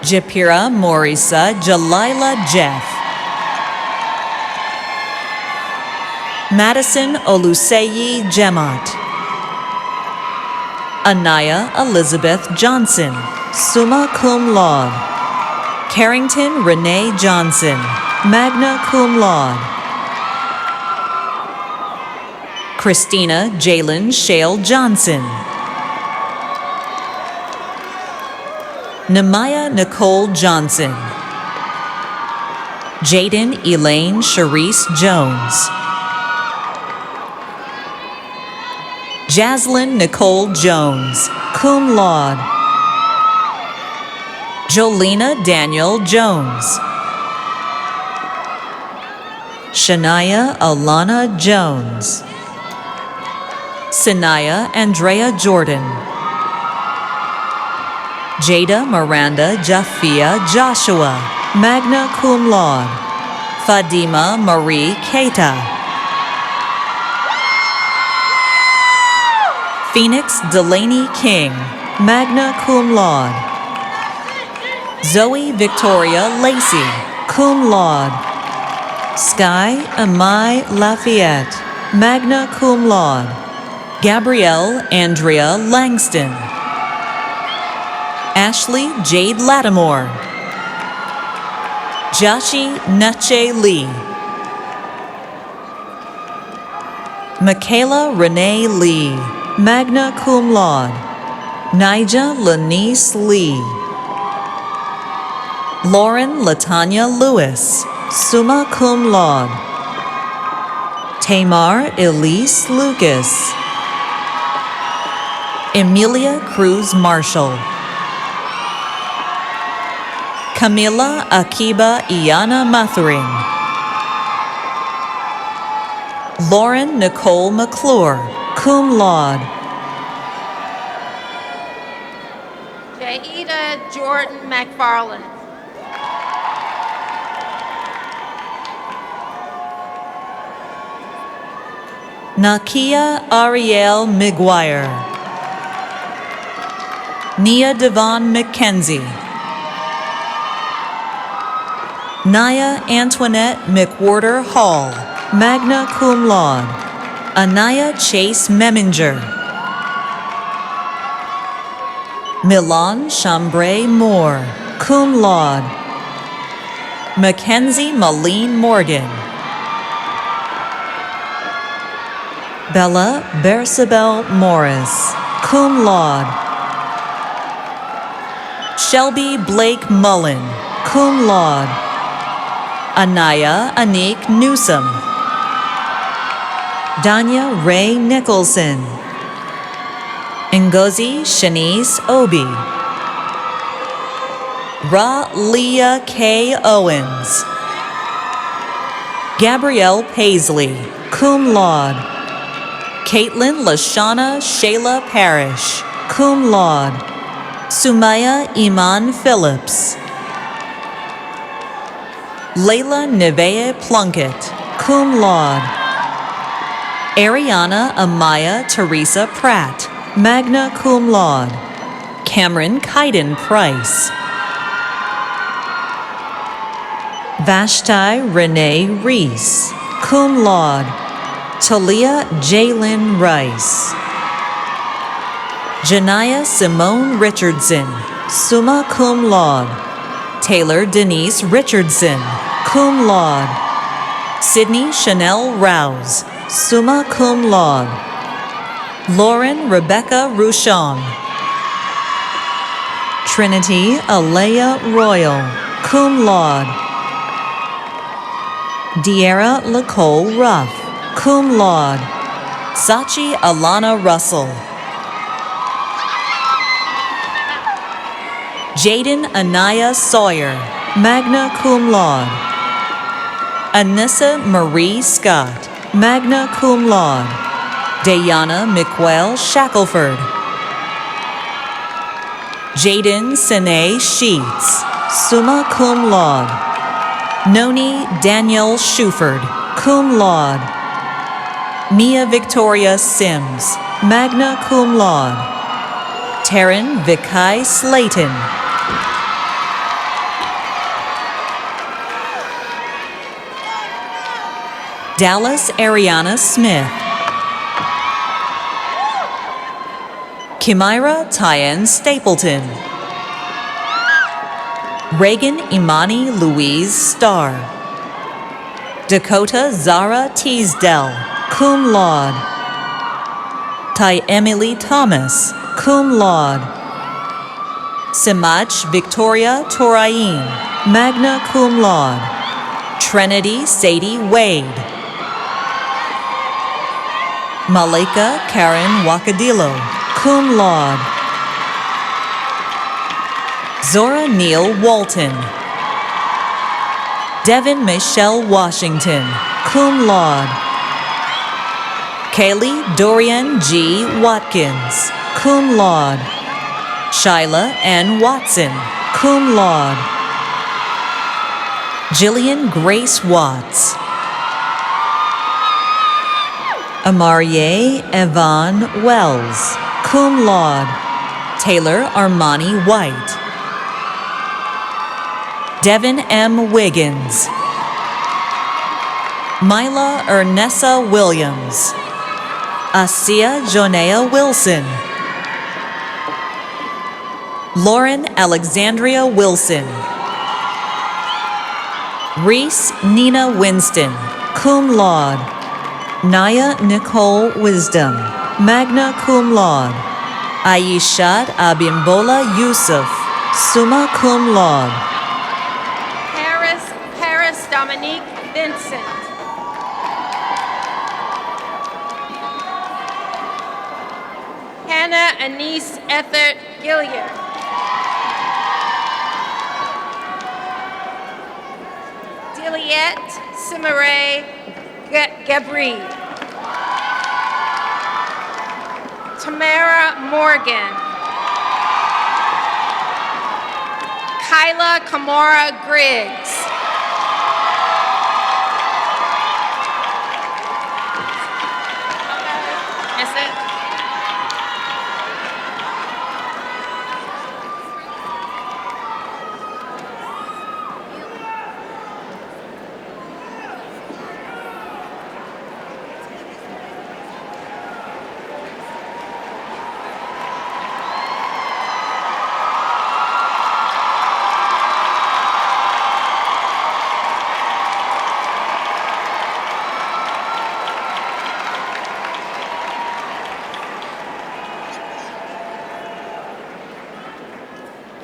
Japira Morisa Jalila Jeff. Madison Oluseyi Jemat. Anaya Elizabeth Johnson, summa cum laude. Carrington Renee Johnson, magna cum laude. Christina Jalen Shale Johnson. Nemaya Nicole Johnson. Jaden Elaine Charisse Jones. Jaslyn Nicole Jones, cum laude. Jolena Daniel Jones. Shania Alana Jones. Sanaya Andrea Jordan. Jada Miranda Jafia Joshua, magna cum laude. Fadima Marie Keita. Phoenix Delaney King, magna cum laude. Zoe Victoria Lacey, cum laude. Sky Amai Lafayette, magna cum laude. Gabrielle Andrea Langston. Ashley Jade Lattimore. Joshi Nache Lee. Michaela Renee Lee, magna cum laude. Nija Lanice Lee. Lauren Latanya Lewis, summa cum laude. Tamar Elise Lucas. Emilia Cruz Marshall. Camila Akiba Iana Mathuring. Lauren Nicole McClure, cum laude. Jaida Jordan McFarland. Nakia Ariel Miguire. Nia Devon McKenzie. Naya Antoinette McWhorter Hall, magna cum laude. Anaya Chase Meminger. Milan Chambray Moore, cum laude. Mackenzie Malene Morgan. Bella Bersabel Morris, cum laude. Shelby Blake Mullen, cum laude. Anaya Anik Newsom. Danya Ray Nicholson. Ngozi Shanice Obi. Ra Leah K. Owens. Gabrielle Paisley, cum laude. Caitlin Lashana Shayla Parrish, cum laude. Sumaya Iman Phillips. Layla Nevea Plunkett, cum laude. Ariana Amaya Teresa Pratt, magna cum laude. Cameron Kaiden Price. Vashti Renee Reese, cum laude. Talia Jalen Rice. Janaya Simone Richardson, summa cum laude. Taylor Denise Richardson, cum laude. Sydney Chanel Rouse, summa cum laude. Lauren Rebecca Ruchon. Trinity Alea Royal, cum laude. De'Ara Nicole Ruff, cum laude. Sachi Alana Russell. Jaden Anaya Sawyer, magna cum laude. Anissa Marie Scott, magna cum laude. Dayana McQuell Shackelford. Jaden Sine Sheets, summa cum laude. Noni Danielle Shuford, cum laude. Mia Victoria Sims, magna cum laude. Taryn Vikai Slayton. Dallas Ariana Smith. Kimira Tyen Stapleton. Reagan Imani Louise Starr. Dakota Zara Teasdell, cum laude. Ty Emily Thomas, cum laude. Simach Victoria Torain, magna cum laude. Trinity Sadie Wade. Malika Karen Wakadilo, cum laude. Zora Neal Walton. Devin Michelle Washington, cum laude. Kaylee Dorian G. Watkins, cum laude. Shyla N. Watson, cum laude. Jillian Grace Watts. Amarie Evan Wells, cum laude. Taylor Armani White. Devin M. Wiggins. Myla Ernessa Williams. Asia Jonea Wilson. Lauren Alexandria Wilson. Reese Nina Winston, cum laude. Naya Nicole Wisdom, magna cum laude. Aishat Abimbola Yusuf, summa cum laude. Paris Dominique Vincent. Hannah Anise Ethert Gilliard. Diliette Simare Gabri. Tamara Morgan. Kyla Kamora Griggs. That's it.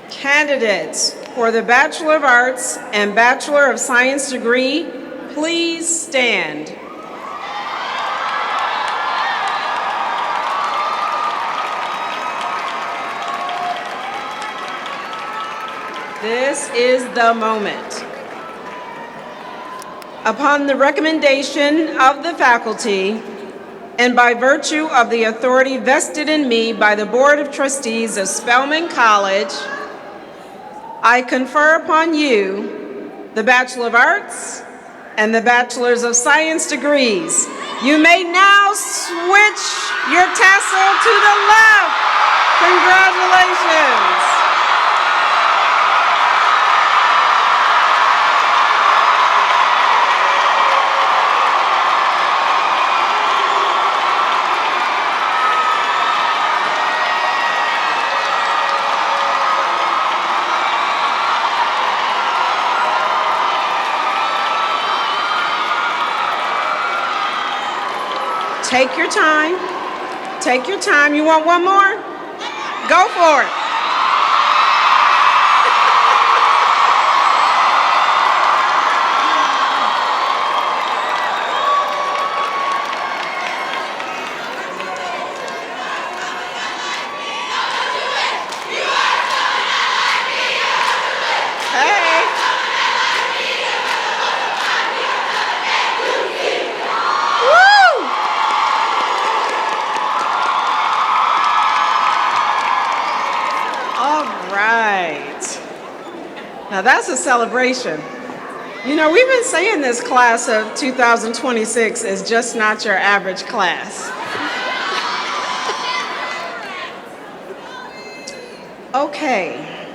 Candidates for the Bachelor of Arts and Bachelor of Science degree, please stand. This is the moment. Upon the recommendation of the faculty, and by virtue of the authority vested in me by the Board of Trustees of Spelman College, I confer upon you the Bachelor of Arts and the Bachelors of Science degrees. You may now switch your tassel to the left. Congratulations. Take your time. Take your time. You want one more? Go for it. Now that's a celebration. You know, we've been saying this class of 2026 is just not your average class. Okay.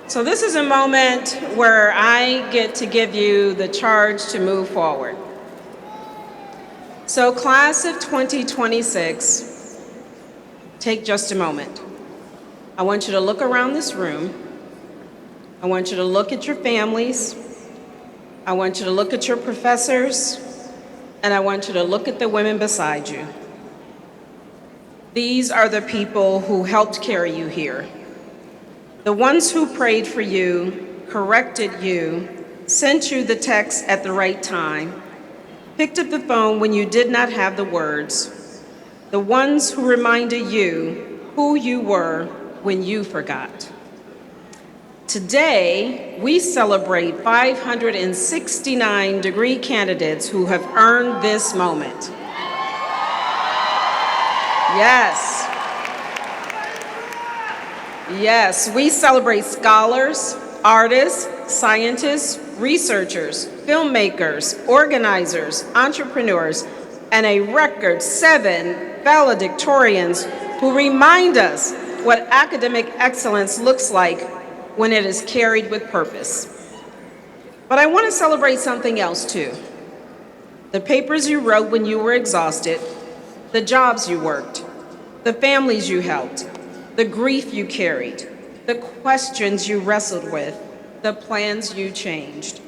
So this is a moment where I get to give you the charge to move forward. So class of 2026, take just a moment. I want you to look around this room. I want you to look at your families. I want you to look at your professors. And I want you to look at the women beside you. These are the people who helped carry you here. The ones who prayed for you, corrected you, sent you the text at the right time, picked up the phone when you did not have the words. The ones who reminded you who you were when you forgot. Today, we celebrate 569 degree candidates who have earned this moment. Yes. Yes, we celebrate scholars, artists, scientists, researchers, filmmakers, organizers, entrepreneurs, and a record 7 valedictorians who remind us what academic excellence looks like when it is carried with purpose. But I want to celebrate something else too. The papers you wrote when you were exhausted, the jobs you worked, the families you helped, the grief you carried, the questions you wrestled with, the plans you changed,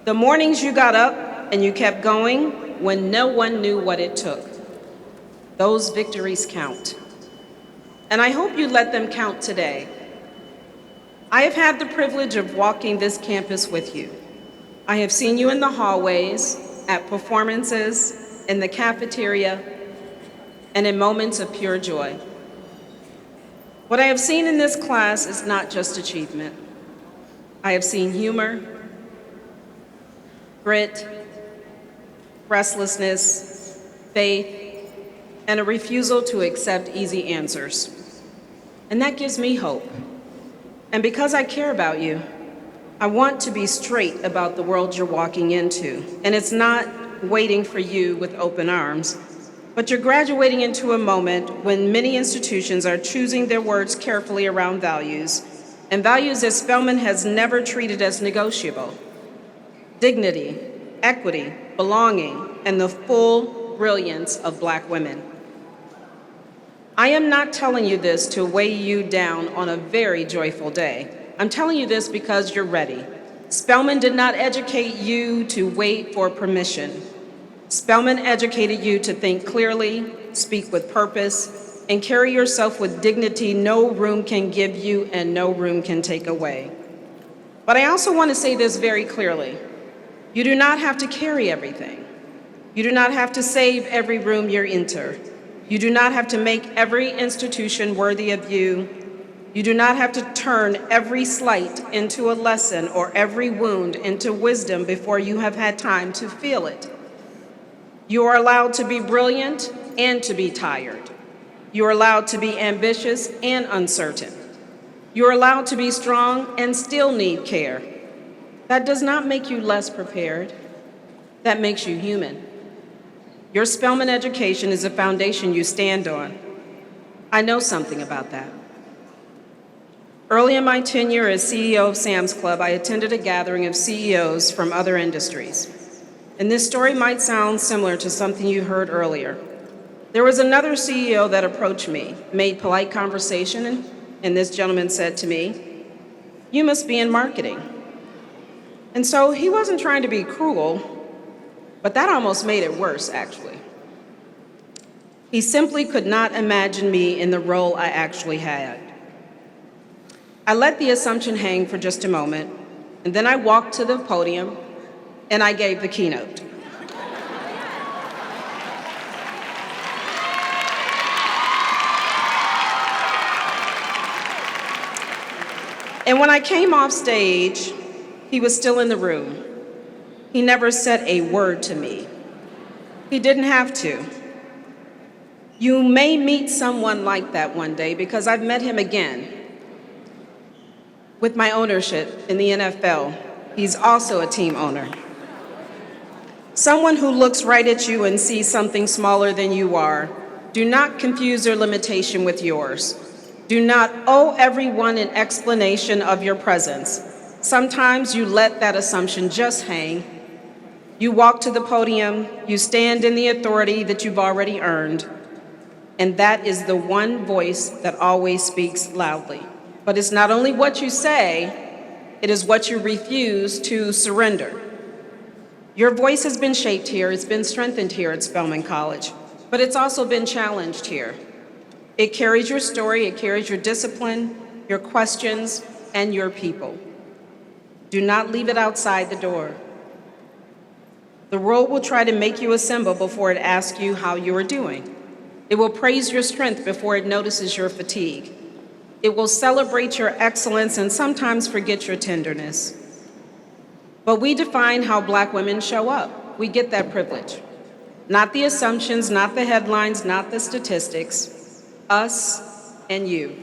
the mornings you got up and you kept going when no one knew what it took. Those victories count. And I hope you let them count today. I have had the privilege of walking this campus with you. I have seen you in the hallways, at performances, in the cafeteria, and in moments of pure joy. What I have seen in this class is not just achievement. I have seen humor, grit, restlessness, faith, and a refusal to accept easy answers. And that gives me hope. And because I care about you, I want to be straight about the world you're walking into. And it's not waiting for you with open arms, but you're graduating into a moment when many institutions are choosing their words carefully around values, and values that Spelman has never treated as negotiable. Dignity, equity, belonging, and the full brilliance of Black women. I am not telling you this to weigh you down on a very joyful day. I'm telling you this because you're ready. Spelman did not educate you to wait for permission. Spelman educated you to think clearly, speak with purpose, and carry yourself with dignity no room can give you and no room can take away. But I also want to say this very clearly. You do not have to carry everything. You do not have to save every room you enter. You do not have to make every institution worthy of you. You do not have to turn every slight into a lesson or every wound into wisdom before you have had time to feel it. You are allowed to be brilliant and to be tired. You are allowed to be ambitious and uncertain. You are allowed to be strong and still need care. That does not make you less prepared. That makes you human. Your Spelman education is a foundation you stand on. I know something about that. Early in my tenure as CEO of Sam's Club, I attended a gathering of CEOs from other industries. And this story might sound similar to something you heard earlier. There was another CEO that approached me, made polite conversation, and this gentleman said to me, "You must be in marketing." And so he wasn't trying to be cruel, but that almost made it worse, actually. He simply could not imagine me in the role I actually had. I let the assumption hang for just a moment, and then I walked to the podium and I gave the keynote. And when I came off stage, he was still in the room. He never said a word to me. He didn't have to. You may meet someone like that one day because I've met him again. With my ownership in the NFL, he's also a team owner. Someone who looks right at you and sees something smaller than you are. Do not confuse their limitation with yours. Do not owe everyone an explanation of your presence. Sometimes you let that assumption just hang. You walk to the podium, you stand in the authority that you've already earned, and that is the one voice that always speaks loudly. But it's not only what you say, it is what you refuse to surrender. Your voice has been shaped here, it's been strengthened here at Spelman College, but it's also been challenged here. It carries your story, it carries your discipline, your questions, and your people. Do not leave it outside the door. The world will try to make you a symbol before it asks you how you are doing. It will praise your strength before it notices your fatigue. It will celebrate your excellence and sometimes forget your tenderness. But we define how Black women show up. We get that privilege. Not the assumptions, not the headlines, not the statistics. Us and you.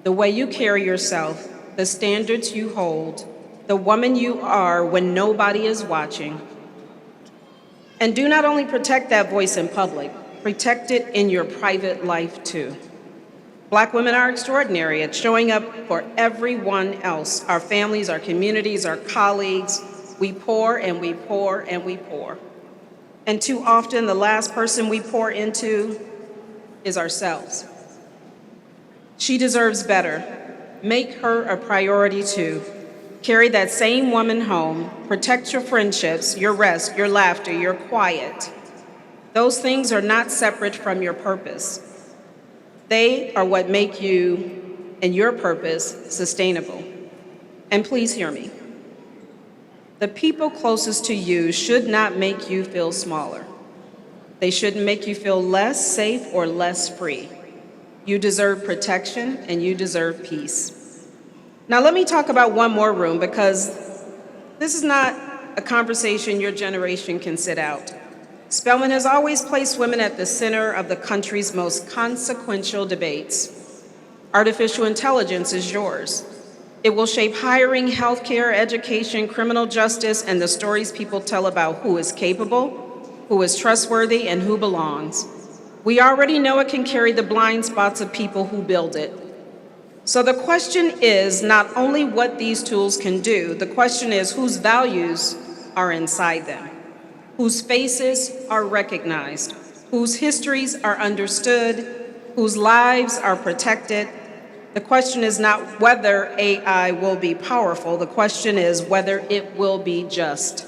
The way you carry yourself, the standards you hold, the woman you are when nobody is watching. And do not only protect that voice in public, protect it in your private life too. Black women are extraordinary at showing up for everyone else, our families, our communities, our colleagues. We pour and we pour and we pour. And too often the last person we pour into is ourselves. She deserves better. Make her a priority too. Carry that same woman home. Protect your friendships, your rest, your laughter, your quiet. Those things are not separate from your purpose. They are what make you and your purpose sustainable. And please hear me. The people closest to you should not make you feel smaller. They shouldn't make you feel less safe or less free. You deserve protection and you deserve peace. Now let me talk about one more room because this is not a conversation your generation can sit out. Spelman has always placed women at the center of the country's most consequential debates. Artificial intelligence is yours. It will shape hiring, healthcare, education, criminal justice, and the stories people tell about who is capable, who is trustworthy, and who belongs. We already know it can carry the blind spots of people who build it. So the question is not only what these tools can do, the question is whose values are inside them, whose faces are recognized, whose histories are understood, whose lives are protected. The question is not whether AI will be powerful, the question is whether it will be just.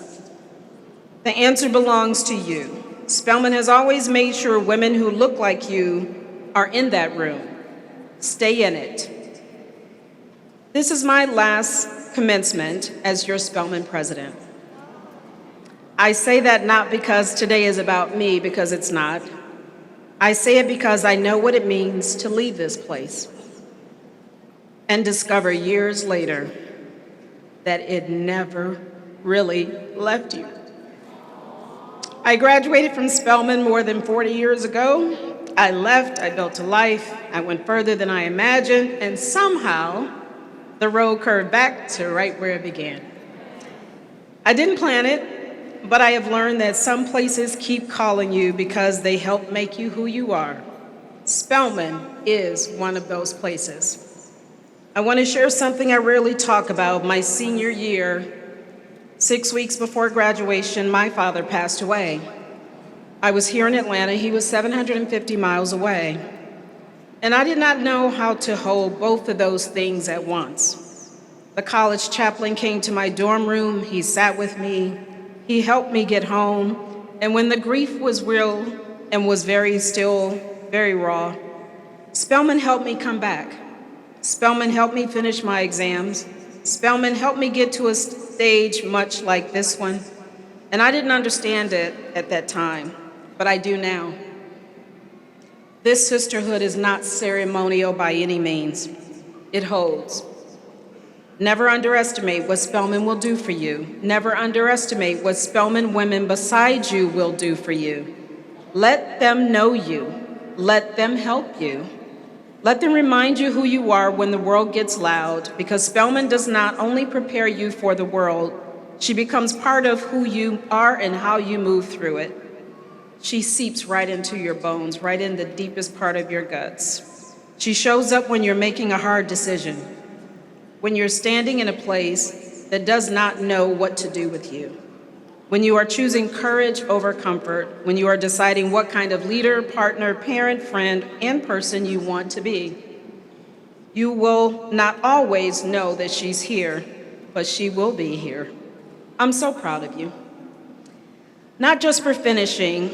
The answer belongs to you. Spelman has always made sure women who look like you are in that room. Stay in it. This is my last commencement as your Spelman president. I say that not because today is about me, because it's not. I say it because I know what it means to leave this place and discover years later that it never really left you. I graduated from Spelman more than 40 years ago. I left, I built a life, I went further than I imagined, and somehow the road curved back to right where it began. I didn't plan it, but I have learned that some places keep calling you because they help make you who you are. Spelman is one of those places. I want to share something I rarely talk about. My senior year, 6 weeks before graduation, my father passed away. I was here in Atlanta. He was 750 miles away. And I did not know how to hold both of those things at once. The college chaplain came to my dorm room. He sat with me. He helped me get home. And when the grief was real and was still very raw, Spelman helped me come back. Spelman helped me finish my exams. Spelman helped me get to a stage much like this one. And I didn't understand it at that time, but I do now. This sisterhood is not ceremonial by any means. It holds. Never underestimate what Spelman will do for you. Never underestimate what Spelman women beside you will do for you. Let them know you. Let them help you. Let them remind you who you are when the world gets loud, because Spelman does not only prepare you for the world, she becomes part of who you are and how you move through it. She seeps right into your bones, right in the deepest part of your guts. She shows up when you're making a hard decision, when you're standing in a place that does not know what to do with you, when you are choosing courage over comfort, when you are deciding what kind of leader, partner, parent, friend, and person you want to be. You will not always know that she's here, but she will be here. I'm so proud of you. Not just for finishing,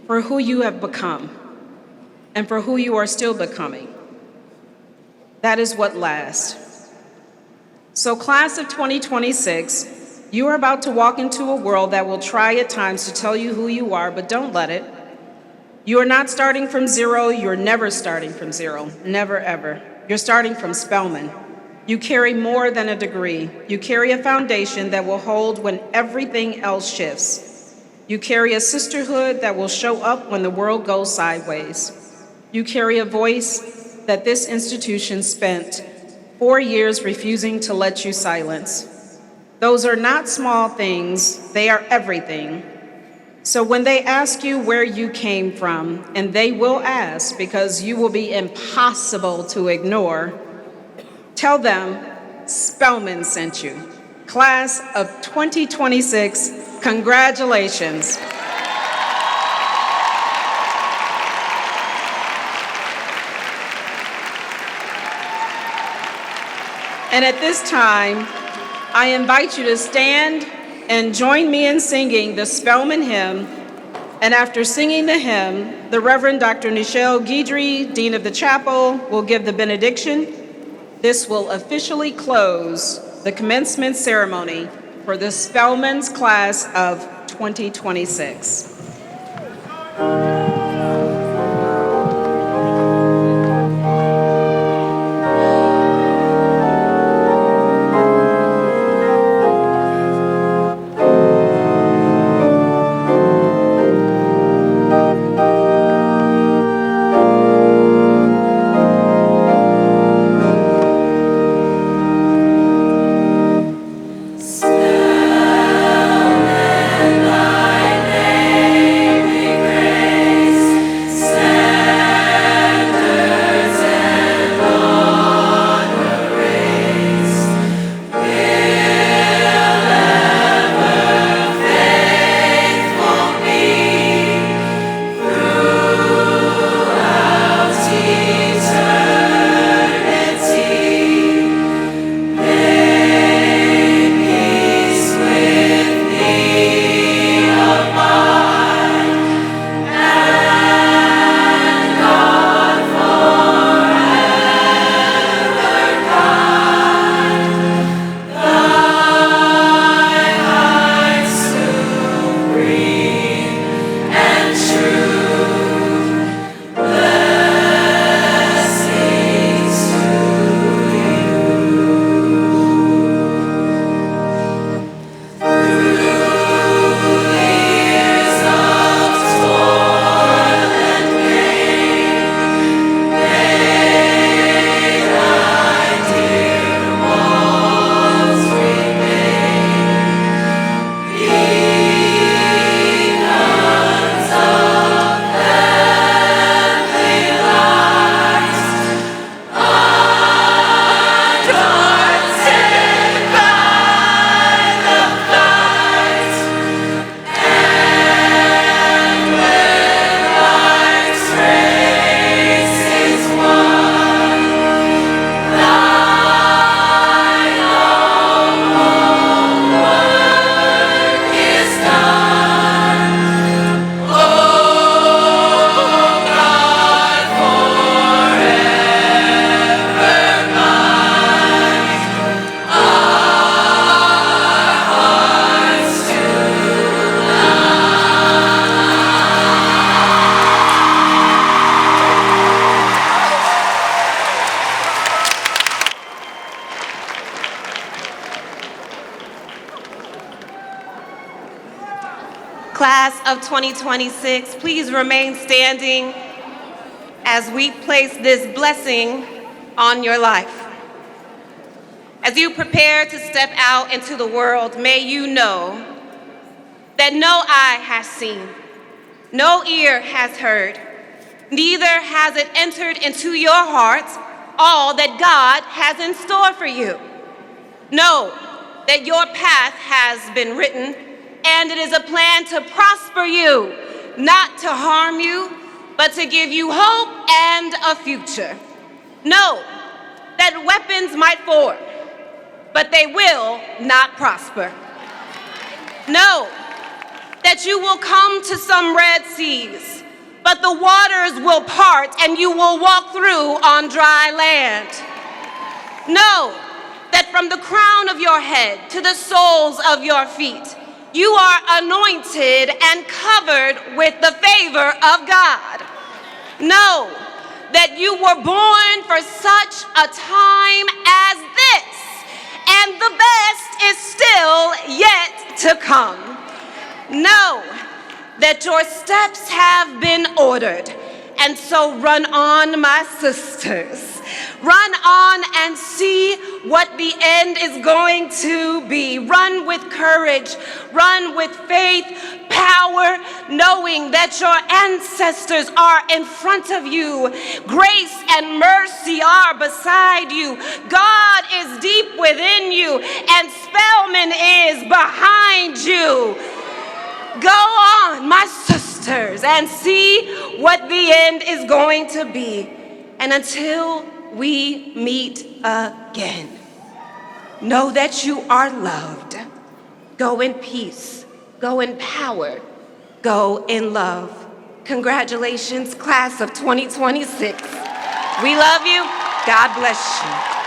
for who you have become, and for who you are still becoming. That is what lasts. So class of 2026, you are about to walk into a world that will try at times to tell you who you are, but don't let it. You are not starting from zero. You're never starting from zero. Never, ever. You're starting from Spelman. You carry more than a degree. You carry a foundation that will hold when everything else shifts. You carry a sisterhood that will show up when the world goes sideways. You carry a voice that this institution spent 4 years refusing to let you silence. Those are not small things, they are everything. So when they ask you where you came from, and they will ask because you will be impossible to ignore, tell them Spelman sent you. Class of 2026, congratulations. And at this time, I invite you to stand and join me in singing the Spelman hymn. And after singing the hymn, the Reverend Dr. Nichelle Guidry, Dean of the Chapel, will give the benediction. This will officially close the commencement ceremony for the Spelman's class of 2026. of 2026, please remain standing as we place this blessing on your life. As you prepare to step out into the world, may you know that no eye has seen, no ear has heard, neither has it entered into your heart all that God has in store for you. Know that your path has been written, and it is a plan to prosper you, not to harm you, but to give you hope and a future. Know that weapons might form, but they will not prosper. Know that you will come to some red seas, but the waters will part and you will walk through on dry land. Know that from the crown of your head to the soles of your feet, you are anointed and covered with the favor of God. Know that you were born for such a time as this, and the best is still yet to come. Know that your steps have been ordered, and so run on, my sisters. Run on and see what the end is going to be. Run with courage, run with faith, power, knowing that your ancestors are in front of you. Grace and mercy are beside you. God is deep within you, and Spelman is behind you. Go on, my sisters, and see what the end is going to be. And until we meet again, know that you are loved. Go in peace, go in power, go in love. Congratulations, class of 2026. We love you. God bless you.